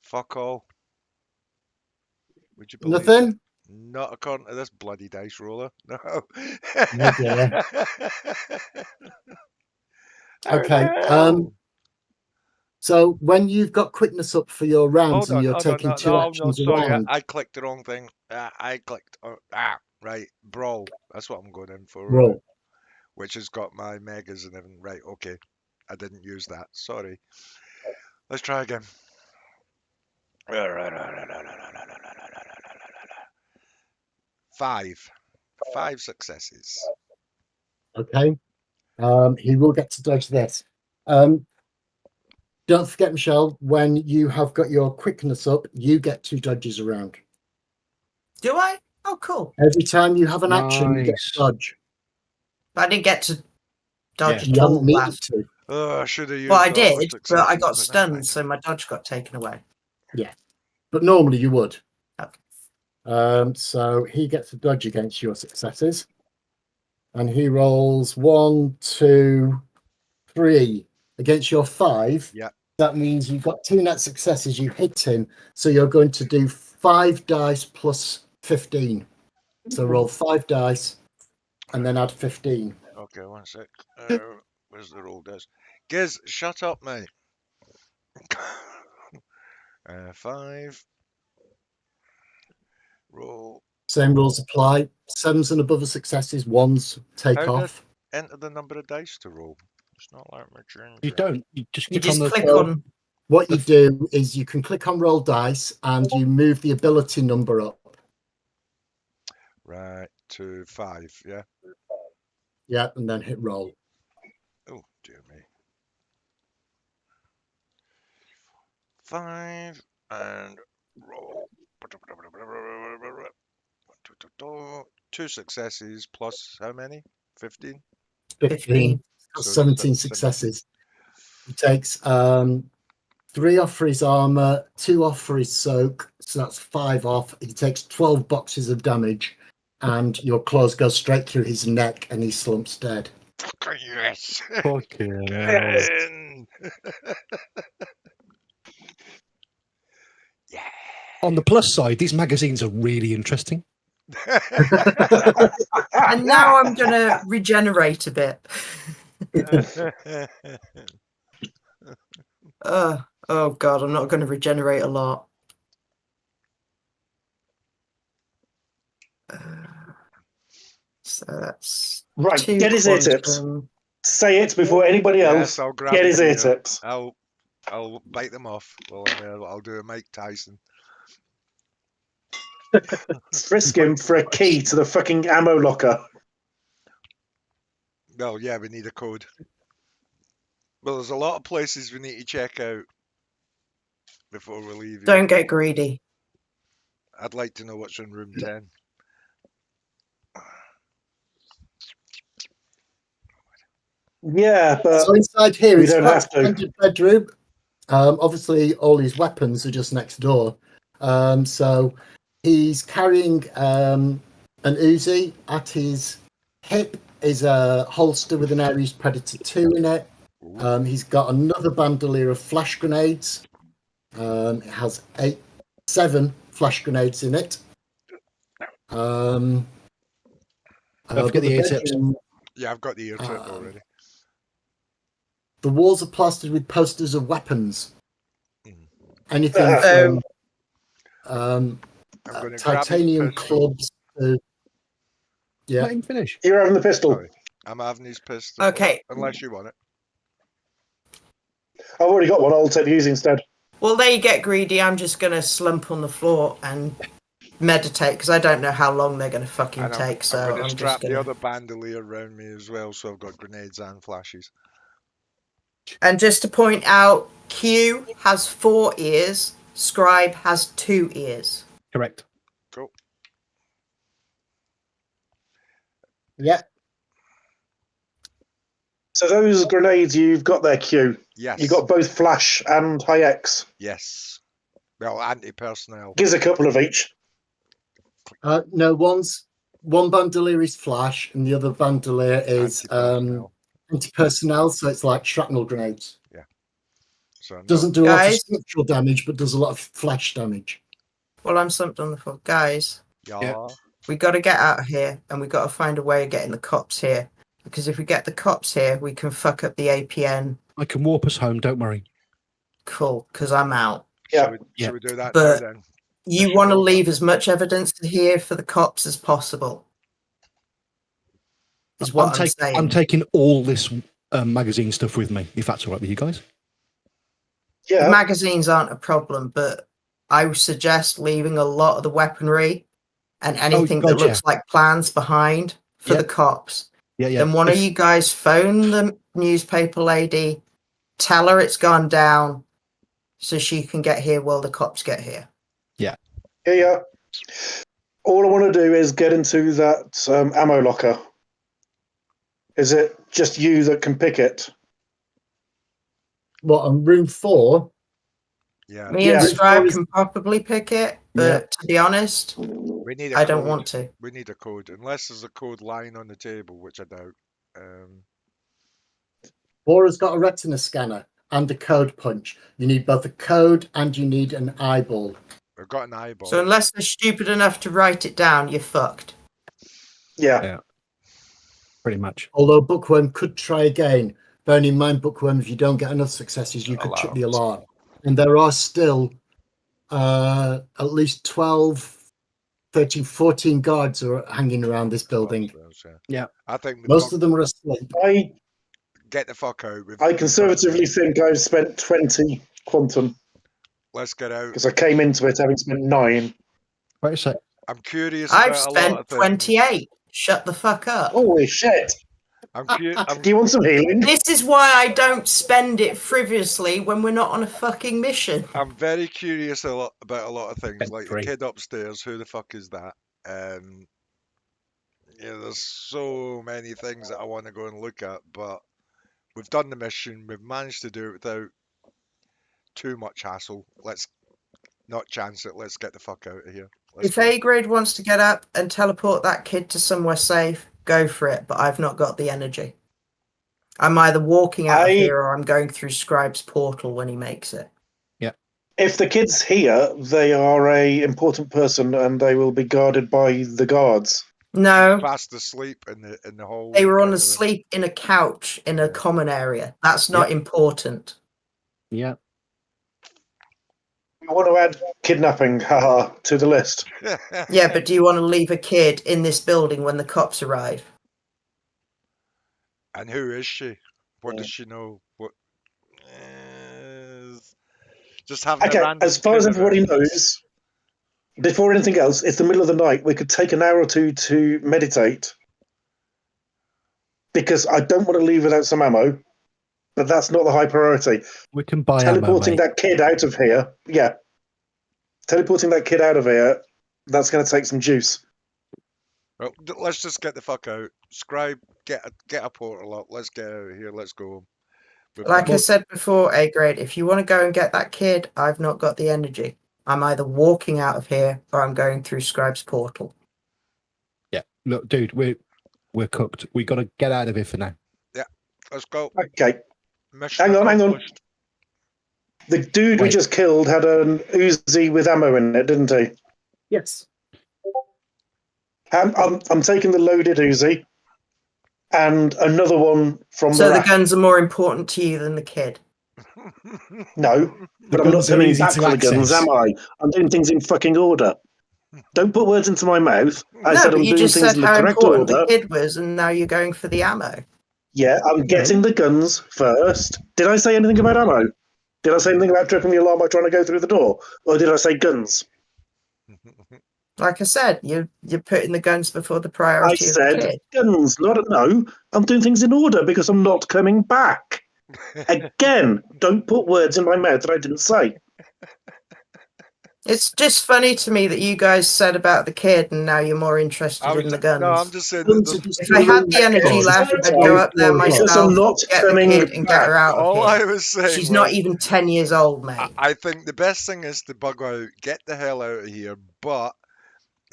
Fuck all. Would you believe Nothing? it? Not according to this bloody dice roller. No. No dear. How Okay. the hell? So when you've got quickness up for your rounds and you're taking no, 2 no, actions sorry, around, I clicked the wrong thing. I clicked. Right, brawl. That's what I'm going in for. roll. Which has got my megas and everything. Right, okay. I didn't use that. Sorry. Let's try again. 5 successes. Okay. He will get to dodge this. Don't forget, Michelle, when you have got your quickness up, you get 2 dodges around. Do I? Oh, cool. Every time you have an action, you get Nice. a dodge. But I didn't get to dodge You at all haven't needed last. to. Oh, I should have used Well, I all my did, but I successes, got never stunned, mind. so my dodge got taken away. But normally you would. Okay. So he gets a dodge against your successes. And he rolls 1, 2, 3 against your 5. Yeah. That means you've got 2 net successes. You hit him. So you're going to do 5 dice plus 15. So roll 5 dice and then add 15. Okay, 1 sec. Where's the roll dice? Giz, shut up, mate. 5. Roll. Same rules apply. 7s and above are successes. 1s take How did- off. Enter the number of dice to roll. It's not like my turn. You don't. You just You click just on the. click Well, on. What you do is you can click on roll dice and you move the ability number up. Right, to 5, yeah? Yeah, and then hit roll. Oh, dear me. 5 and roll. 2 successes plus how many? 15? 15. Got So 17 se- successes. He takes 3 off for his armor, 2 off for his soak, so that's 5 off. He takes 12 boxes of damage, and your claws go straight through his neck, and he slumps dead. Fucking yes! Fucking hell. Again! Yeah. On the plus side, these magazines are really interesting. And now I'm going to regenerate a bit. Oh, God, I'm not going to regenerate a lot. So that's Right, 2 get his ear tips. quantum. Say it before anybody Yes, else. I'll grab Get his ear ear. tips. I'll bite them off. Well, I'll do a Mike Tyson. Frisk him for a key to the fucking ammo locker. Well, yeah, we need a code. Well, there's a lot of places we need to check out before we leave. here. Don't get greedy. I'd like to know what's in room 10. Yeah, but So inside here, we it's don't quite have a to. standard bedroom. Obviously, all his weapons are just next door. So he's carrying an Uzi. At his hip is a holster with an Ares Predator 2 in it. He's got another bandolier of flash grenades. It has 7 flash grenades in it. Don't forget but the ear tips. bedroom- Yeah, I've got the ear tip already. The walls are plastered with posters of weapons. Mm. Anything So- from I'm going to grab his titanium pistol. clubs to yeah. Let him finish. you're having the pistol. Sorry. I'm having his pistol. Okay. Unless you want it. I've already got one. I'll take the Uzi instead. Well, there you get greedy. I'm just going to slump on the floor and meditate because I don't know how long they're going to fucking And take. So I'm I'm going to just strap going the to. other bandolier around me as well, so I've got grenades and flashes. And just to point out, Q has 4 ears. Scribe has 2 ears. Correct. Cool. Yeah. So those grenades you've got there, Q. Yes. You got both flash and high X. Yes. Well, anti-personnel. Gives a couple of each. No, one bandolier is flash, and the other bandolier is Anti-personnel. anti-personnel. So it's like shrapnel grenades. So no, Doesn't do a lot of Guys? structural damage, but does a lot of flash damage. Well, I'm slumped on the floor. Guys, yeah. we got to get out of here, and we got to find a way of getting the cops here. Because if we get the cops here, we can fuck up the APN. I can warp us home. Don't worry. Cool, because I'm out. Yeah. Should we do that But- now then? You want to leave as much evidence here for the cops as possible. Is what I'm saying. I'm taking all this magazine stuff with me, if that's all right with you guys. Yeah. Magazines aren't a problem, but I would suggest leaving a lot of the weaponry and anything that gotcha. looks like plans behind for Yeah. the cops. Yeah, yeah. Then one of If- you guys phone the newspaper lady, tell her it's gone down so she can get here while the cops get here. Yeah. All I want to do is get into that ammo locker. Is it just you that can pick it? What, on room 4? Yeah. Me and Yeah. Scribe can probably pick it, but to be honest, We need a I don't code. want to. We need a code, unless there's a code lying on the table, which I doubt. 4 has got a retina scanner and a code punch. You need both a code and you need an eyeball. We've got an eyeball. So unless they're stupid enough to write it down, you're fucked. Yeah. Pretty much. Although Bookworm could try again. Bearing in mind, Bookworm, if you don't get enough successes, you could trip the alarm. And there are still at least 12, 13, 14 guards are hanging around this building. Yeah. I think Most of them are asleep. I get the fuck out. conservatively think I've spent 20 quantum Let's get out. because I came into it having spent 9. Wait a sec. I'm curious I've about a lot spent of things. 28. Shut the fuck up. Holy shit. I'm Do you want some healing? This is why I don't spend it frivolously when we're not on a fucking mission. I'm very curious about a lot of things, Bit like free. the kid upstairs. Who the fuck is that? There's so many things that I want to go and look at, but we've done the mission. We've managed to do it without too much hassle. Let's not chance it. Let's get the fuck out of here. Let's If go. A grade wants to get up and teleport that kid to somewhere safe, go for it, but I've not got the energy. I'm either walking out of here or I'm going through Scribe's portal when he makes it. If the kid's here, they are a important person and they will be guarded by the guards. No, Fast asleep in the hall. they were on a sleep in a couch in a common area. That's not important. Yeah. We want to add kidnapping, haha, to the list. Yeah, but do you want to leave a kid in this building when the cops arrive? And who is she? What Yeah. does she know? What? Just having Okay, a random as far as kid everybody around. knows, before anything else, it's the middle of the night. We could take an hour or two to meditate. Because I don't want to leave without some ammo, but that's not the high priority. We can buy ammo, Teleporting mate. that kid out of here, yeah. Teleporting that kid out of here, that's going to take some juice. Well, let's just get the fuck out. Scribe, get a portal up. Let's get out of here. Let's go. We've Like I got- said before, A grade, if you want to go and get that kid, I've not got the energy. I'm either walking out of here or I'm going through Scribe's portal. Yeah. Look, dude, we're cooked. We got to get out of here for now. Let's go. Okay, Mission hang on. accomplished. the dude we Wait. just killed had an Uzi with ammo in it, didn't he? Yes. I'm taking the loaded Uzi and another one from So the the rack. guns are more important to you than the kid. No, but I'm not guns are coming easy back to for the guns, access. am I? I'm doing things in fucking order. Don't put words into my mouth. I no, said but I'm you doing just things said in the how correct important order. the kid was, and now you're going for the ammo. Yeah, I'm getting the guns first. Did I say anything about ammo? Did I say anything about tripping the alarm by trying to go through the door? Or did I say guns? Like I said, you're putting the guns before the I priority of the said kid. guns, not no. I'm doing things in order because I'm not coming back. Again, don't put words in my mouth that I didn't say. It's just funny to me that you guys said about the kid and now you're more interested in the guns. No, I'm just saying. Guns That are just If I had the energy It's left, her I'd go time. up there It's just myself, not get the coming kid and get her out of all here. I was saying She's was, not even 10 years old, mate. I think the best thing is to bug out, get the hell out of here. But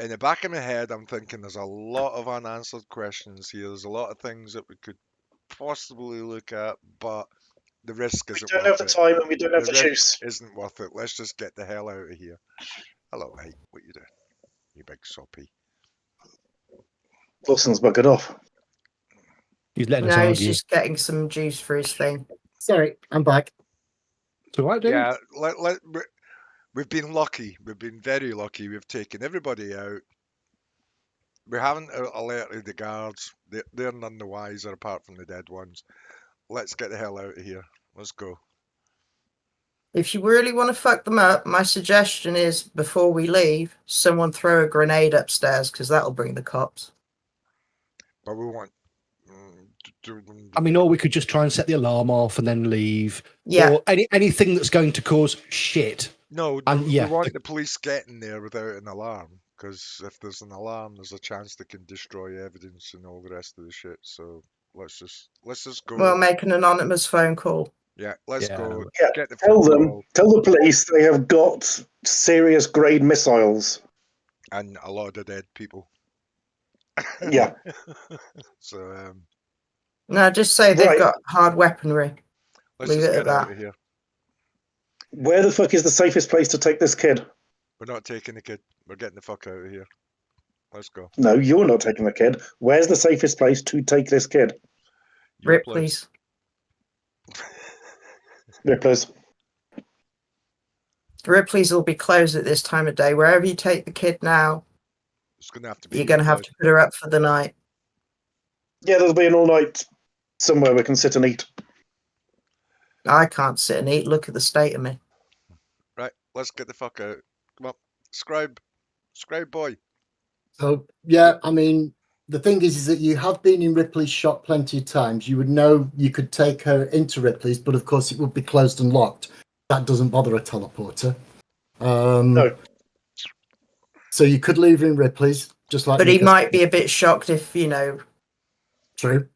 in the back of my head, I'm thinking there's a lot of unanswered questions here. There's a lot of things that we could possibly look at, but the risk We isn't don't have worth the it. time and we don't have The the risk juice. isn't worth it. Let's just get the hell out of here. Hello, mate. What you doing? You big soppy. Lawson's buggered off. He's letting us No, he's argue. just getting some juice for his thing. Sorry, I'm back. It's all right, dude. Yeah, we've been lucky. We've been very lucky. We've taken everybody out. We haven't alerted the guards. They're none the wiser apart from the dead ones. Let's get the hell out of here. Let's go. If you really want to fuck them up, my suggestion is before we leave, someone throw a grenade upstairs because that'll bring the cops. But we want. I mean, or we could just try and set the alarm off and then leave. Yeah. Or anything that's going to cause shit. No, And we yeah, want the police getting there without an alarm. Because if there's an alarm, there's a chance they can destroy evidence and all the rest of the shit. So let's just go. Well, make an anonymous phone call. Yeah, let's Yeah. go. Yeah, Get the Tell phone them, call tell the police they have got serious grade missiles. and a lot of dead people. Yeah. So No, just say they've Right. got hard weaponry. let's Leave just it at get out that. of here. Where the fuck is the safest place to take this kid? We're not taking the kid. We're getting the fuck out of here. Let's go. No, you're not taking the kid. Where's the safest place to take this kid? Your Ripley's. Ripley's. Ripley's will be closed at this time of day. Wherever you take the kid now, It's gonna have to be. you're going to have to put her up for the night. Yeah, there'll be an all night somewhere we can sit and eat. I can't sit and eat. Look at the state of me. Right. Let's get the fuck out. Come on, scribe boy. So yeah, I mean, the thing is that you have been in Ripley's shop plenty of times. You would know you could take her into Ripley's, but of course it would be closed and locked. That doesn't bother a teleporter. No. So you could leave her in Ripley's, just like. But he Nico's- might be a bit shocked if, True.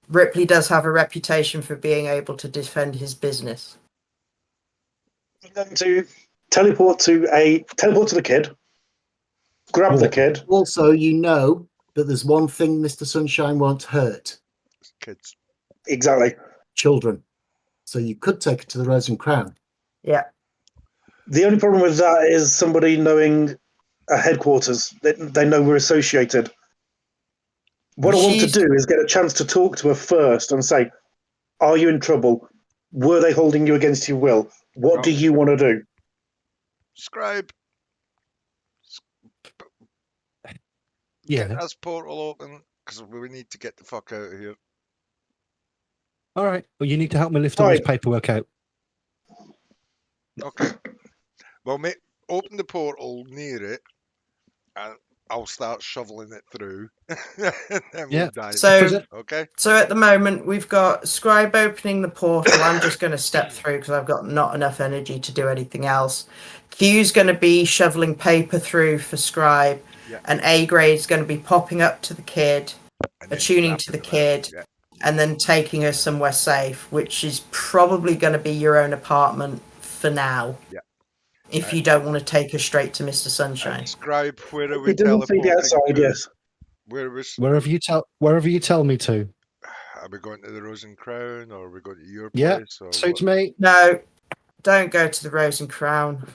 Ripley does have a reputation for being able to defend his business. I'm going to teleport to the kid, grab the kid. Also, you know that there's one thing Mr. Sunshine won't hurt: Kids. Exactly. children. So you could take her to the Rose and Crown. Yeah. The only problem with that is somebody knowing a headquarters. They know we're associated. What I want to She's- do is get a chance to talk to her first and say, are you in trouble? Were they holding you against your will? What do you want to do? Scribe. Yeah. Get us portal open because we need to get the fuck out of here. All right. Well, you need to help me lift all this Right. paperwork out. Okay. Well, mate, open the portal near it, and I'll start shoveling it through. And then Yeah. we'll dive So- in. Okay. So at the moment, we've got Scribe opening the portal. I'm just going to step through because I've got not enough energy to do anything else. Q's going to be shoveling paper through for Scribe. Yeah. And A grade's going to be popping up to the kid, And then attuning after to the that, kid. Yeah. and then taking her somewhere safe, which is probably going to be your own apartment for now. Yeah. If you don't want to take her straight to Mr. Sunshine. And Scribe, where are we We didn't see the teleporting outside, to? yes. Wherever you tell me to. Are we going to the Rose and Crown, or are we going to your Yeah, place? Or Suits what? me. No, don't go to the Rose and Crown.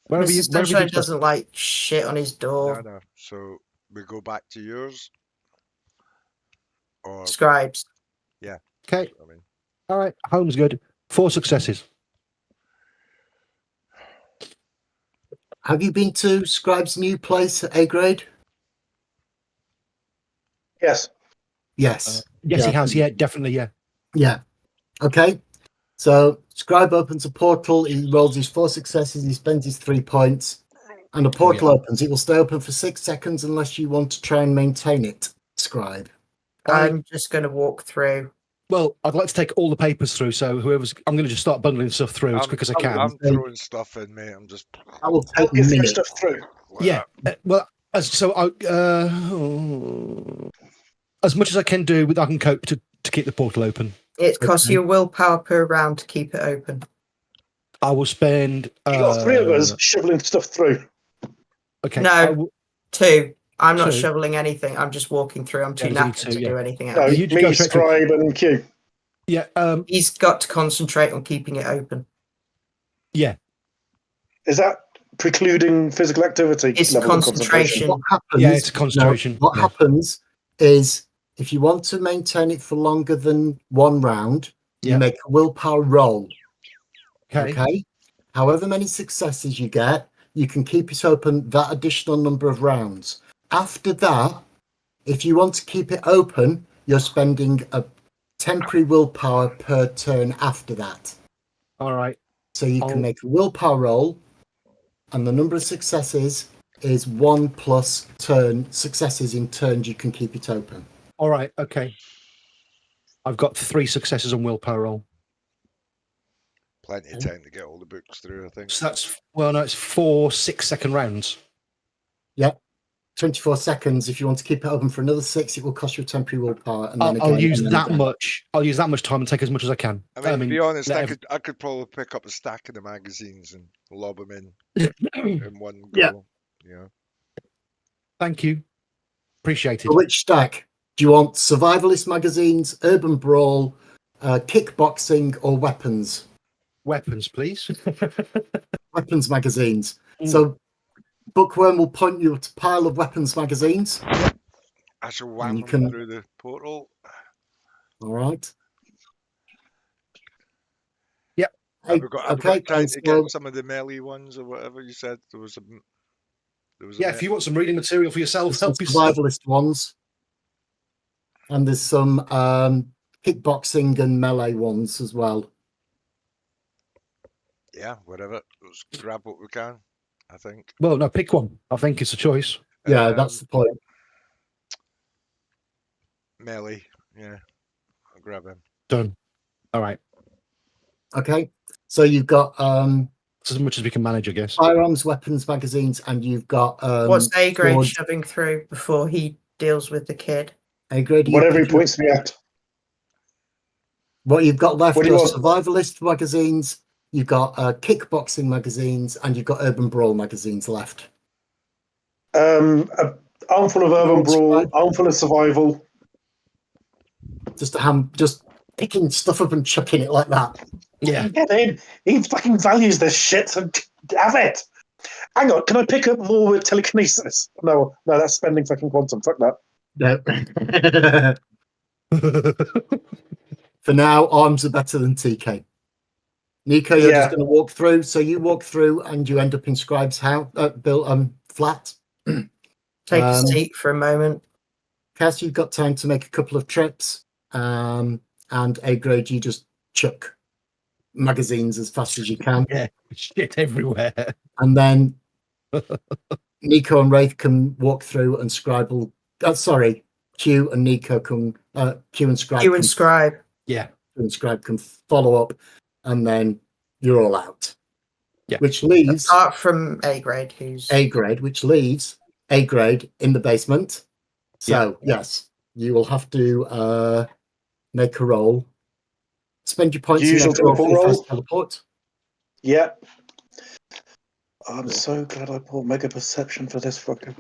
Wherever you, Mr. wherever Sunshine you doesn't like shit on his door. No. So we go back to yours, or Scribes. Okay. I mean, All right. Home's good. 4 successes. Have you been to Scribe's new place at A grade? Yes. Yes. Yes, he Yeah. has. Yeah, definitely. Yeah. Yeah. Okay. So Scribe opens a portal. He rolls his 4 successes. He spends his 3 points, and the portal opens. It will stay open for 6 seconds unless you want to try and maintain it. Scribe. I'm just going to walk through. Well, I'd like to take all the papers through. So I'm going to just start bundling stuff through as quick as I can. I'm throwing stuff in, mate. I'm just. That will take Help you throw minutes. stuff through. Yeah. Well, as much as I can do, I can cope to keep the portal open. It costs Okay. you willpower per round to keep it open. I will spend. You got 3 of us shoveling stuff through. Okay. No. I will- 2. I'm not 2. shoveling anything. I'm just walking through. I'm too Yeah, there's only knackered 2, to yeah. do anything No, else. You just go me, straight through. Scribe, and Q. Yeah. He's got to concentrate on keeping it open. Yeah. Is that precluding physical activity? It's level of concentration. What happens? Yeah, it's a concentration. What Yeah. happens is if you want to maintain it for longer than 1 round, Yeah. you make a willpower roll. Okay. Okay. However many successes you get, you can keep it open that additional number of rounds. After that, if you want to keep it open, you're spending a temporary willpower per turn after that. All right. So you I'll- can make a willpower roll, and the number of successes is 1 plus successes in turns you can keep it open. All right. Okay. I've got 3 successes on willpower roll. Plenty of time to get all the books through, I think. So that's no, it's 4 6-second rounds. 24 seconds. If you want to keep it open for another 6, it will cost you a temporary willpower. And then I'll again, use and then that again. much. I'll use that much time and take as much as I can. I mean, to be honest, let I could probably pick up a stack of the magazines and lob them in one go. Yeah. Yeah. Thank you. Appreciate it. For which stack? Do you want survivalist magazines, urban brawl, kickboxing, or weapons? Weapons, please. Weapons magazines. Mm. So Bookworm will point you at a pile of weapons magazines. I shall wham you them can- through the portal. All right. Yep. Hey, Have we got okay. time and to so- get some of the melee ones or whatever you said? There was a Yeah, if you want some reading material for yourself, There's some help yourself. survivalist ones, and there's some kickboxing and melee ones as well. Yeah, whatever. Let's grab what we can, I think. Well, no, pick one. I think it's a choice. Yeah, Um, that's the point. melee. Yeah, I'll grab him. Done. All right. Okay, so you've got It's as much as we can manage, I guess. firearms, weapons magazines, and you've got What's A grade swords. shoving through before he deals with the kid? A grade. are you Whatever he picking up? points me at. What you've got left What are do you want? survivalist magazines. You've got kickboxing magazines, and you've got urban brawl magazines left. An armful of urban brawl, armful of survival. Just picking stuff up and chucking it like that. Yeah. Yeah, he fucking values this shit, so have it. Hang on, can I pick up more with telekinesis? No, that's spending fucking quantum. Fuck that. No. For now, arms are better than TK. Nico, you're Yeah. just going to walk through. So you walk through and you end up in Scribe's house, flat. Take a seat for a moment. Cass, you've got time to make a couple of trips. And A grade, you just chuck magazines as fast as you can. Yeah. Shit everywhere. And then Nico and Wraith can walk through and Scribe will. Q and Nico can. Q and Scribe. You and Scribe. Yeah. and Scribe can follow up, and then you're all out. Yeah. Which leaves Apart from A grade, who's A grade, which leaves A grade in the basement. So yes, you will have to make a roll. Spend your points. Usual and then roll for your teleport roll? first teleport. Yeah. I'm so glad I bought Mega Perception for this fucker.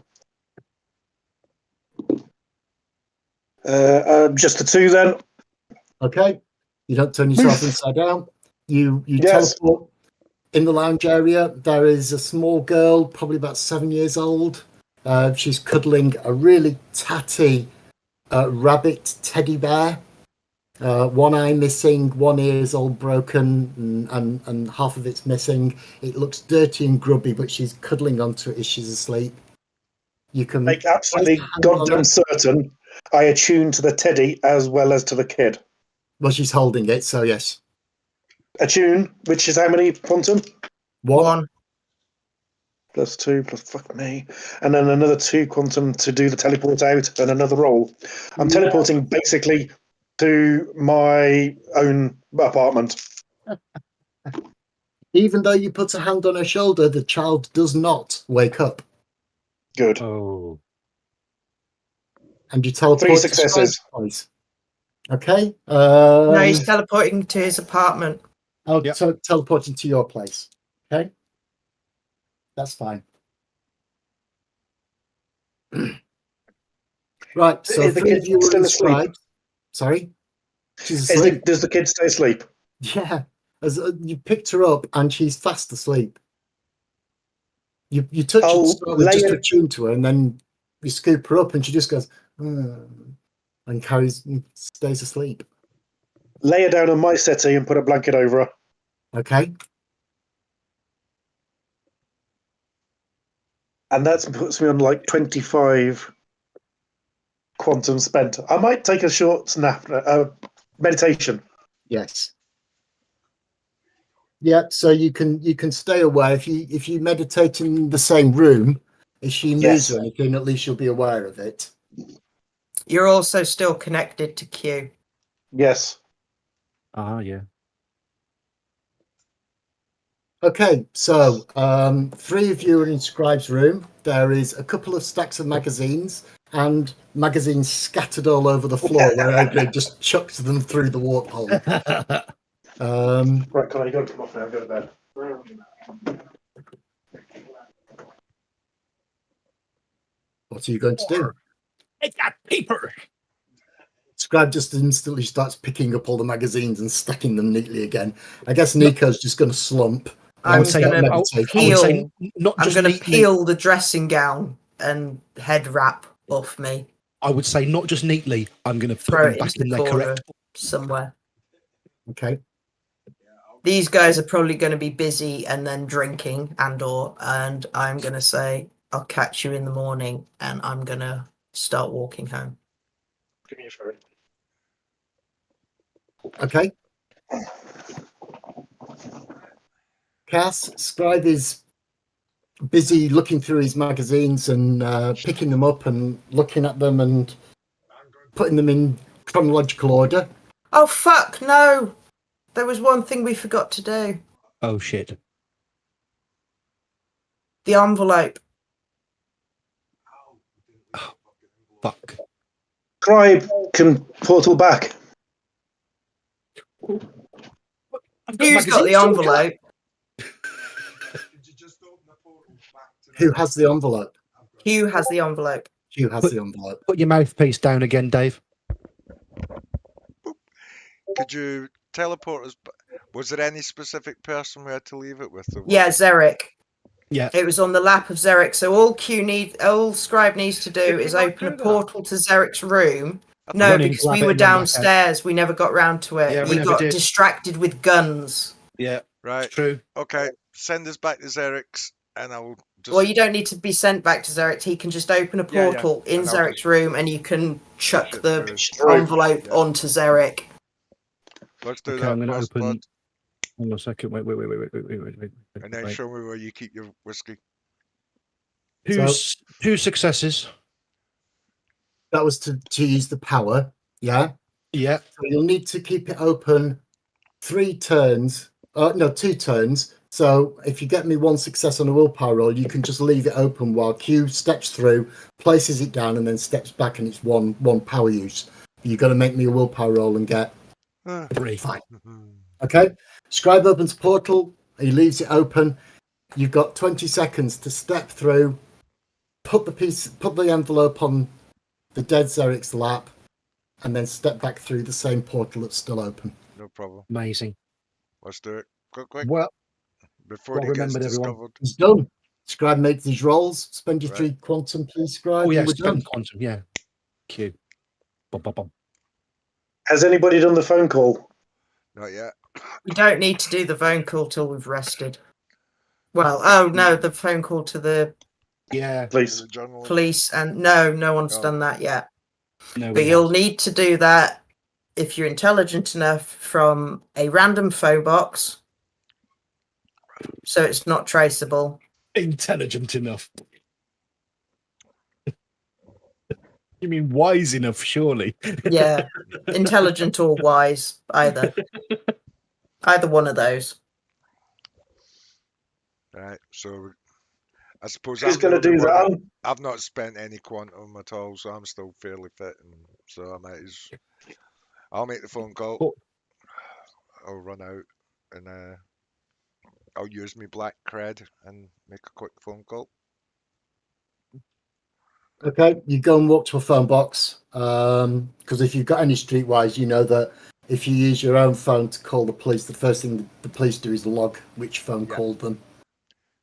Just the 2 then. Okay. You don't turn yourself inside down. You Yes. teleport in the lounge area. There is a small girl, probably about 7 years old. She's cuddling a really tatty rabbit teddy bear. One eye missing, one ear is all broken, and half of it's missing. It looks dirty and grubby, but she's cuddling onto it as she's asleep. You can Make absolutely place your hand on goddamn her. certain I attune to the teddy as well as to the kid. Well, she's holding it, so yes. Attune, which is how many quantum? one. Plus 2, plus fuck me. And then another 2 quantum to do the teleport out and another roll. I'm teleporting basically to my own apartment. Even though you put a hand on her shoulder, the child does not wake up. Good. Oh. And you teleport 3 to successes. Scribe's place. Okay. No, he's teleporting to his apartment. I'll Yep. teleporting to your place. Okay. That's fine. Right. So Is the 3 kid of you were still asleep? inscribed. Sorry. She's asleep. Does the kid stay asleep? Yeah. As you picked her up and she's fast asleep. You touch her I'll to start with, lay just to it- attune to her, and then you scoop her up and she just goes and stays asleep. Lay her down on my settee and put a blanket over her. Okay. And that puts me on like 25 quantum spent. I might take a short nap, meditation. Yes. Yeah, so you can stay away if you meditate in the same room. If she moves Yes. or anything, at least you'll be aware of it. You're also still connected to Q. Yes. Ah, yeah. Okay, so 3 of you are in Scribe's room. There is a couple of stacks of magazines and magazines scattered all over the floor where AJ just chucked them through the warp hole. Right, Connor, you got to come off now. Go to bed. What are you going to do? It's got paper. Scribe just instantly starts picking up all the magazines and stacking them neatly again. I guess Nico's just going to slump. I'm would say- gonna I would say peel. not I'm just gonna neatly. peel the dressing gown and head wrap off me. I would say not just neatly. I'm going to put Throw them it back into in the their corner correct. somewhere. Okay. These guys are probably going to be busy and then drinking and I'm going to say I'll catch you in the morning and I'm going to start walking home. Give me a phone. Okay. Cass, Scribe is busy looking through his magazines and picking them up and looking at them and putting them in chronological order. Oh, fuck, no. There was one thing we forgot to do. Oh shit! The envelope. Fuck. Scribe can portal back. I've Who's got the magazines, so envelope? Who has the envelope? Hugh has the envelope. Who has the envelope? Put your mouthpiece down again, Dave. Could you teleport us? Was there any specific person we had to leave it with? or Yeah, was Zarek. Yeah. It was on the lap of Zarek. So all Scribe needs to do Did we is not open a do that? portal to Zarek's room. No, Run in, because grab we it were and run back out. downstairs. We never got round to it. Yeah, we we never got did. distracted with guns. Yeah, Right. true. Okay. Send us back to Zerek's, and I'll just. Well, you don't need to be sent back to Zarek. He can just open a Yeah, yeah. portal in And I'll Zarek's just room, and you can chuck push it the through. envelope Yeah. onto Zarek. Let's do Okay, that I'm going to first, open. bud, Hang on a second. Wait. and then wait. show me where you keep your whiskey. Two successes. That was to use the power. Yeah. Yeah. So you'll need to keep it open 3 turns. No, 2 turns. So if you get me 1 success on a willpower roll, you can just leave it open while Q steps through, places it down, and then steps back, and it's one power use. You've got to make me a willpower roll and get 3. fine. Okay. Scribe opens portal. He leaves it open. You've got 20 seconds to step through, put the envelope on the dead Zerek's lap, and then step back through the same portal that's still open. No problem. Amazing. Let's do it. Quick. Well, Before well he gets remembered, everyone. discovered. It's done. Scribe makes these rolls. Spend your Right. 3 quantum, please, Scribe. oh yeah, and we're done. spend quantum. Yeah. Q. Bum. Has anybody done the phone call? Not yet. We don't need to do the phone call till we've rested. Well, oh no, the phone call to the Yeah. Please. The journalist. police, and no one's Oh. done that yet. No. But we you'll haven't. need to do that if you're intelligent enough from a random phone box, so it's not traceable. Intelligent enough. You mean wise enough, surely? Yeah, intelligent or wise, either one of those. Right. So I suppose Who's I'm going the to only do one that? I've not spent any quantum at all, so I'm still fairly fit, and so I might as I'll make the phone call. Cool. I'll run out and I'll use my black cred and make a quick phone call. Okay, you go and walk to a phone box because if you've got any streetwise, you know that if you use your own phone to call the police, the first thing the police do is log which phone Yeah. called them.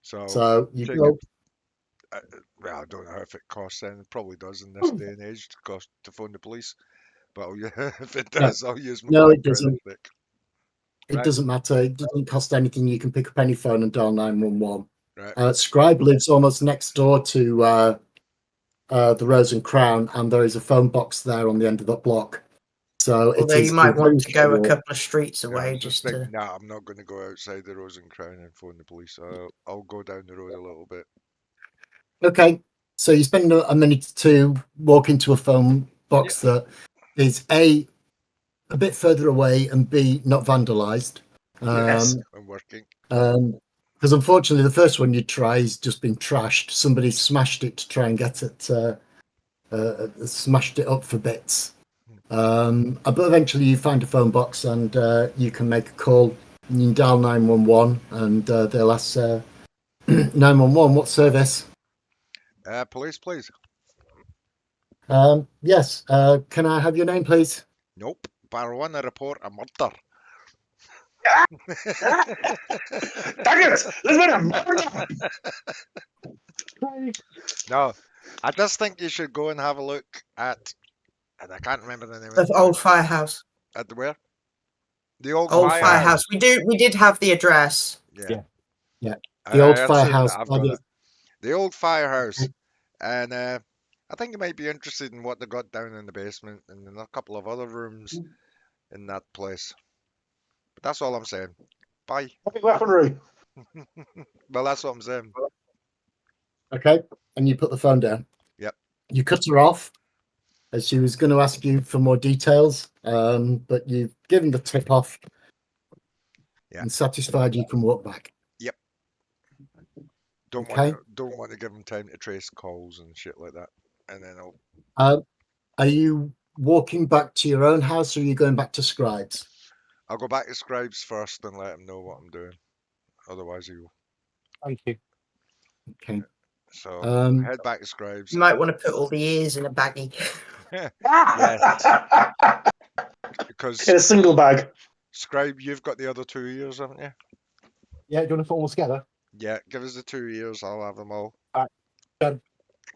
So, So you take go. well, I don't know if it costs then. It probably does in this day and age to cost to phone the police. But if it No. does, I'll use my No, black it credit doesn't. stick. It Right. doesn't matter. It doesn't cost anything. You can pick up any phone and dial 911. Right. Scribe lives almost next door to the Rose and Crown, and there is a phone box there on the end of the block. So Although it is you might very want to go a short. couple of streets Yeah, I away was just thinking, to. nah, I'm not going to go outside the Rose and Crown and phone the police. I'll go down the road a little bit. Okay, so you spend a minute to walk into a phone box that is a bit further away and B not vandalized. Yes. I'm working. Because unfortunately, the first one you try has just been trashed. Somebody smashed it to try and get it, smashed it up for bits. But eventually, you find a phone box and you can make a call. You can dial 911, and they'll ask 911, what service? Police, please. Yes. Can I have your name, please? Nope. But I want to report a murder. Dang it! There's been a murder! No, I just think you should go and have a look at, and I can't remember the name of The the old place. firehouse. At the where? The old Firehouse. We did have the address. Yeah. Yeah. The old I've seen it, firehouse. I've got it. The old firehouse. And I think you might be interested in what they got down in the basement and in a couple of other rooms in that place. But that's all I'm saying. Bye. Heavy weaponry. Well, that's what I'm saying. Okay. And you put the phone down. Yep. You cut her off as she was going to ask you for more details, but you've given the tip off Yeah. and satisfied you can walk back. Don't Okay. want to give them time to trace calls and shit like that. And then I'll Are you walking back to your own house or are you going back to Scribes? go back to Scribes first and let him know what I'm doing. Otherwise, he'll. Thank you. Okay. So Um, head back to Scribes. You might want to put all the ears in a baggie. Because In a single bag. Scribe, you've got the other 2 years, haven't you? Yeah, do you want to put them all together? Yeah, give us the 2 years. I'll have them all. Alright, done.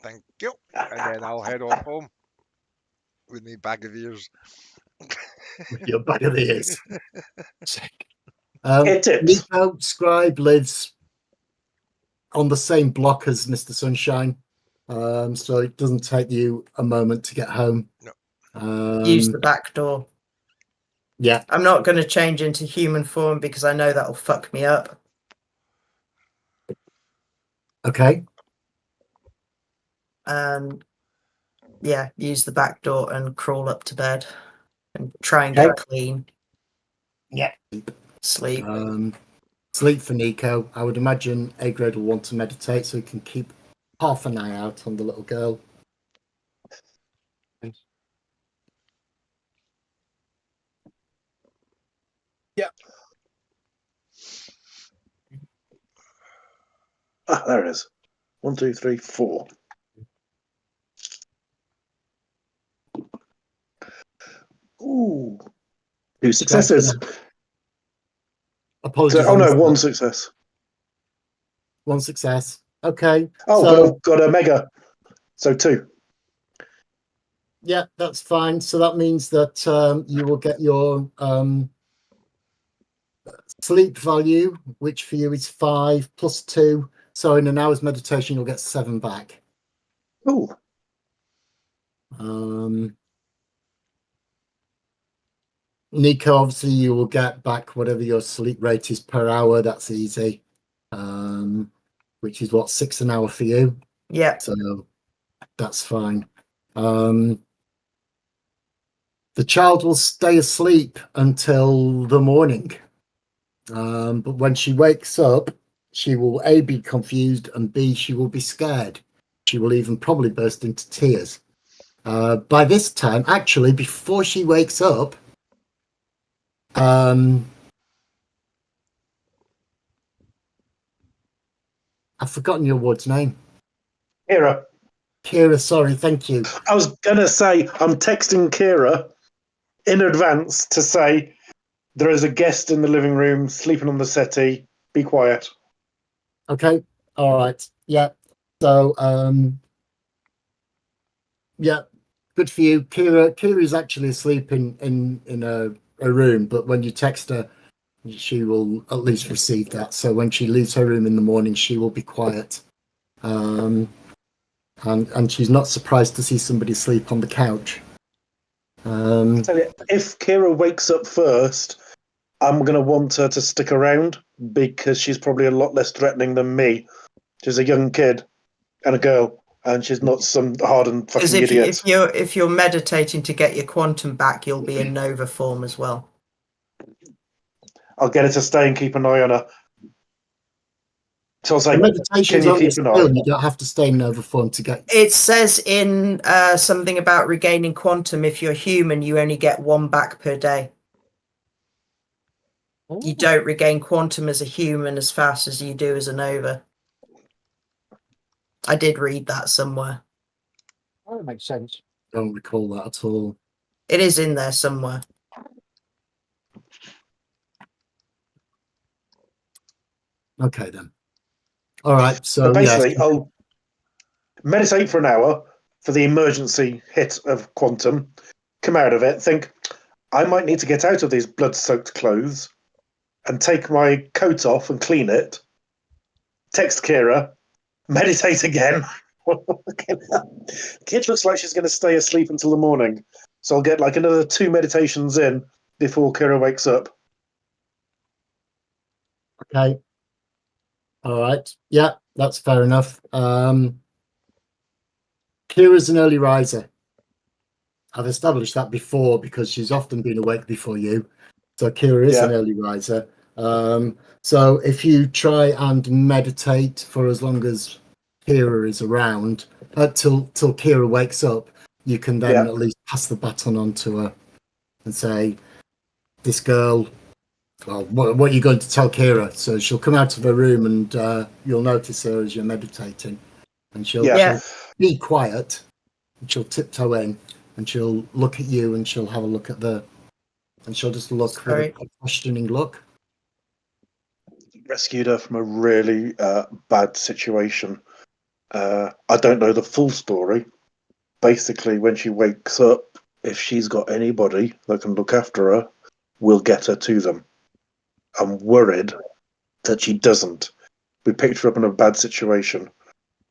Thank you. And then I'll head off home with me bag of ears. with your bag of ears. Sick. Hit it. Nico Scribe lives on the same block as Mr. Sunshine, so it doesn't take you a moment to get home. No. Use the back door. Yeah. I'm not going to change into human form because I know that'll fuck me up. Okay. And yeah, use the back door and crawl up to bed and try and Okay. get clean. Yeah. Sleep. Sleep for Nico. I would imagine A-grade will want to meditate, so he can keep half an eye out on the little girl. Yeah. Ah, there it is. 1, 2, 3, 4. Ooh. 2 successes. Apologies. Oh on no, this 1 success. One success. Okay. Oh, so, but I've got a mega. So 2. yeah, that's fine. So that means that you will get your sleep value, which for you is 5 plus 2. So in an hour's meditation, you'll get 7 back. Ooh. Nico, obviously, you will get back whatever your sleep rate is per hour. That's easy. Which is what, 6 an hour for you. Yeah. So that's fine. The child will stay asleep until the morning. But when she wakes up, she will A, be confused, and B, she will be scared. She will even probably burst into tears. By this time, actually, before she wakes up, I've forgotten your ward's name. Kira. Kira, sorry, thank you. I was going to say, I'm texting Kira in advance to say there is a guest in the living room sleeping on the settee. Be quiet. Okay, all right, yeah. So, yeah, good for you. Kira is actually asleep in a room, but when you text her, she will at least receive that. So when she leaves her room in the morning, she will be quiet. And she's not surprised to see somebody sleep on the couch. Tell you, if Kira wakes up first, I'm going to want her to stick around because she's probably a lot less threatening than me. She's a young kid and a girl, and she's not some hardened Because fucking idiot. if you're meditating to get your quantum back, you'll be in Nova form as well. I'll get her to stay and keep an eye on her. So I'll say, meditation's can you only a keep an eye? skill. You don't have to stay in Nova form to get. It says in something about regaining quantum. If you're human, you only get 1 back per day. You don't regain quantum as a human as fast as you do as a Nova. I did read that somewhere. Oh, that makes sense. Don't recall that at all. It is in there somewhere. Okay then. All right. So But basically, yes. I'll meditate for an hour for the emergency hit of quantum, come out of it, think, I might need to get out of these blood-soaked clothes and take my coat off and clean it, text Kira, meditate again. Kid looks like she's going to stay asleep until the morning, so I'll get like another 2 meditations in before Kira wakes up. Okay. All right. Yeah, that's fair enough. Kira's an early riser. I've established that before because she's often been awake before you. So Kira is an early riser. So if you try and meditate for as long as Kira is around, till Kira wakes up, you can then at least pass the baton on to her and say, this girl, well, what are you going to tell Kira? So she'll come out of her room and you'll notice her as you're meditating. And she'll be quiet, and she'll tiptoe in, and she'll look at you, and she'll have a look at and she'll just look with a questioning look. Rescued her from a really bad situation. I don't know the full story. Basically, when she wakes up, if she's got anybody that can look after her, we'll get her to them. I'm worried that she doesn't. We picked her up in a bad situation,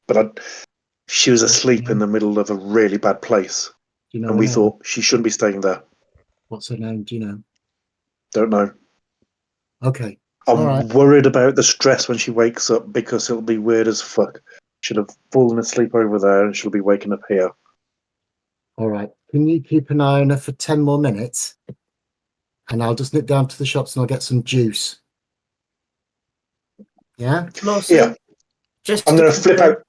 but she was asleep in the middle of a really bad place, and we thought she shouldn't be staying there. What's her name? Do you know? Don't know. Okay. I'm worried about the stress when she wakes up because it'll be weird as fuck. She'll have fallen asleep over there and she'll be waking up here. All right. Can you keep an eye on her for 10 more minutes? And I'll just nip down to the shops and I'll get some juice. Yeah? Lawson, yeah. Just I'm going to flip out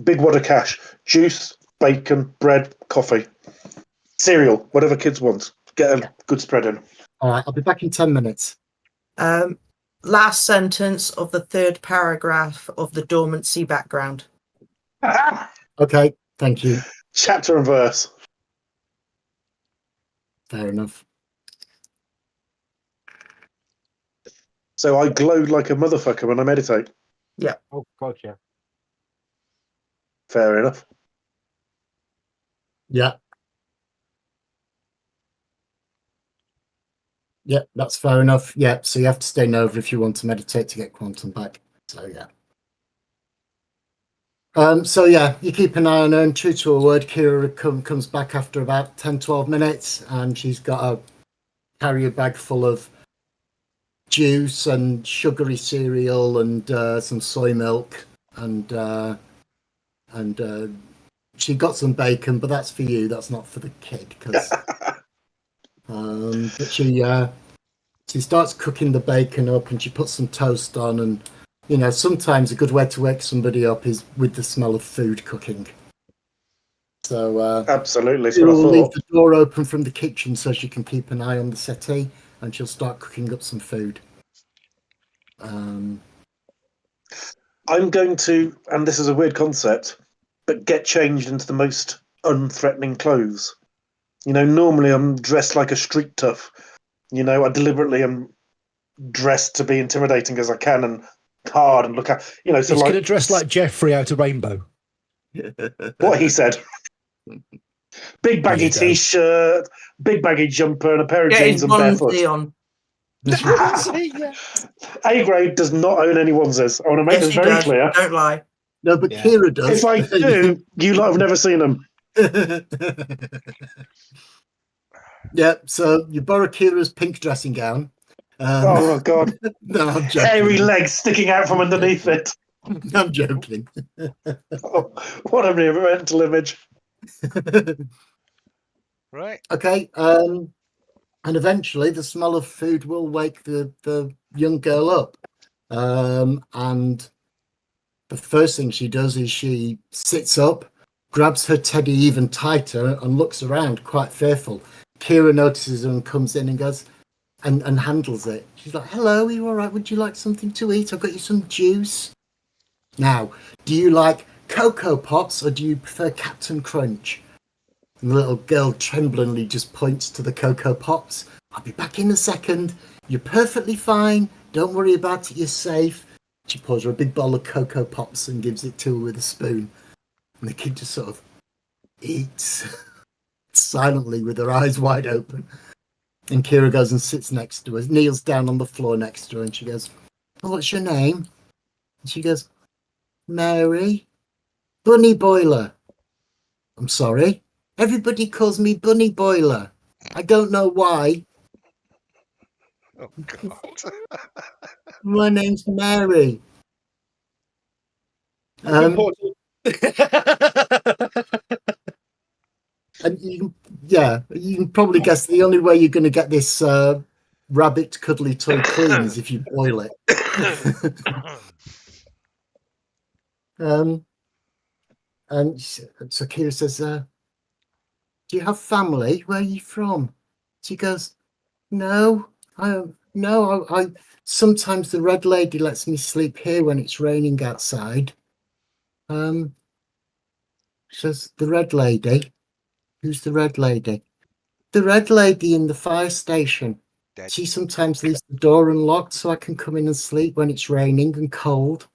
big wad of cash. Juice, bacon, bread, coffee. Cereal, whatever kids want. Get a good spread in. All right. I'll be back in 10 minutes. Last sentence of the 3rd paragraph of the dormancy background. Okay. Thank you. Chapter and verse. Fair enough. So I glow like a motherfucker when I meditate. Yeah. Oh, God, yeah. Fair enough. Yeah. Yeah, that's fair enough. Yeah, so you have to stay Nova if you want to meditate to get quantum back. So yeah. So yeah, you keep an eye on her, and true to her word, Kira comes back after about 10-12 minutes, and she's got a carrier bag full of juice and sugary cereal and some soy milk and she got some bacon, but that's for you. That's not for the kid. Cause, but she starts cooking the bacon up, and she puts some toast on. And you know, sometimes a good way to wake somebody up is with the smell of food cooking. So Absolutely. she'll So I leave thought. the door open from the kitchen so she can keep an eye on the settee, and she'll start cooking up some food. I'm going to, and this is a weird concept, but get changed into the most unthreatening clothes. You know, normally I'm dressed like a street tough. You know, I deliberately am dressed to be intimidating as I can and hard and look at, you know, so He's like going to dress like Jeffrey out of Rainbow. what he said. Big There baggy you go. t-shirt, big baggy jumper, and a pair of Get his jeans and barefoot. onesie on. A grade does not own any onesies. I want to make Yes, this he very does. clear. Don't lie. No, but Yeah. Kira does. If I do, you lot have never seen them. Yeah, so you borrow Kira's pink dressing gown. Oh my god. No, I'm joking. Hairy legs sticking out from underneath it. I'm joking. Oh, what a mental image. Right. Okay, and eventually the smell of food will wake the young girl up. And the first thing she does is she sits up, grabs her teddy even tighter, and looks around, quite fearful. Kira notices her and comes in and goes and handles it. She's like, "Hello, are you all right? Would you like something to eat? I've got you some juice." Now, do you like Cocoa Pops or do you prefer Captain Crunch? And the little girl tremblingly just points to the Cocoa Pops. "I'll be back in a second. You're perfectly fine. Don't worry about it. You're safe." She pours her a big bowl of Cocoa Pops and gives it to her with a spoon. And the kid just sort of eats silently with her eyes wide open. And Kira goes and sits next to her, kneels down on the floor next to her, and she goes, "Oh, what's your name?" And she goes, "Mary." "Bunny Boiler." "I'm sorry. Everybody calls me Bunny Boiler. I don't know why. Oh God. My name's Mary." And you can probably guess the only way you're going to get this rabbit cuddly toy clean is if you boil it. And so Kira says, "Do you have family? Where are you from?" She goes, "No, I sometimes the red lady lets me sleep here when it's raining outside." She says, "The red lady? Who's the red lady?" "The red lady in the fire station. Dead. She sometimes leaves the door unlocked so I can come in and sleep when it's raining and cold."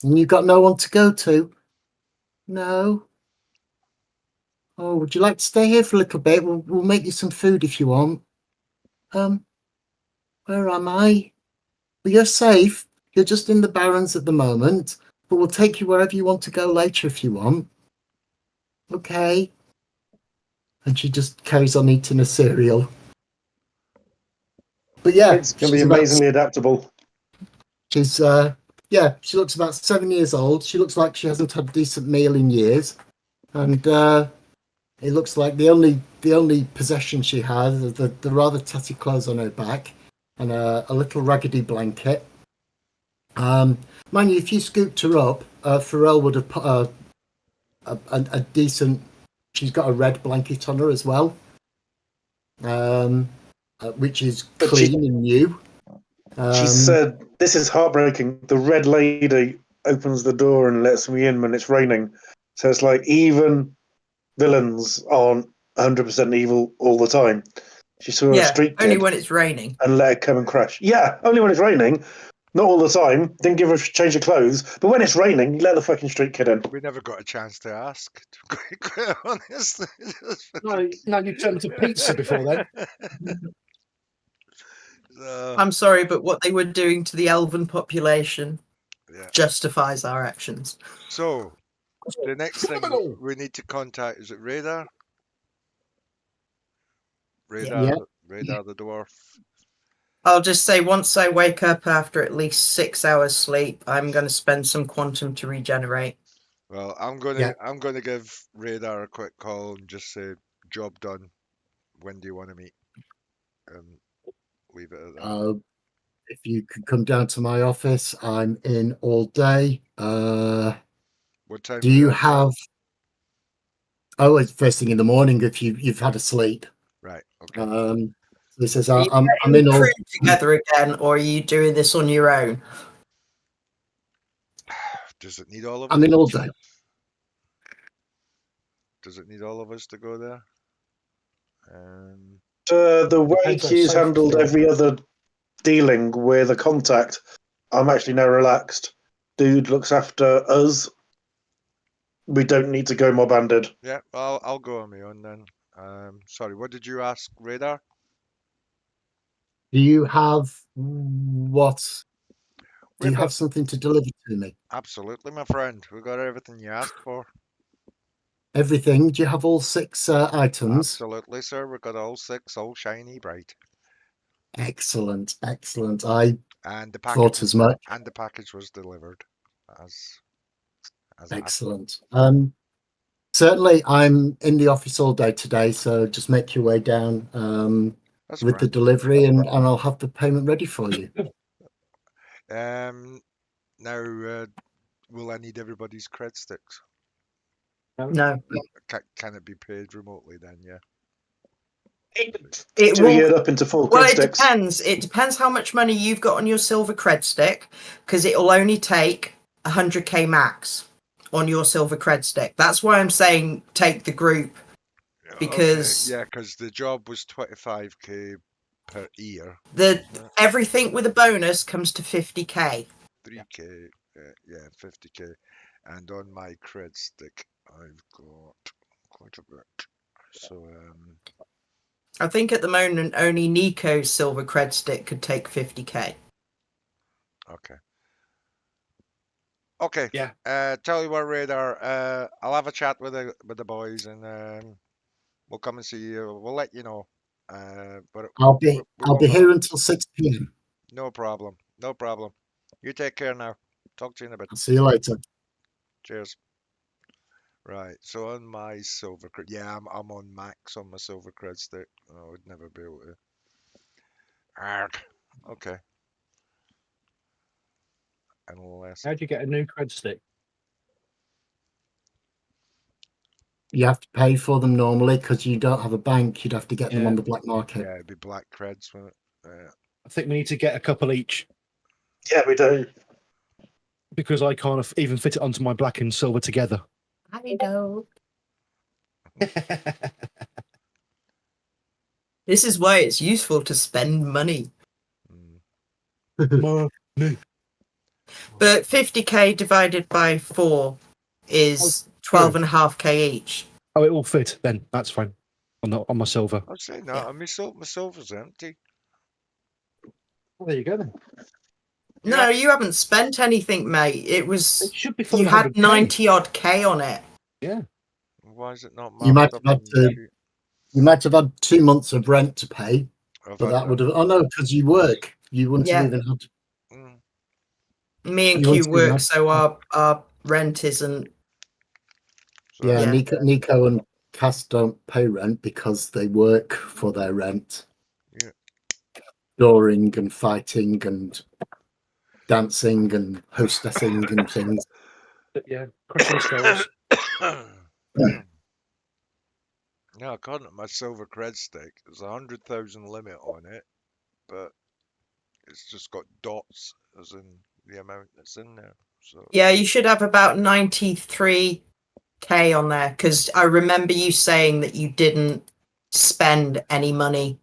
"And you got no one to go to?" "No." "Oh, would you like to stay here for a little bit? We'll make you some food if you want." Where am I?" "Well, you're safe. You're just in the Barrens at the moment, but we'll take you wherever you want to go later if you want." "Okay." And she just carries on eating her cereal. But yeah, It's going to be she's about- amazingly adaptable. She's she looks about 7 years old. She looks like she hasn't had a decent meal in years, and it looks like the only possession she has is the rather tatty clothes on her back and a little raggedy blanket. Mind you, if you scooped her up, Pharrell would have put a decent. She's got a red blanket on her as well, which is But clean and new. She said, "This is heartbreaking. The red lady opens the door and lets me in when it's raining." So it's like even villains aren't 100% evil all the time. She saw a Yeah, street only kid when it's raining. and let her come and crash. Yeah, only when it's raining. Not all the time. Didn't give her a change of clothes. But when it's raining, you let the fucking street kid in. We never got a chance to ask. To be quite honest. No, you turned to pizza before then. So, I'm sorry, but what they were doing to the elven population yeah. justifies our actions. So the next thing Criminal. we need to contact is it Radar? Yeah. Radar the dwarf. I'll just say once I wake up after at least 6 hours sleep, I'm going to spend some quantum to regenerate. Well, I'm gonna give Radar a quick call and just say job done. When do you want to meet? And leave it at that. If you could come down to my office, I'm in all day. What time Do you have got? have? Oh, it's first thing in the morning. If you've had a sleep. Right. Okay. This is Are you I'm getting in the all. crew together again, or are you doing this on your own? Does it need all of I'm us? in all day. Does it need all of us to go there? The way Depends how Q's safe handled you are. every other dealing with a contact, I'm actually now relaxed. Dude looks after us. We don't need to go mob-handed. Yeah. I'll go on my own then. Sorry. What did you ask, Radar? Do you have what? Do We've you got have something to deliver to me? absolutely, my friend. We got everything you asked for. Everything? Do you have all 6 items? Absolutely, sir. We got all 6, all shiny bright, Excellent, excellent. I and the thought package as much. was delivered as asked. Excellent. Certainly, I'm in the office all day today, so just make your way down That's with the grand. delivery, and I'll have the payment ready for you. Now, will I need everybody's cred sticks? No. Can it be paid remotely then? Yeah. It Doing will. it up into 4 Well, cred it sticks. depends. It depends how much money you've got on your silver cred stick, because it'll only take 100k max on your silver cred stick. That's why I'm saying take the group, because Okay. Yeah, because the job was 25k per year. the everything with a bonus comes to 50k. 3k. Yeah, 50k. And on my cred stick, I've got quite a bit. So I think at the moment only Nico's silver cred stick could take 50k. okay. Okay. Yeah. Tell you what, Radar. I'll have a chat with the boys, and we'll come and see you. We'll let you know. But I'll we be won't here until 6 p.m. No problem. No problem. You take care now. Talk to you in a bit. I'll see you later. Cheers. Right. So on my silver cred, yeah, I'm on max on my silver cred stick. I would never be able to. Arg. Okay. Unless How'd you get a new cred stick? You have to pay for them normally because you don't have a bank. You'd have to get them Yeah. on the black market. yeah, it'd be black creds with it. I think we need to get a couple each Yeah, we do. because I can't even fit it onto my black and silver together. I know. This is why it's useful to spend money. Mm. But 50k divided by 4 is 12.5k each. Oh, it will fit then. That's fine. On my silver. I'll say no. Yeah. My silver's empty. Well, there you go then. No, you haven't spent anything, mate. It was It should be full you of had 100K. 90 odd k on it. Yeah. Why is it not You might marked have up had on the to- sheet? You might have had 2 months of rent to pay, I've but had that would have. Oh no, because you work. You wouldn't Yeah. have even had. Mm. Me and You Q want to work, have- so our rent isn't. So Yeah, Yeah. Nico and Cass don't pay rent because they work for their rent. Yeah. Drawing and fighting and dancing and hostessing and things. But yeah. Crushing skulls. No, according to my silver cred stick, there's 100,000 limit on it, but it's just got dots as in the amount that's in there. So Yeah, you should have about 93k on there, because I remember you saying that you didn't spend any money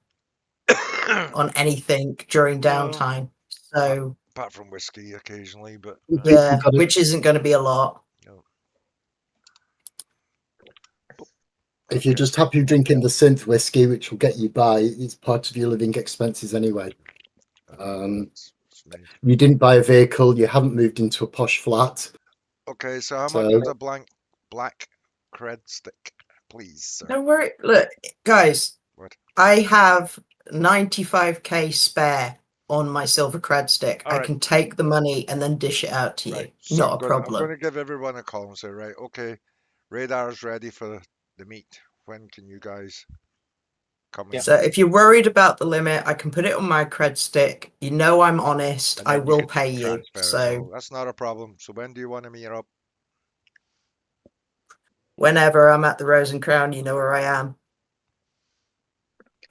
on anything during No. downtime. So apart from whiskey occasionally, but yeah, got it. which isn't going to be a lot. no. If you're Okay. just happy drinking the synth whiskey, which will get you by, it's part of your living expenses anyway. That's me. You didn't buy a vehicle, you haven't moved into a posh flat. Okay, so how So- much is a black cred stick, please, sir? Don't worry. Look, guys, What? I have 95k spare on my silver cred stick. I Alright. can take the money and then dish it out to you. Right. So Not I'm a gonna, problem. I'm going to give everyone a call and say, right, okay, radar's ready for the meet. When can you guys come in? So if you're worried about the limit, I can put it on my cred stick. You know I'm honest. And I then you will can pay you. transfer it. So No, that's not a problem. So when do you want to meet up? whenever I'm at the Rose and Crown, you know where I am.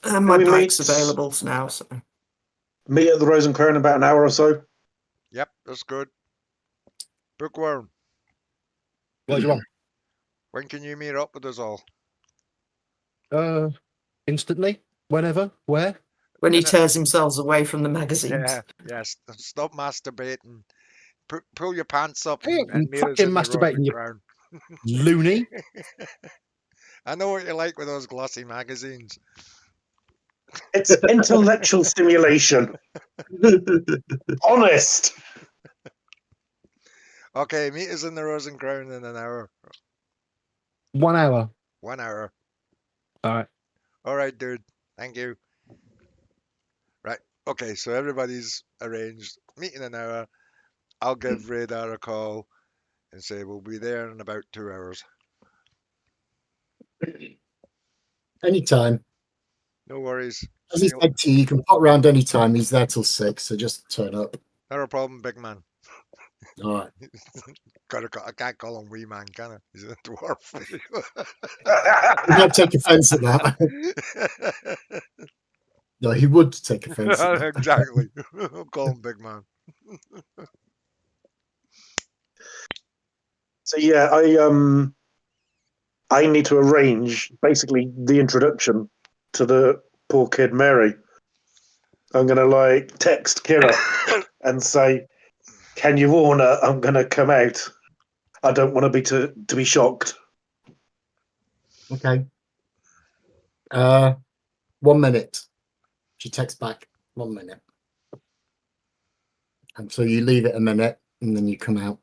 And my we pack's meet- available now. So Meet at the Rose and Crown in about an hour or so. Yep, that's good. Bookworm, Right, you're when can you meet up with us all? on. Instantly, whenever, where. when he Whenever- tears himself away from the magazines. Yeah, yes. Stop masturbating. Pull your pants up Hey, and meet us fucking in the Rose masturbating, and you- Crown. Loony. I know what you like with those glossy magazines. It's intellectual stimulation. Honest. Okay, meet us in the Rose and Crown in an hour. 1 hour. 1 hour. All right. All right, dude. Thank you. Right. Okay, so everybody's arranged. Meet in an hour. I'll give Radar a call and say we'll be there in about 2 hours. Anytime. No worries. As he See you- said to you, you can pop round anytime. He's there till 6, so just turn up. Not a problem, big man. All right. I can't call him wee man, can I? He's a dwarf. You don't take offence at that. No, he would take offence at that. Exactly. I'll call him big man. So yeah, I need to arrange basically the introduction to the poor kid Mary. I'm gonna like text Kira and say, "Can you warn her? I'm gonna come out. I don't want to be shocked." Okay. 1 minute. She texts back 1 minute. And so you leave it a minute and then you come out.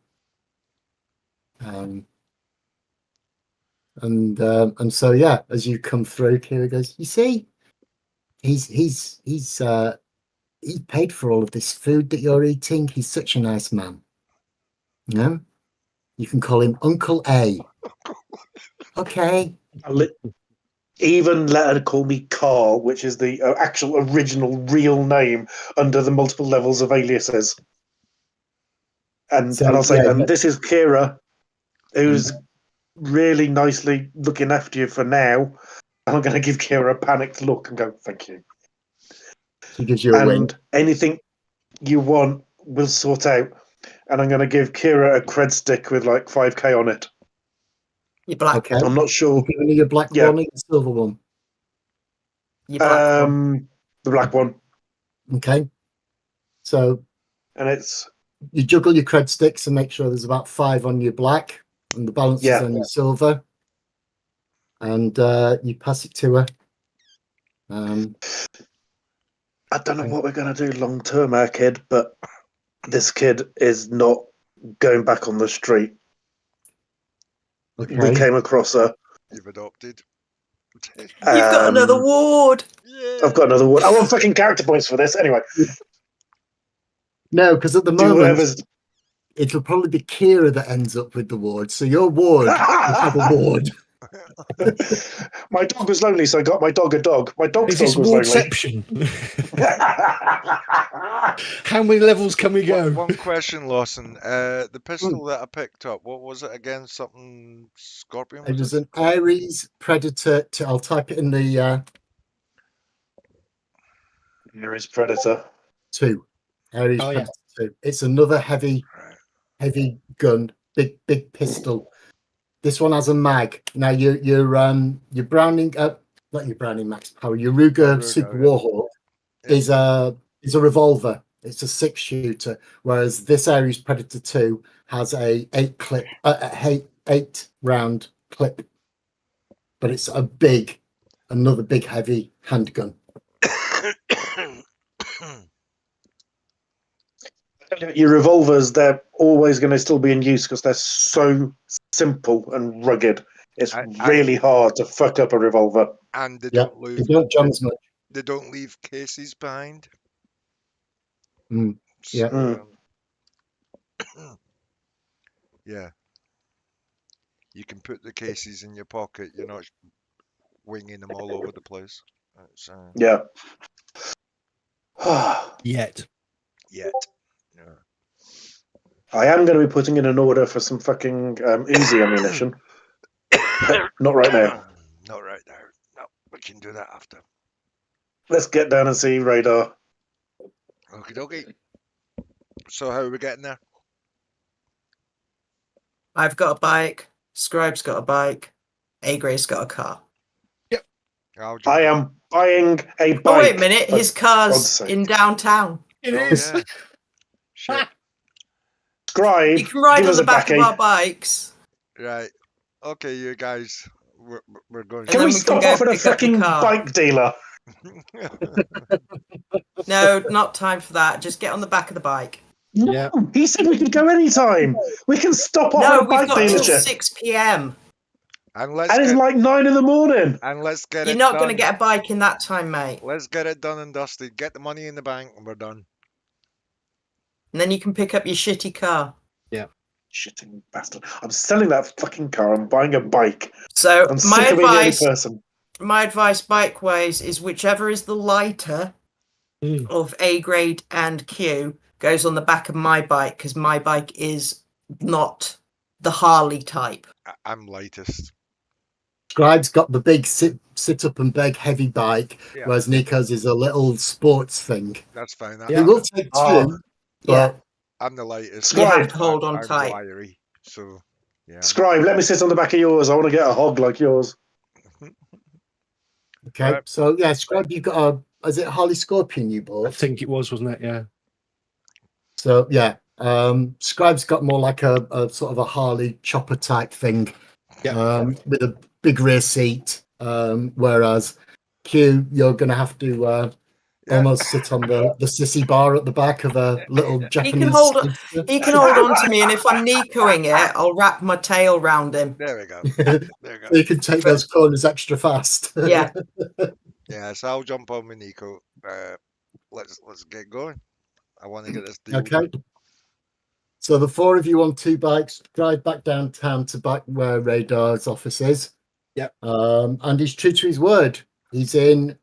And so yeah, as you come through, Kira goes, "You see, he's paid for all of this food that you're eating. He's such a nice man. Yeah, you can call him Uncle A." Okay. Even let her call me Carl, which is the actual original real name under the multiple levels of aliases. And So, I'll say, yeah, and this is Kira, who's really nicely looking after you for now. And I'm going to give Kira a panicked look and go, "Thank you." She gives you a wink. And anything you want, we'll sort out. And I'm going to give Kira a cred stick with like 5k on it. Your black, Okay. I'm not sure. Giving you a black Yeah. one and a silver one. your black one. The black one. Okay. So And it's you juggle your cred sticks and make sure there's about 5 on your black and the balance Yeah. is on your silver. And you pass it to her. I don't know what we're going to do long term, our kid, but this kid is not going back on the street. Okay. We came across her. You've adopted. You've got another ward. Yeah. I've got another one. I want fucking character points for this. Anyway, No, because at the do moment whatever's. it'll probably be Kira that ends up with the ward. So your ward will have a ward. My dog was lonely, so I got my dog a dog. My dog's Is this dog was lonely. wardception? How many levels can we go? One question, Lawson. The pistol that I picked up, what was it again? Something Scorpion? It Was was an Ares Predator. I'll type it in the Here is Predator. 2. Ares Oh, yeah. Predator 2. It's another heavy gun, big pistol. This one has a mag. Now your Browning, not your Browning Max Power, your Ruger Ruger, Super yeah. Warhawk Yeah. is a revolver. It's a 6-shooter, whereas this Ares Predator 2 has a 8 round clip, but it's another big heavy handgun. Your revolvers, they're always going to still be in use because they're so simple and rugged. It's really hard to fuck up a revolver. And they Yeah, don't you leave. don't jam as much. They don't leave cases behind. Yeah. So, yeah. You can put the cases in your pocket. You're not winging them all over the place. It's, Yeah. Yet. yet. Yeah. I am going to be putting in an order for some fucking Uzi ammunition. Not right now. Not right now. No, we can do that after. Let's get down and see radar. Okie dokie. So how are we getting there? I've got a bike. Scribe's got a bike. A-Gray's got a car. I'll jump I in. am buying a bike. Oh, wait a minute. His for car's God's sake. in downtown. It Oh, is. yeah. Shit. Scribe, You can ride give on us the a back of backie. our bikes. Right. Okay, you guys. We're going. And Can then we we can stop go off at a pick up the fucking car. bike dealer? No, not time for that. Just get on the back of the bike. No, Yeah. he said we could go anytime. We can stop off No, at a we've bike got till dealership. 6 p.m. and let's And it's get like 9 in the morning. and let's get You're it not done. going to get a bike in that time, mate. Let's get it done and dusted. Get the money in the bank, and we're done. And then you can pick up your shitty car. Shitting bastard. I'm selling that fucking car. I'm buying a bike. So I'm my sick of being the only advice, person. bike-wise, is whichever is the lighter of A grade and Q goes on the back of my bike, because my bike is not the Harley type. I'm lightest. Scribe's got the big sit up and beg heavy bike, Yeah. whereas Nico's is a little sports thing. That's fine. He will take two, Oh. Yeah. but I'm the lightest. You have Scribe. to hold on I'm tight. wiry, so yeah. Scribe, let me sit on the back of yours. I want to get a hog like yours. okay. Right. So yeah, Scribe, you've got a, is it a Harley Scorpion you I bought? think it was, wasn't it? Yeah. So yeah, Scribe's got more like a sort of a Harley chopper type thing, Yeah. with a big rear seat. Whereas Q, you're going to have to Yeah. almost sit on the sissy bar at the back of a little Japanese. hold on- speedster. He can hold on to me, and if I'm Nicoing it, I'll wrap my tail round him. There we go. So There we go. you can take those corners extra fast. Yeah. Yeah, so I'll jump on with Nico. Let's get going. I want to get this deal Okay. done. So the four of you on two bikes drive back downtown to back where Radar's office is. Yep. And he's true to his word. He's in.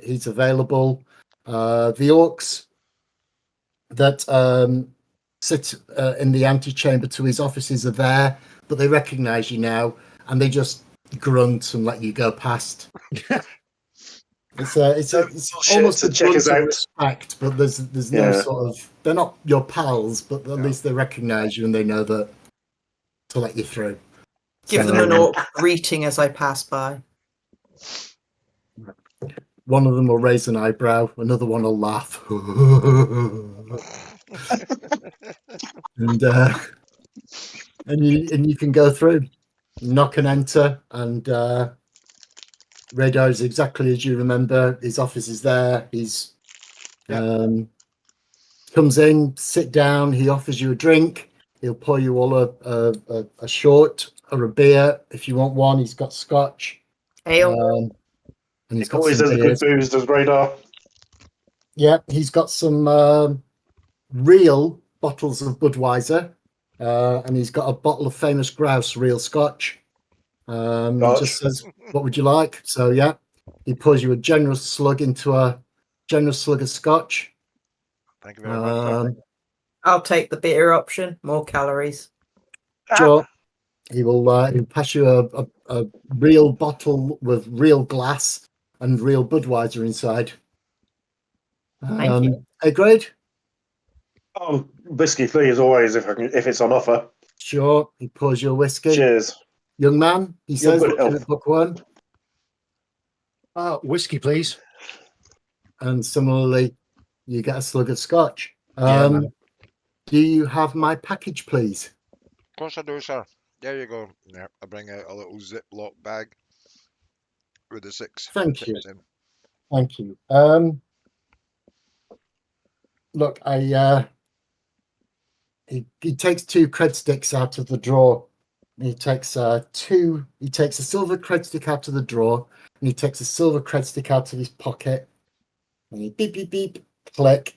He's available. The orcs that sit in the antechamber to his offices are there, but they recognise you now, and they just grunt and let you go past. It's Bullshit almost to a check grunt us of out. respect, but there's no Yeah. sort of, they're not your pals, but at No. least they recognise you and they know that to let you through. Give them an orc greeting as I pass by. One of them will raise an eyebrow, another one will laugh, and you can go through, knock and enter, and Radar is exactly as you remember. His office is there. He's comes in, sit down. He offers you a drink. He'll pour you all a short or a beer if you want one. He's got scotch. Ale. And he's He got always some does a good beers. booze, does Radar. Yeah, he's got some real bottles of Budweiser, and he's got a bottle of Famous Grouse real Scotch. He just says, "What would you like?" So yeah, he pours you a generous slug into a generous slug of Scotch. Thank you very much. sir. I'll take the beer option. More calories. Sure. He'll pass you a real bottle with real glass and real Budweiser inside. Thank you. A grade? Oh, whiskey, please, always, if it's on offer. Sure. He pours you a whiskey. Cheers. Young man, he Your says, good looking health. at bookworm. Whiskey, please. And similarly, you get a slug of scotch. Yeah, man. Do you have my package, please? Of course I do, sir. There you go. Yeah, I bring out a little Ziploc bag with the 6. Thank you. tips in. Thank you. Look, he takes 2 cred sticks out of the drawer. He takes a silver cred stick out of the drawer, and he takes a silver cred stick out of his pocket. And he beep beep beep click,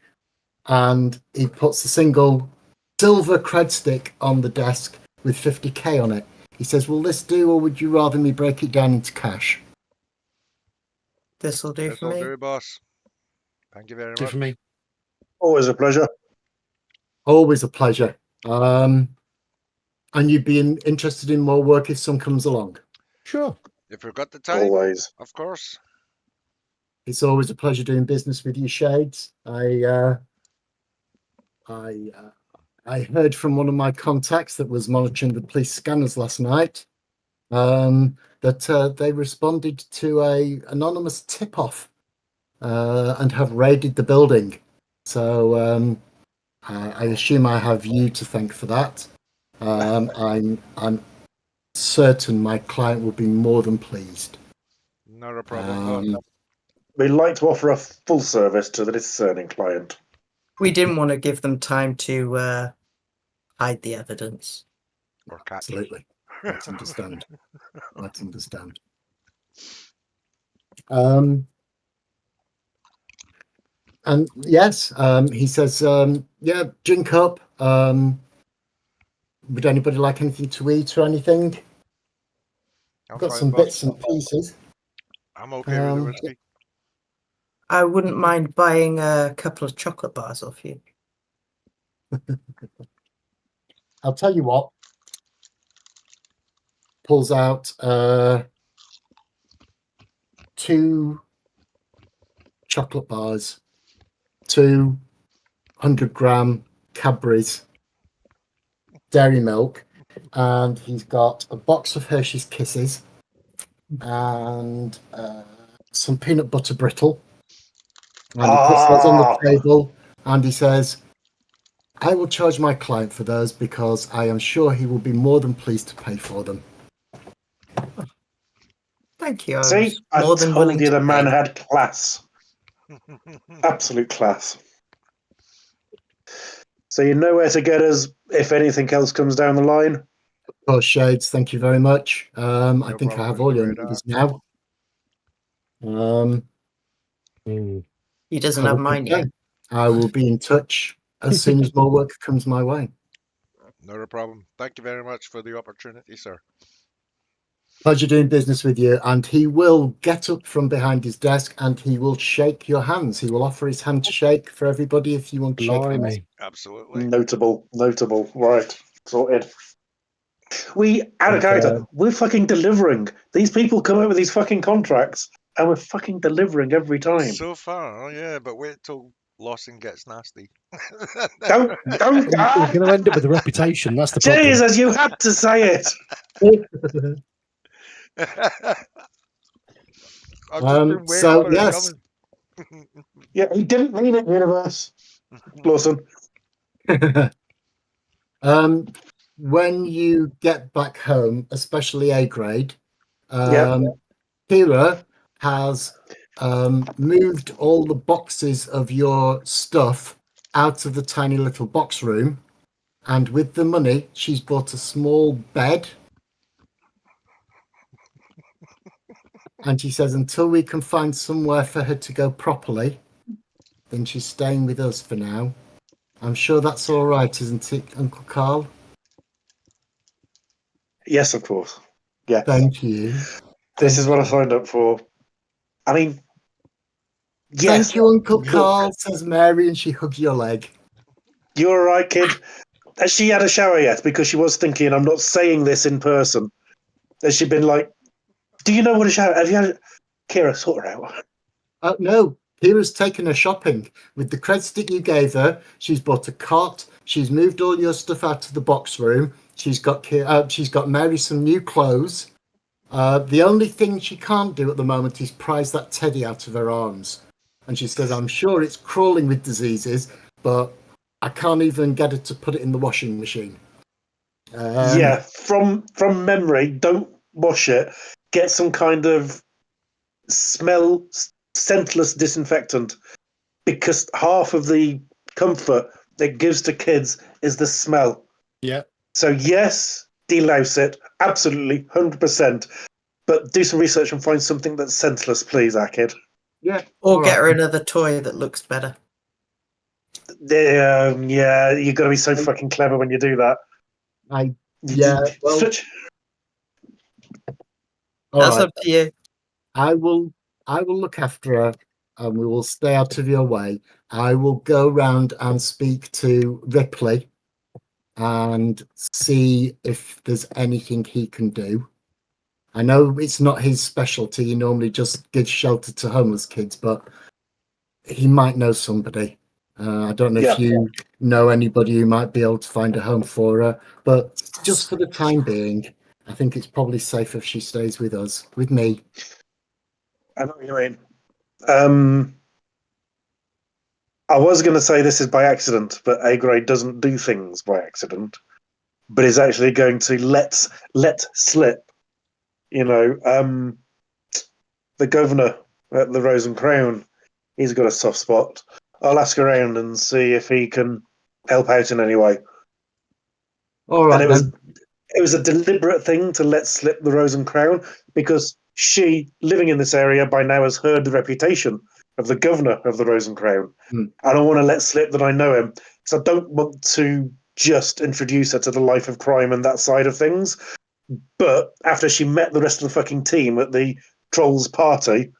and he puts a single silver cred stick on the desk with 50k on it. He says, will this do, or would you rather me break it down into cash? This'll do for This'll me. do, boss. Thank you very Do much. for me. Always a pleasure. Always a pleasure. And you'd be interested in more work if some comes along. Sure. If we've got the time, Always. of course. It's always a pleasure doing business with you, Shades. I heard from one of my contacts that was monitoring the police scanners last night that they responded to a anonymous tip-off and have raided the building. So I assume I have you to thank for that. I'm certain my client will be more than pleased. Not a problem, boss. We'd like to offer a full service to the discerning client. We didn't want to give them time to hide the evidence. Or catch us. Absolutely. Let's understand. Let's understand. And yes, he says, yeah, drink up. Would anybody like anything to eat or anything? I'm I've got fine, some boss. bits and pieces. I'm okay with the Um, whiskey. I wouldn't mind buying a couple of chocolate bars off you. I'll tell you what. Pulls out 2 chocolate bars, 2 100-gram Cadbury's dairy milk, and he's got a box of Hershey's Kisses and some peanut butter brittle. And he puts those on the table and he says, I will charge my client for those because I am sure he will be more than pleased to pay for them. Thank you. See, I more than willing told you to the man pay. had class. Absolute class. So you know where to get us if anything else comes down the line. Oh, Shades, thank you very much. I think I problem, have Mr. all your Radar. numbers now. He doesn't I have will mine be- yet. I will be in touch as soon as more work comes my way. Not a problem. Thank you very much for the opportunity, sir. Pleasure doing business with you. And he will get up from behind his desk and he will shake your hands. He will offer his hand to shake for everybody if you want to shake hands. Blimey. Absolutely. Notable. Right. Sorted. We, out of And, character, we're fucking delivering. These people come up with these fucking contracts and we're fucking delivering every time. So far, yeah, but wait till Lawson gets nasty. Don't. We're going to end up with a reputation. That's the problem. Jesus, you had to say it. I've just been waiting so, for it yes. coming. Yeah, he didn't mean it, Universe. Lawson. When you get back home, especially A grade, Yep. Kira has moved all the boxes of your stuff out of the tiny little box room, and with the money, she's bought a small bed. And she says, until we can find somewhere for her to go properly, then she's staying with us for now. I'm sure that's all right, isn't it, Uncle Carl? Yes, of course. Yeah. Thank you. This is what I signed up for. I mean, yes. Thank you, Uncle Look, Carl, says Mary, and she hugs your leg. You're all right, kid. Has she had a shower yet? Because she was thinking, I'm not saying this in person. Has she been like, do you know what a shower? Have you had Kira, sort her out. No, Kira's taken her shopping. With the cred stick you gave her, she's bought a cot. She's moved all your stuff out of the box room. She's got Mary some new clothes. The only thing she can't do at the moment is prise that teddy out of her arms. And she says, I'm sure it's crawling with diseases, but I can't even get her to put it in the washing machine. Yeah, from memory, don't wash it. Get some kind of scentless disinfectant, because half of the comfort it gives to kids is the smell. Yeah. So yes, delouse it, absolutely, 100%. But do some research and find something that's scentless, please, our kid. Yeah. Or all get right. her another toy that looks better. Yeah, you got to be so fucking clever when you do that. Yeah, well, all That's right. up to you. I will look after her, and we will stay out of your way. I will go round and speak to Ripley and see if there's anything he can do. I know it's not his specialty. He normally just gives shelter to homeless kids, but he might know somebody. I don't know if you know anybody who might be able to find a home for her, but just for the time being, I think it's probably safer if she stays with us, with me. I know what you mean. I was going to say this is by accident, but A-grade doesn't do things by accident, but is actually going to let slip. You know, the governor at the Rose and Crown, he's got a soft spot. I'll ask around and see if he can help out in any way. All right, And it was a deliberate thing to let slip the Rose and Crown because she, living in this area by now, has heard the reputation of the governor of the Rose and Crown. I don't want to let slip that I know him because I don't want to just introduce her to the life of crime and that side of things. But after she met the rest of the fucking team at the Trolls party,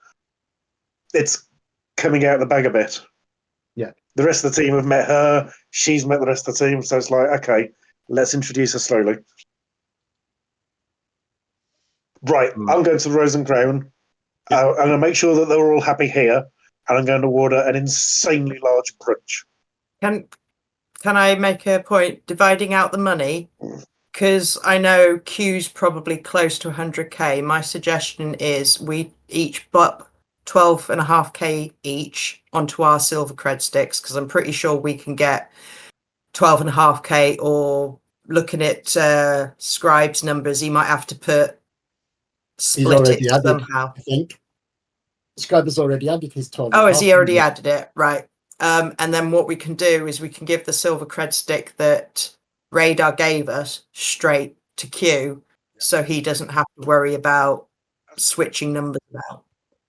it's coming out of the bag a bit. Yeah. The rest of the team have met her. She's met the rest of the team. So it's like, okay, let's introduce her slowly. Right, I'm going to the Rose and Crown. I'm going to make sure that they're all happy here. And I'm going to order an insanely large brunch. Can I make a point dividing out the money? Because I know Q's probably close to 100k. My suggestion is we each put 12.5k each onto our silver cred sticks, because I'm pretty sure we can get 12.5k, or looking at Scribe's numbers, he might have to split it somehow. I think Scribe has already added his 12. Oh, has he already added it? Right. And then what we can do is we can give the silver cred stick that Radar gave us straight to Q, so he doesn't have to worry about switching numbers out.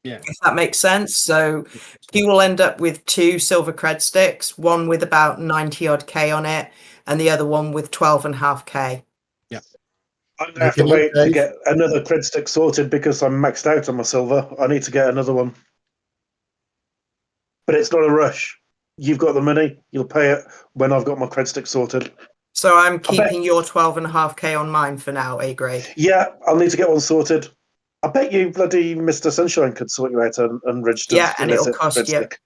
Yeah. If that makes sense. So Q will end up with 2 silver cred sticks, one with about 90 odd K on it, and the other one with 12.5k. Yeah. I'm going to have to wait to get another cred stick sorted because I'm maxed out on my silver. I need to get another one. But it's not a rush. You've got the money. You'll pay it when I've got my cred stick sorted. So I'm keeping your 12.5k on mine for now, A grade. Yeah, I'll need to get one sorted. I bet you bloody Mr. Sunshine could sort you out and register. Yeah, and it'll cost you. Stick.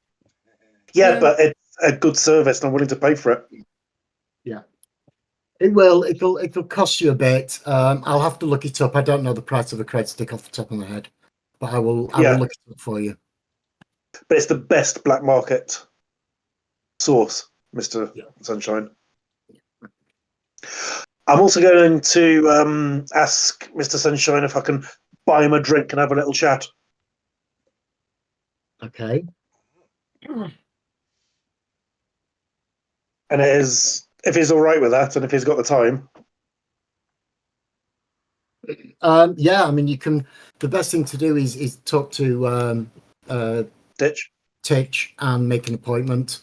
Yeah, but it's a good service and I'm willing to pay for it. Yeah. It will. It'll cost you a bit. I'll have to look it up. I don't know the price of a cred stick off the top of my head, but I will look it up for you. But it's the best black market source, Mr. Sunshine. I'm also going to ask Mr. Sunshine if I can buy him a drink and have a little chat. Okay. And it is, if he's all right with that, and if he's got the time. Yeah, I mean, you can. The best thing to do is talk to Titch and make an appointment.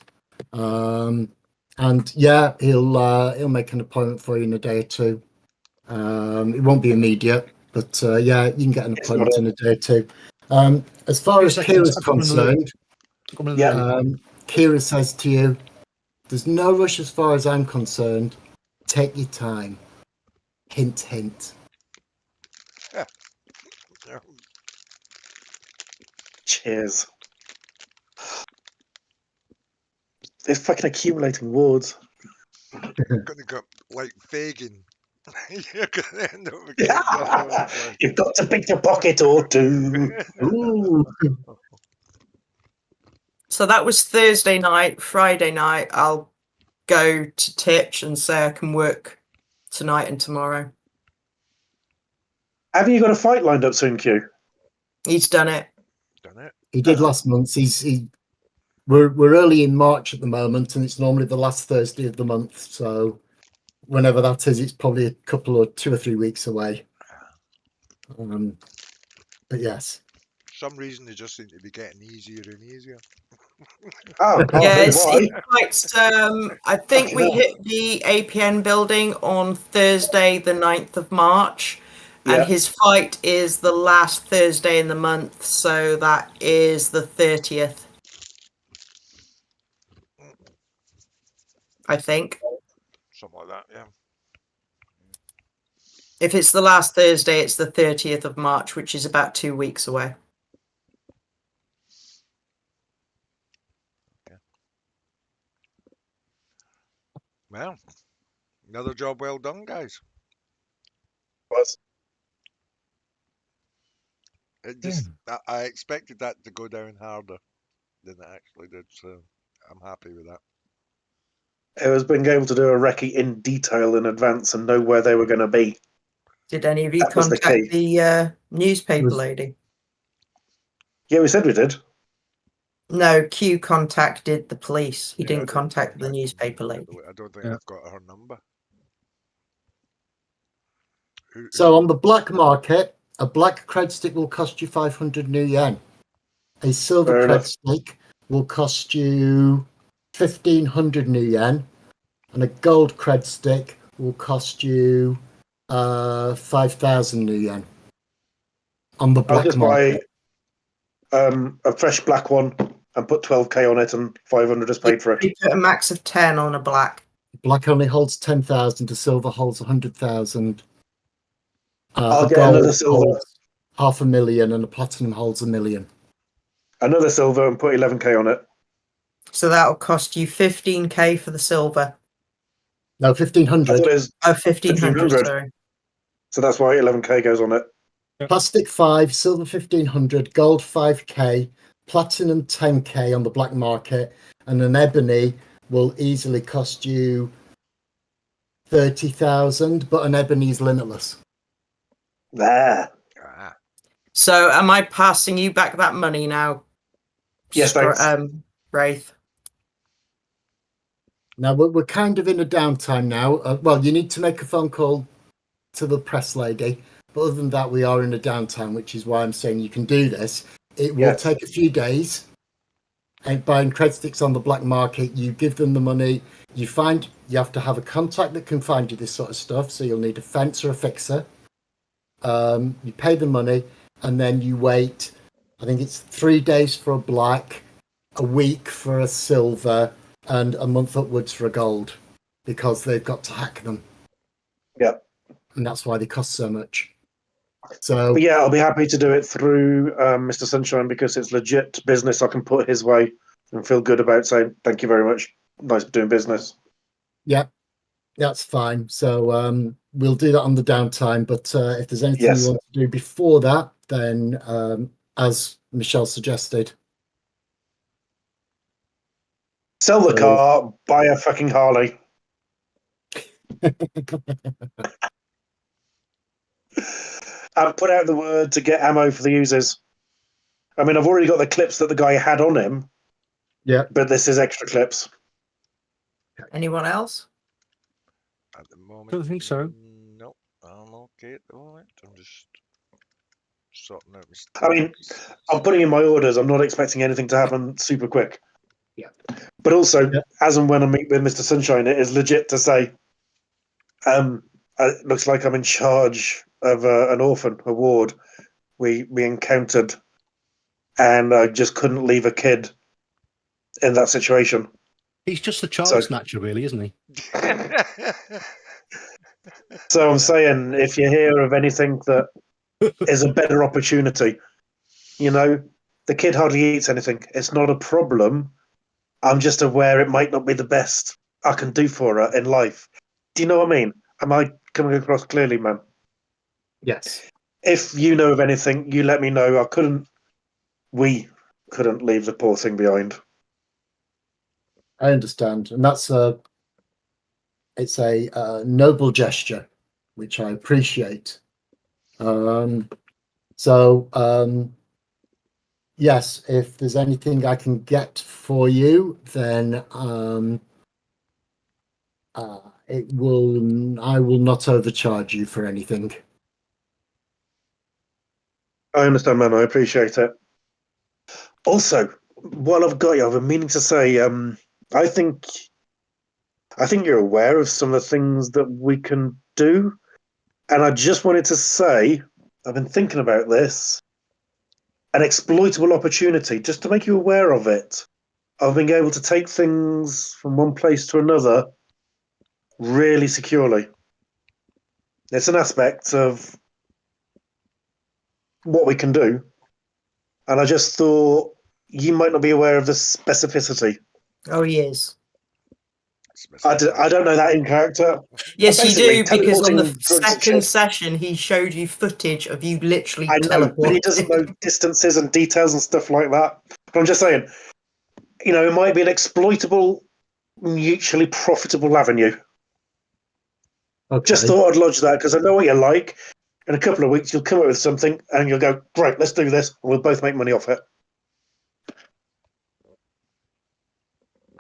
And yeah, he'll make an appointment for you in a day or two. It won't be immediate, but yeah, you can get an appointment in a day or two. As far as Kira's concerned, Kira says to you, "There's no rush as far as I'm concerned. Take your time." Hint, hint. Cheers. They're fucking accumulating wards. Gonna go like Fagin. You're gonna end up with You've got to pick your pocket or two. Ooh. So that was Thursday night. Friday night, I'll go to Titch and say I can work tonight and tomorrow. Haven't you got a fight lined up soon, Q? He's done it. He did last month. We're early in March at the moment, and it's normally the last Thursday of the month. So whenever that is, it's probably a couple or 2 or 3 weeks away. But yes. For some reason they just seem to be getting easier and easier. Oh, can't Yeah, think it's why. quite. I think we Fucking hell. hit the APN building on Thursday, the 9th of March, and Yeah. his fight is the last Thursday in the month, so that is the 30th. I think. Something like that, yeah. If it's the last Thursday, it's the 30th of March, which is about 2 weeks away. Well, another job well done, guys. Was. It just I expected that to go down harder than it actually did, so I'm happy with that. It was being able to do a recce in detail in advance and know where they were going to be. Did any of you That was the contact key. the newspaper Was- lady? Yeah, we said we did. No, Q contacted the police. He Yeah, I didn't didn't contact the contact newspaper them, by lady. the way. I don't think Yeah. I've got her number. So on the black market, a black cred stick will cost you 500 new yen. A silver Fair cred enough. stick will cost you 1,500 new yen, and a gold cred stick will cost you 5,000 new yen. On the I'll black just market. buy a fresh black one and put 12k on it, and 500 is paid for it. You put a max of 10 on a black. Black only holds 10,000, a silver holds 100,000. I'll A get gold another silver. holds 500,000, and a platinum holds 1 million. Another silver and put 11k on it. So that'll cost you 15k for the silver. No, I thought 1,500. it was, Oh, 1,500, 1,500. sorry. so that's why 11k goes on it. Plastic 5, silver 1,500, gold 5k, platinum 10k on the black market, and an ebony will easily cost you 30,000, but an ebony is limitless. There. Ah, So am I passing you back that money now? Yes, thanks. Wraith. Now we're kind of in a downtime now. Well, you need to make a phone call to the press lady, but other than that, we are in a downtime, which is why I'm saying you can do this. It will Yes. take a few days. And buying cred sticks on the black market, you give them the money. You have to have a contact that can find you this sort of stuff. So you'll need a fence or a fixer. You pay the money, and then you wait. I think it's 3 days for a black, a week for a silver, and a month upwards for a gold, because they've got to hack them. Yep. And that's why they cost so much. So But yeah, I'll be happy to do it through Mr. Sunshine because it's legit business I can put his way and feel good about saying thank you very much. Nice doing business. yeah, that's fine. So we'll do that on the downtime. But if there's anything Yes. you want to do before that, then as Michelle suggested, Sell the So- car, buy a fucking Harley. And put out the word to get ammo for the users. I mean, I've already got the clips that the guy had on him. Yeah. But this is extra clips. Anyone else? at the moment. Don't think so. No, I'm okay at the moment. I'm just sorting out I mean, mistakes. I'm putting in my orders. I'm not expecting anything to happen super quick. Yeah. But also, Yeah. as and when I meet with Mr. Sunshine, it is legit to say, it looks like I'm in charge of an orphan, a ward we encountered, and I just couldn't leave a kid in that situation. He's just a child So- snatcher, really, isn't he? So I'm saying, if you hear of anything that is a better opportunity, the kid hardly eats anything. It's not a problem. I'm just aware it might not be the best I can do for her in life. Do you know what I mean? Am I coming across clearly, man? yes. If you know of anything, you let me know. We couldn't leave the poor thing behind. I understand, and it's a noble gesture, which I appreciate. Yes, if there's anything I can get for you, then I will not overcharge you for anything. I understand, man. I appreciate it. Also, while I've got you, I've been meaning to say, I think you're aware of some of the things that we can do, and I just wanted to say, I've been thinking about this, an exploitable opportunity, just to make you aware of it. I've been able to take things from one place to another really securely. It's an aspect of what we can do, and I just thought you might not be aware of the specificity. Oh, he is. I don't know that in character. Yes, you Basically, do, because on the teleporting drugs and second shit. session, he showed you footage of you literally I know, teleporting. but he doesn't know distances and details and stuff like that. But I'm just saying, it might be an exploitable, mutually profitable avenue. Okay. Just thought I'd lodge that because I know what you're like. In a couple of weeks, you'll come up with something and you'll go, great, let's do this. And we'll both make money off it.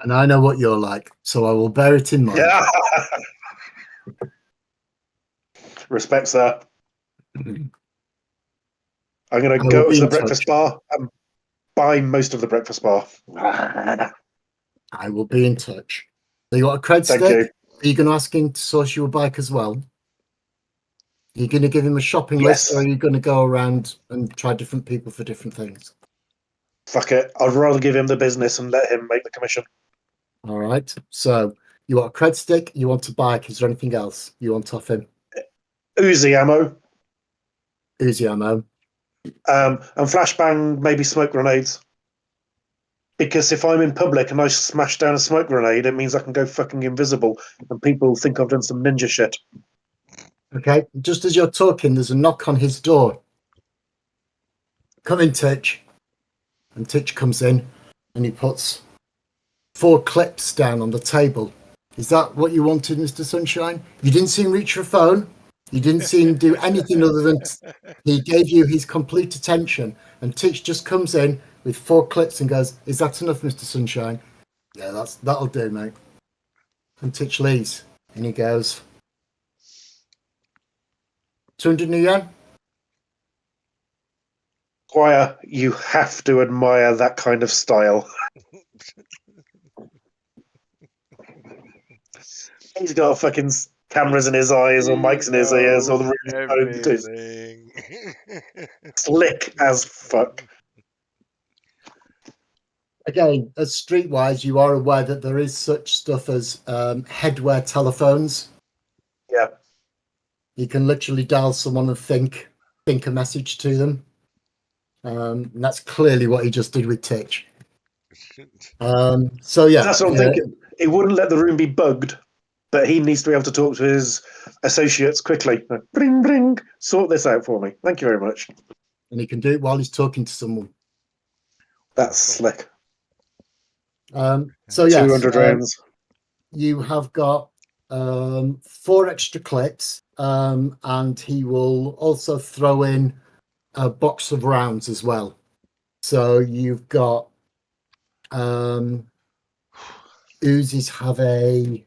And I know what you're like, so I will bear it in mind. Yeah. Respect, sir. I'm going I to will go be to the in breakfast bar and buy most of the breakfast bar. I will be in touch. So you got a cred Thank stick? you. Are you going to ask him to source you a bike as well? Are you going to give him a shopping list, Yes. or are you going to go around and try different people for different things? Fuck it. I'd rather give him the business and let him make the commission. All right. So you want a cred stick, you want a bike. Is there anything else you want off him? Uzi ammo. Uzi ammo. And flashbang, maybe smoke grenades. Because if I'm in public and I smash down a smoke grenade, it means I can go fucking invisible and people think I've done some ninja shit. Okay. Just as you're talking, there's a knock on his door. Come in, Titch. And Titch comes in and he puts 4 clips down on the table. Is that what you wanted, Mr. Sunshine? You didn't see him reach for a phone. You didn't see him do anything other than he gave you his complete attention. And Titch just comes in with 4 clips and goes, "Is that enough, Mr. Sunshine?" "Yeah, that'll do, mate." And Titch leaves and he goes, 200 new yen? Squire, you have to admire that kind of style. He's got fucking cameras in his eyes or mics in his ears or the everything. slick as fuck. Again, as streetwise, you are aware that there is such stuff as headwear telephones. Yeah. You can literally dial someone and think a message to them. And that's clearly what he just did with Titch. So yeah, That's what I'm thinking. It wouldn't let the room be bugged, but he needs to be able to talk to his associates quickly. Bring, bring, sort this out for me. Thank you very much. and he can do it while he's talking to someone. That's slick. So yes, 200 rounds. you have got 4 extra clips, and he will also throw in a box of rounds as well. So you've got Uzis have a,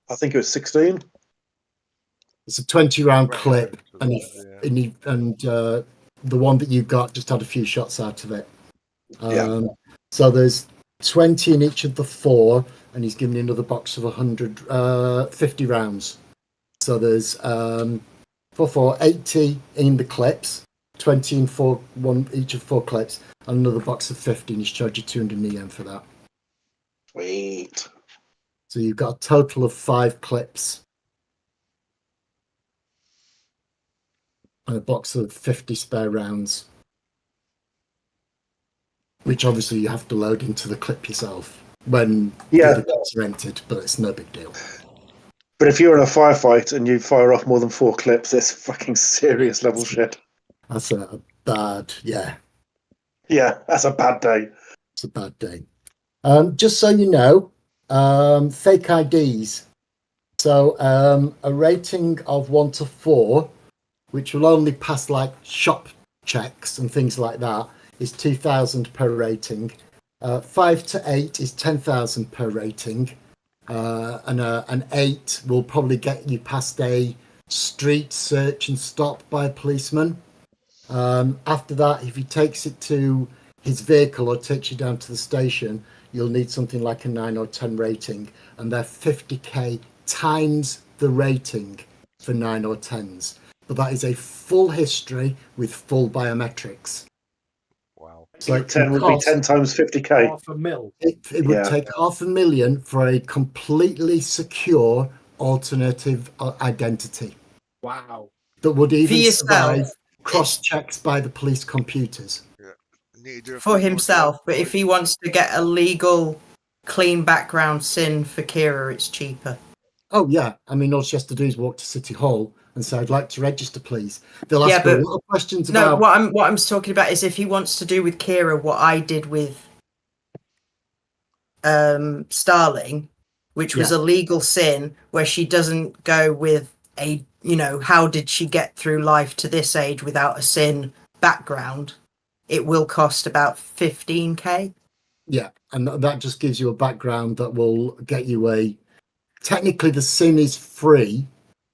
I think it was 16. it's a 20 round Right, clip, right, and the one that you've got just had a few shots out of it. Yeah. So there's 20 in each of the 4, and he's given you another box of 50 rounds. So there's 80 in the clips, 20 in each of 4 clips, and another box of 50, and he's charged you 200 yen for that. Sweet. So you've got a total of 5 clips and a box of 50 spare rounds, which obviously you have to load into the clip yourself when the other clips are entered, but it's no big deal. But if you're in a firefight and you fire off more than 4 clips, it's fucking serious level shit. That's a bad, yeah, Yeah, that's a bad day. it's a bad day. Just so you know, fake IDs. So a rating of 1 to 4, which will only pass like shop checks and things like that, is 2,000 per rating. 5 to 8 is 10,000 per rating. And an 8 will probably get you past a street search and stop by a policeman. After that, if he takes it to his vehicle or takes you down to the station, you'll need something like a 9 or 10 rating, and they're 50k times the rating for 9 or 10s. But that is a full history with full biometrics. Wow. So it 10 would be 10 times 50k. Half a mil. it would Yeah. take $500,000 for a completely secure alternative identity Wow. that would even yourself, survive cross checks by the police computers. Need to do a for few more himself, jobs, but if he wants to get a legal, clean background SIN for Kira, it's cheaper. Oh yeah, I mean, all she has to do is walk to City Hall and say, "I'd like to register, please." They'll Yeah, ask her a but- lot of questions No, about. what I'm talking about is if he wants to do with Kira what I did with Starling, which was a legal SIN, where she doesn't go with a, how did she get through life to this age without a SIN background? It will cost about 15k. Yeah, and that just gives you a background that will get you a. Technically, the SIN is free,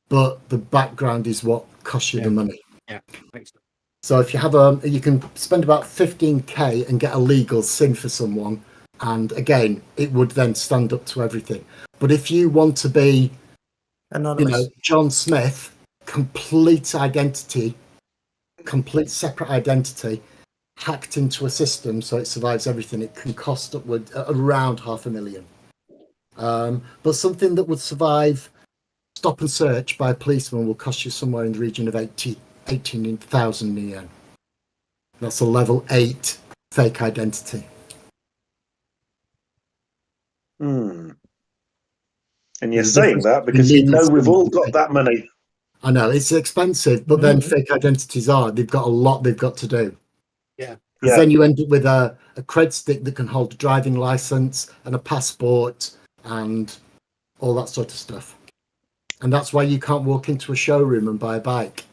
but the background is what costs you the money. Yeah. Makes sense. So if you have you can spend about 15k and get a legal SIN for someone, and again, it would then stand up to everything. But if you want to be, Anonymous. John Smith, complete identity, complete separate identity, hacked into a system so it survives everything, it can cost upward around $500,000. But something that would survive stop and search by a policeman will cost you somewhere in the region of 18,000 yen. That's a level 8 fake identity. And you're The saying difference that between because you legal know we've SIM all and got fake- that money. I know it's expensive, but then fake identities they've got a lot they've got to do. Yeah. Because then you end up with a cred stick that can hold a driving license and a passport and all that sort of stuff. And that's why you can't walk into a showroom and buy a bike.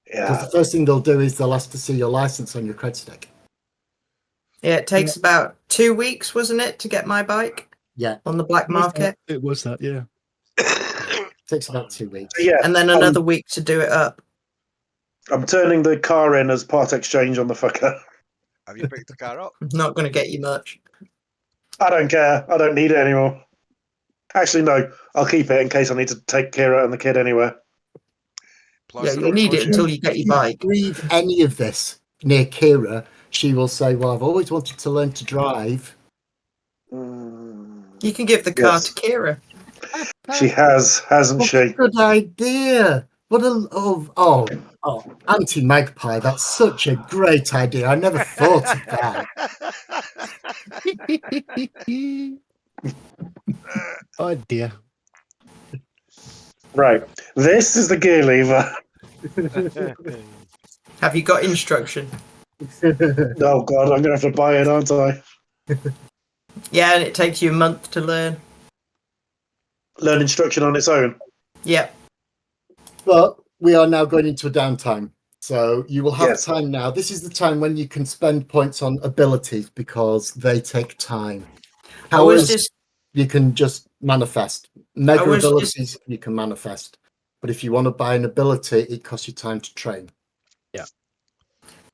Because Yeah. the first thing they'll do is they'll ask to see your license on your cred stick. Yeah, it takes about 2 weeks, wasn't it, to get my bike Yeah, on the black market, It was that, yeah. it takes about 2 weeks. Yeah. and then another week to do it up. I'm turning the car in as part exchange on the fucker. Have you picked the car up? Not going to get you much. I don't care. I don't need it anymore. Actually, no. I'll keep it in case I need to take Kira and the kid anywhere. Plus, Yeah, you'll need it until you get your bike. Breathe any of this near Kira, she will say, "Well, I've always wanted to learn to drive." You can give the car Yes. to Kira. She has, hasn't What a she? good idea! What a Auntie Magpie, that's such a great idea. I never thought of that. Oh dear. Right. This is the gear lever. Have you got instruction? Oh, God. I'm going to have to buy it, aren't I? Yeah, and it takes you a month to learn. Learn instruction on its own. Yep. But we are now going into a downtime. So you will have Yes. time now. This is the time when you can spend points on abilities because they take time. I was Powers, just you can just manifest. Mega was just- abilities, you can manifest. But if you want to buy an ability, it costs you time to train.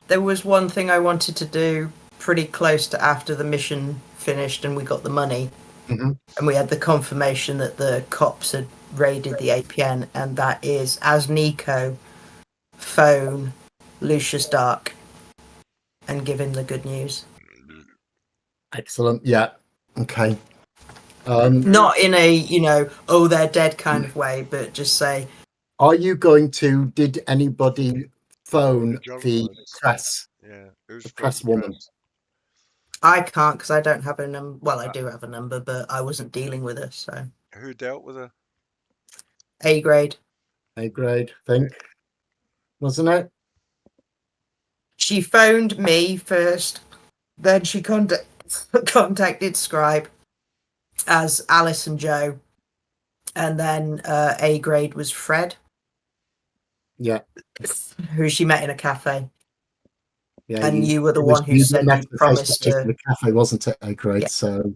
there was one thing I wanted to do pretty close to after the mission finished and we got the money. Mhm. And we had the confirmation that the cops had raided the APN, and that is, as Nico, phone Lucius Dark and give him the good news. Excellent. Yeah. Okay. Not in a, oh, they're dead kind of way, but just say, Are you going to? Did anybody phone the Journalist. press? Yeah, who's The press from the woman. press? I can't because I don't have a number. Well, I do have a number, but I wasn't dealing with her, so Who dealt with her? A grade. A grade, I think, wasn't it? She phoned me first, then she contacted Scribe as Alice and Joe, and then A grade was Fred, Yeah. who she met in a cafe. Yeah. And you were the it was one who you said met you her promised face-to-face to- in the cafe, wasn't it? A grade. Yeah. So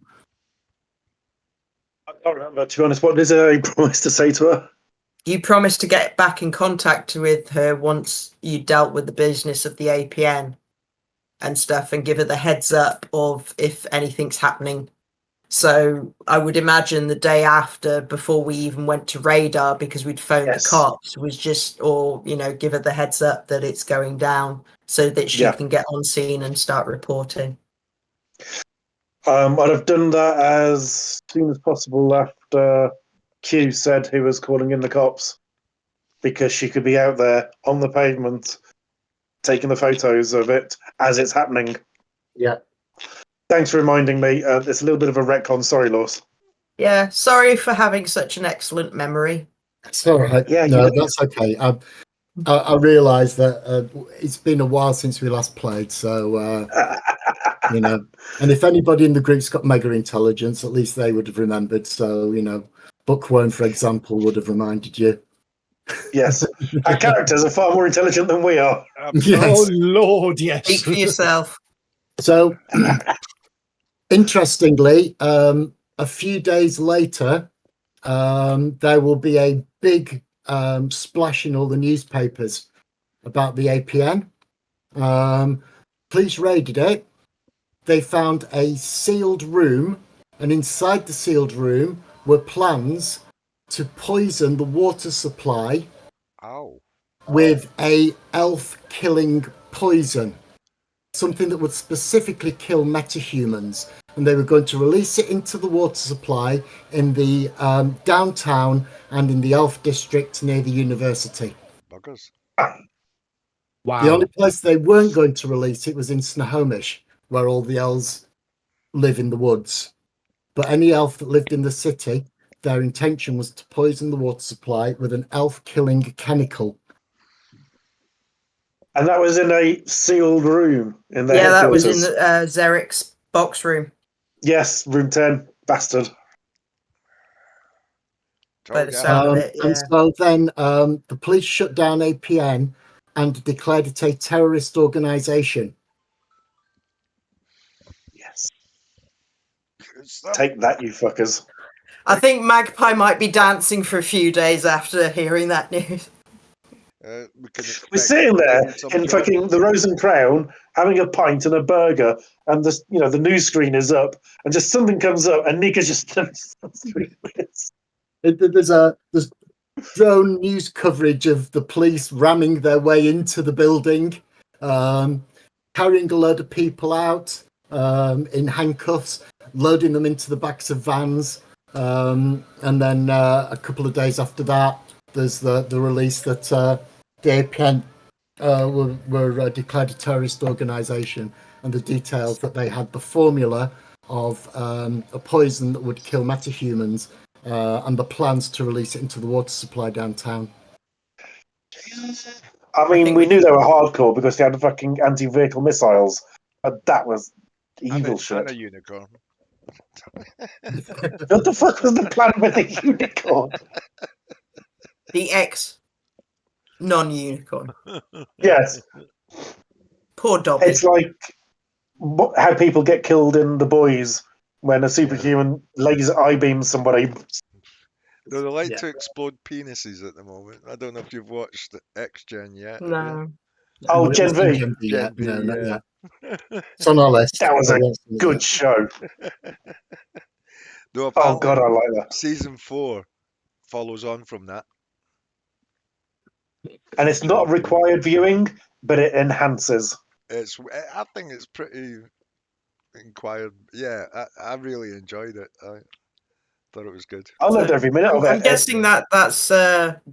I can't remember, to be honest. What did he promise to say to her? You promised to get back in contact with her once you dealt with the business of the APN. and stuff, and give her the heads up of if anything's happening. So I would imagine the day after, before we even went to radar, because we'd phoned Yes. the cops, was just, or give her the heads up that it's going down, so that she Yeah. can get on scene and start reporting. I'd have done that as soon as possible after Q said he was calling in the cops, because she could be out there on the pavement taking the photos of it as it's happening. Yeah. Thanks for reminding me. It's a little bit of a retcon. Sorry, Laws. Yeah, sorry for having such an excellent memory. It's all right. Yeah, no, you- that's okay. I realise that it's been a while since we last played, so and if anybody in the group's got mega intelligence, at least they would have remembered. So Bookworm, for example, would have reminded you. Yes. Our characters are far more intelligent than we are. Yes. Oh Lord, yes. Speak for yourself. So, interestingly, a few days later, there will be a big splash in all the newspapers about the APN. Police raided it. They found a sealed room, and inside the sealed room were plans to poison the water supply Ow. with a elf-killing poison, something that would specifically kill metahumans, and they were going to release it into the water supply in the downtown and in the elf district near the university. Buggers. Wow. The only place they weren't going to release it was in Snohomish, where all the elves live in the woods. But any elf that lived in the city, their intention was to poison the water supply with an elf-killing chemical. And that was in a sealed room in their Yeah, that was headquarters. in Zerek's box room. Yes, room 10. Bastard. By the Told ya. sound of it, And yeah. so then the police shut down APN and declared it a terrorist organisation. Yes. Good stuff. Take that, you fuckers. I think Magpie might be dancing for a few days after hearing that news. We can We're expect sitting there maybe some in sort of- fucking the Rose and Crown, having a pint and a burger, and the news screen is up, and just something comes up, and Nika just There's drone news coverage of the police ramming their way into the building, carrying a load of people out in handcuffs, loading them into the backs of vans, and then a couple of days after that, there's the release that the APN were declared a terrorist organisation, and the details that they had the formula of a poison that would kill metahumans, and the plans to release it into the water supply downtown. I mean, think we we- knew they were hardcore because they had fucking anti-vehicle missiles, but that was and evil a shit. unicorn. What the fuck was the plan with the unicorn? The ex non-unicorn. Yes, Poor Dobby. it's like how people get killed in The Boys when a superhuman laser eye beams somebody. No, they like Yeah. to explode penises at the moment. I don't know if you've watched X-Gen yet. have you? No. Oh, Not Gen V. Gen V yet. Gen V, No, not yeah. yet. It's on our list. That was a But yes, it's Good yet. show. No, Oh apparently god, I like that. season 4 follows on from that. And it's not required viewing, but it enhances. I think it's pretty inquired. Yeah, I really enjoyed it. I thought it was good. I loved every minute of it. I'm guessing that's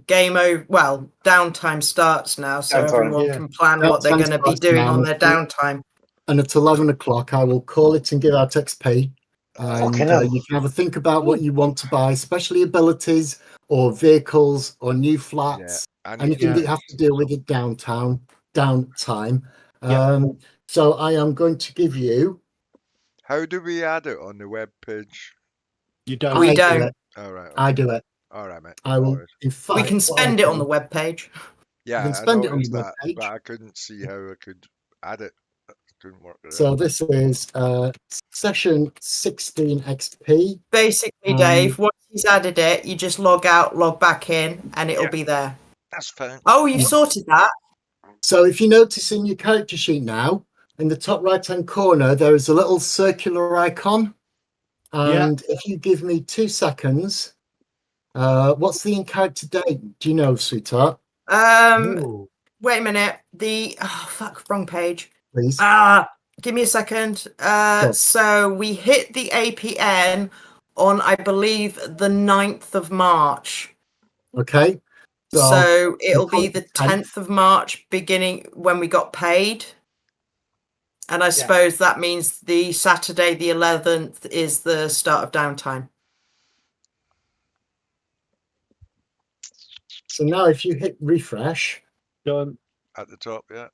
game over. Well, downtime starts now, so Downtime, everyone yeah. can plan what they're Downtime going to be starts doing now. on their downtime. And at 11 o'clock, I will call it and give out XP. And Fucking hell. you can have a think about what you want to buy, especially abilities or vehicles or new flats, I need anything to- that you have to deal with at downtime. Yeah. So I am going to give you. How do we add it on the web page? You don't. We I do don't. it. All right. I do it. All right, mate. I no will. worries. In fact, We can what spend I'll it on do- the webpage. Yeah, can I spend it on noticed the that, webpage. but I couldn't see how I could add it. Couldn't work it So out. this is session 16 XP. Basically, Dave, once he's added it, you just log out, log back in, and it'll Yeah. be there. That's fine. Oh, you've sorted that. So if you notice in your character sheet now, in the top right-hand corner, there is a little circular icon. And if you give me 2 seconds, what's the in-character date? Do you know, sweetheart? Ooh. Wait a minute. Wrong page. Please. Give me a second. Sure. So we hit the APN on, I believe, the 9th of March. Okay. So it'll be the 10th. 10th of March, beginning when we got paid. And I suppose that means the Saturday, the 11th, is the start of downtime. So now if you hit refresh, Done. At the top, yeah.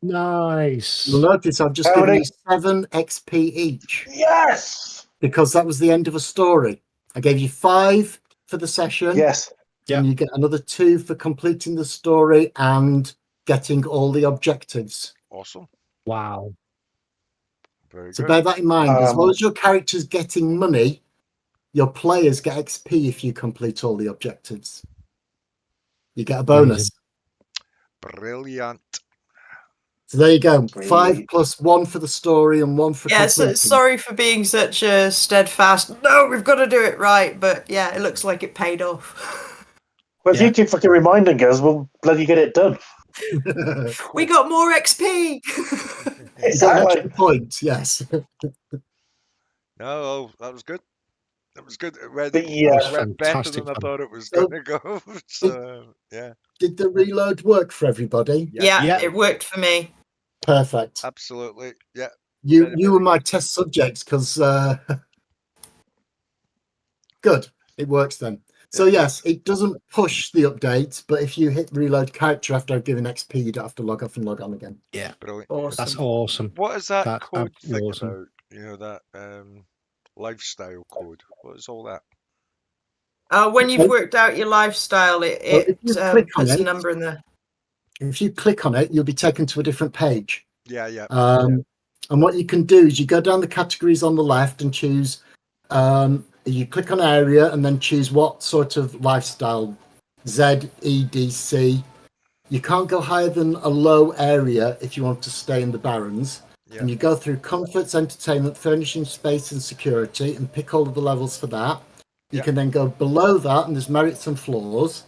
Nice. you'll notice I've just How given many- you 7 XP each Yes. because that was the end of a story. I gave you 5 for the session. Yes. And you get another 2 for completing the story and getting all the objectives. Awesome. Wow. Very So good. bear that in mind. As well as your character's getting money, your players get XP if you complete all the objectives. You get a bonus. Brilliant. So there you go. 5 Brilliant. plus 1 for the story and 1 for Yeah, so, completing. sorry for being such a steadfast. No, we've got to do it right. But yeah, it looks like it paid off. Well, if you keep fucking reminding us, we'll bloody get it done. We got more XP. You got an extra point, yes. No, that was good. That was good. It went, The, it was went better fantastic than I fun. thought it was So- going to go. So, yeah, Did the reload work for everybody? Yeah, Yeah. it worked for me. Perfect. absolutely. Yeah. You very, you were very my good. test subjects because good. It works then. So yes, it doesn't push the update, but if you hit reload character after I've given XP, you don't have to log off and log on again. Brilliant. Awesome. That's awesome. What is that That's code thing awesome. about? You know, that lifestyle code. What is all that? When you've Okay. worked out your lifestyle, Well, if you click on puts a it- number in there. If you click on it, you'll be taken to a different page. Yeah, yeah. And what you can do is you go down the categories on the left and choose. You click on area and then choose what sort of lifestyle, Z, E, D, C. You can't go higher than a low area if you want to stay in the Barrens. Yeah. And you go through comforts, entertainment, furnishing, space, and security, and pick all of the levels for that. You Yeah. can then go below that, and there's merits and flaws,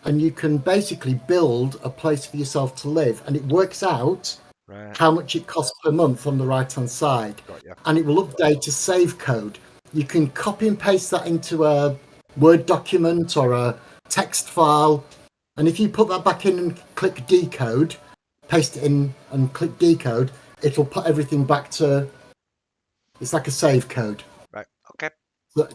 and you can basically build a place for yourself to live, and it works out Right. how much it costs per month on the right hand side, Got you. and it will update a save code. You can copy and paste that into a Word document or a text file, and if you put that back in and click decode, paste it in and click decode, it'll put everything back to, it's like a save code. Right. Okay. So,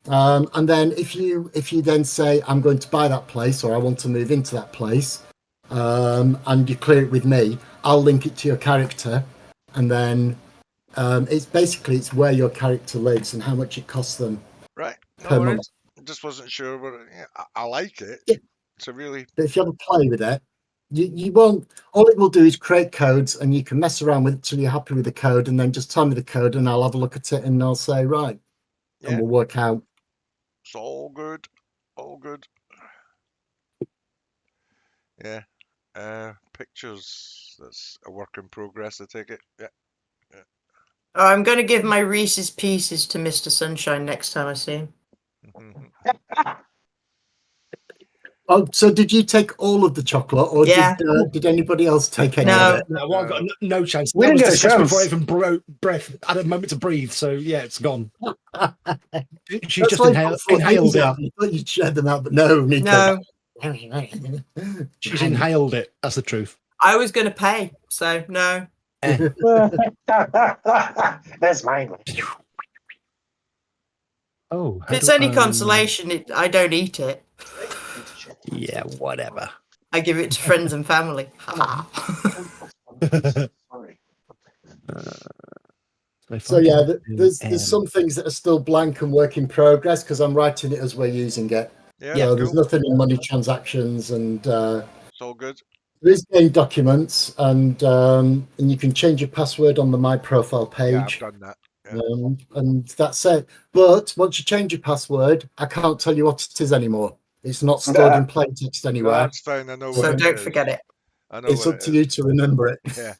and then if you then say I'm going to buy that place or I want to move into that place, and you clear it with me, I'll link it to your character, and then it's where your character lives and how much it costs them Right. No per worries. month. I just wasn't sure. But yeah, I like it. Yeah. It's a really But if you ever play with it, you won't. All it will do is create codes, and you can mess around with it till you're happy with the code, and then just tell me the code, and I'll have a look at it, and I'll say right, and yeah. we'll work out. It's all good. All good. Yeah. Pictures. That's a work in progress. I take it. Yeah. Oh, I'm going to give my Reese's Pieces to Mr. Sunshine next time I see him. Mhm. Oh, so did you take all of the chocolate, or Yeah. did anybody else take any No. of it? No, well, I've got no chance. We That didn't was get a discussed before I chance. even broke breath. I had a moment to breathe. So yeah, it's gone. She That's just why I inhaled thought it. I thought you'd share them out, but no, Nico. No, She's inhaled it. That's the truth. I was going to pay, so no. That's mine. Oh, If it's any consolation, I don't eat it. Yeah, whatever. I give it to friends and family. Sorry. So yeah, there's some things that are still blank and work in progress because I'm writing it as we're using it. Yeah. So there's Cool. nothing in money transactions, and It's all good. there is game documents, and you can change your password on the My Profile Yeah, I've page, done that. and that's it. But once you change your password, I can't tell you what it is anymore. It's not stored in plain text No, anywhere. that's fine. I know what So it don't is. forget it. I know It's what up it to is. you to remember it. Yeah.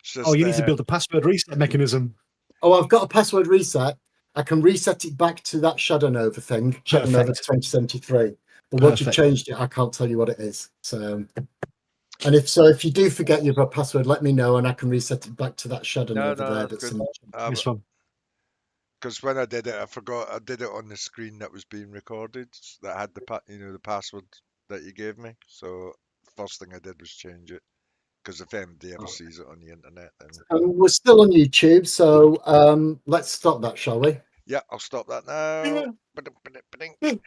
It's just, Oh, you need to build a password reset mechanism. Oh, I've got a password reset. I can reset it back to that Shadow Nova thing, Shadow Nova Perfect. 2073. But once you've Perfect. changed it, I can't tell you what it is. So, and if you do forget your password, let me know and I can reset it back to that Shadow No, Nova no, there. that's That's good. in This one. Because when I did it, I forgot I did it on the screen that was being recorded that had the password that you gave me. So first thing I did was change it. Because if anybody ever sees it on the internet, then We're still on YouTube, so let's stop that, shall we? yeah, I'll stop that now. Ba-dum, ba-dum, ba-ding.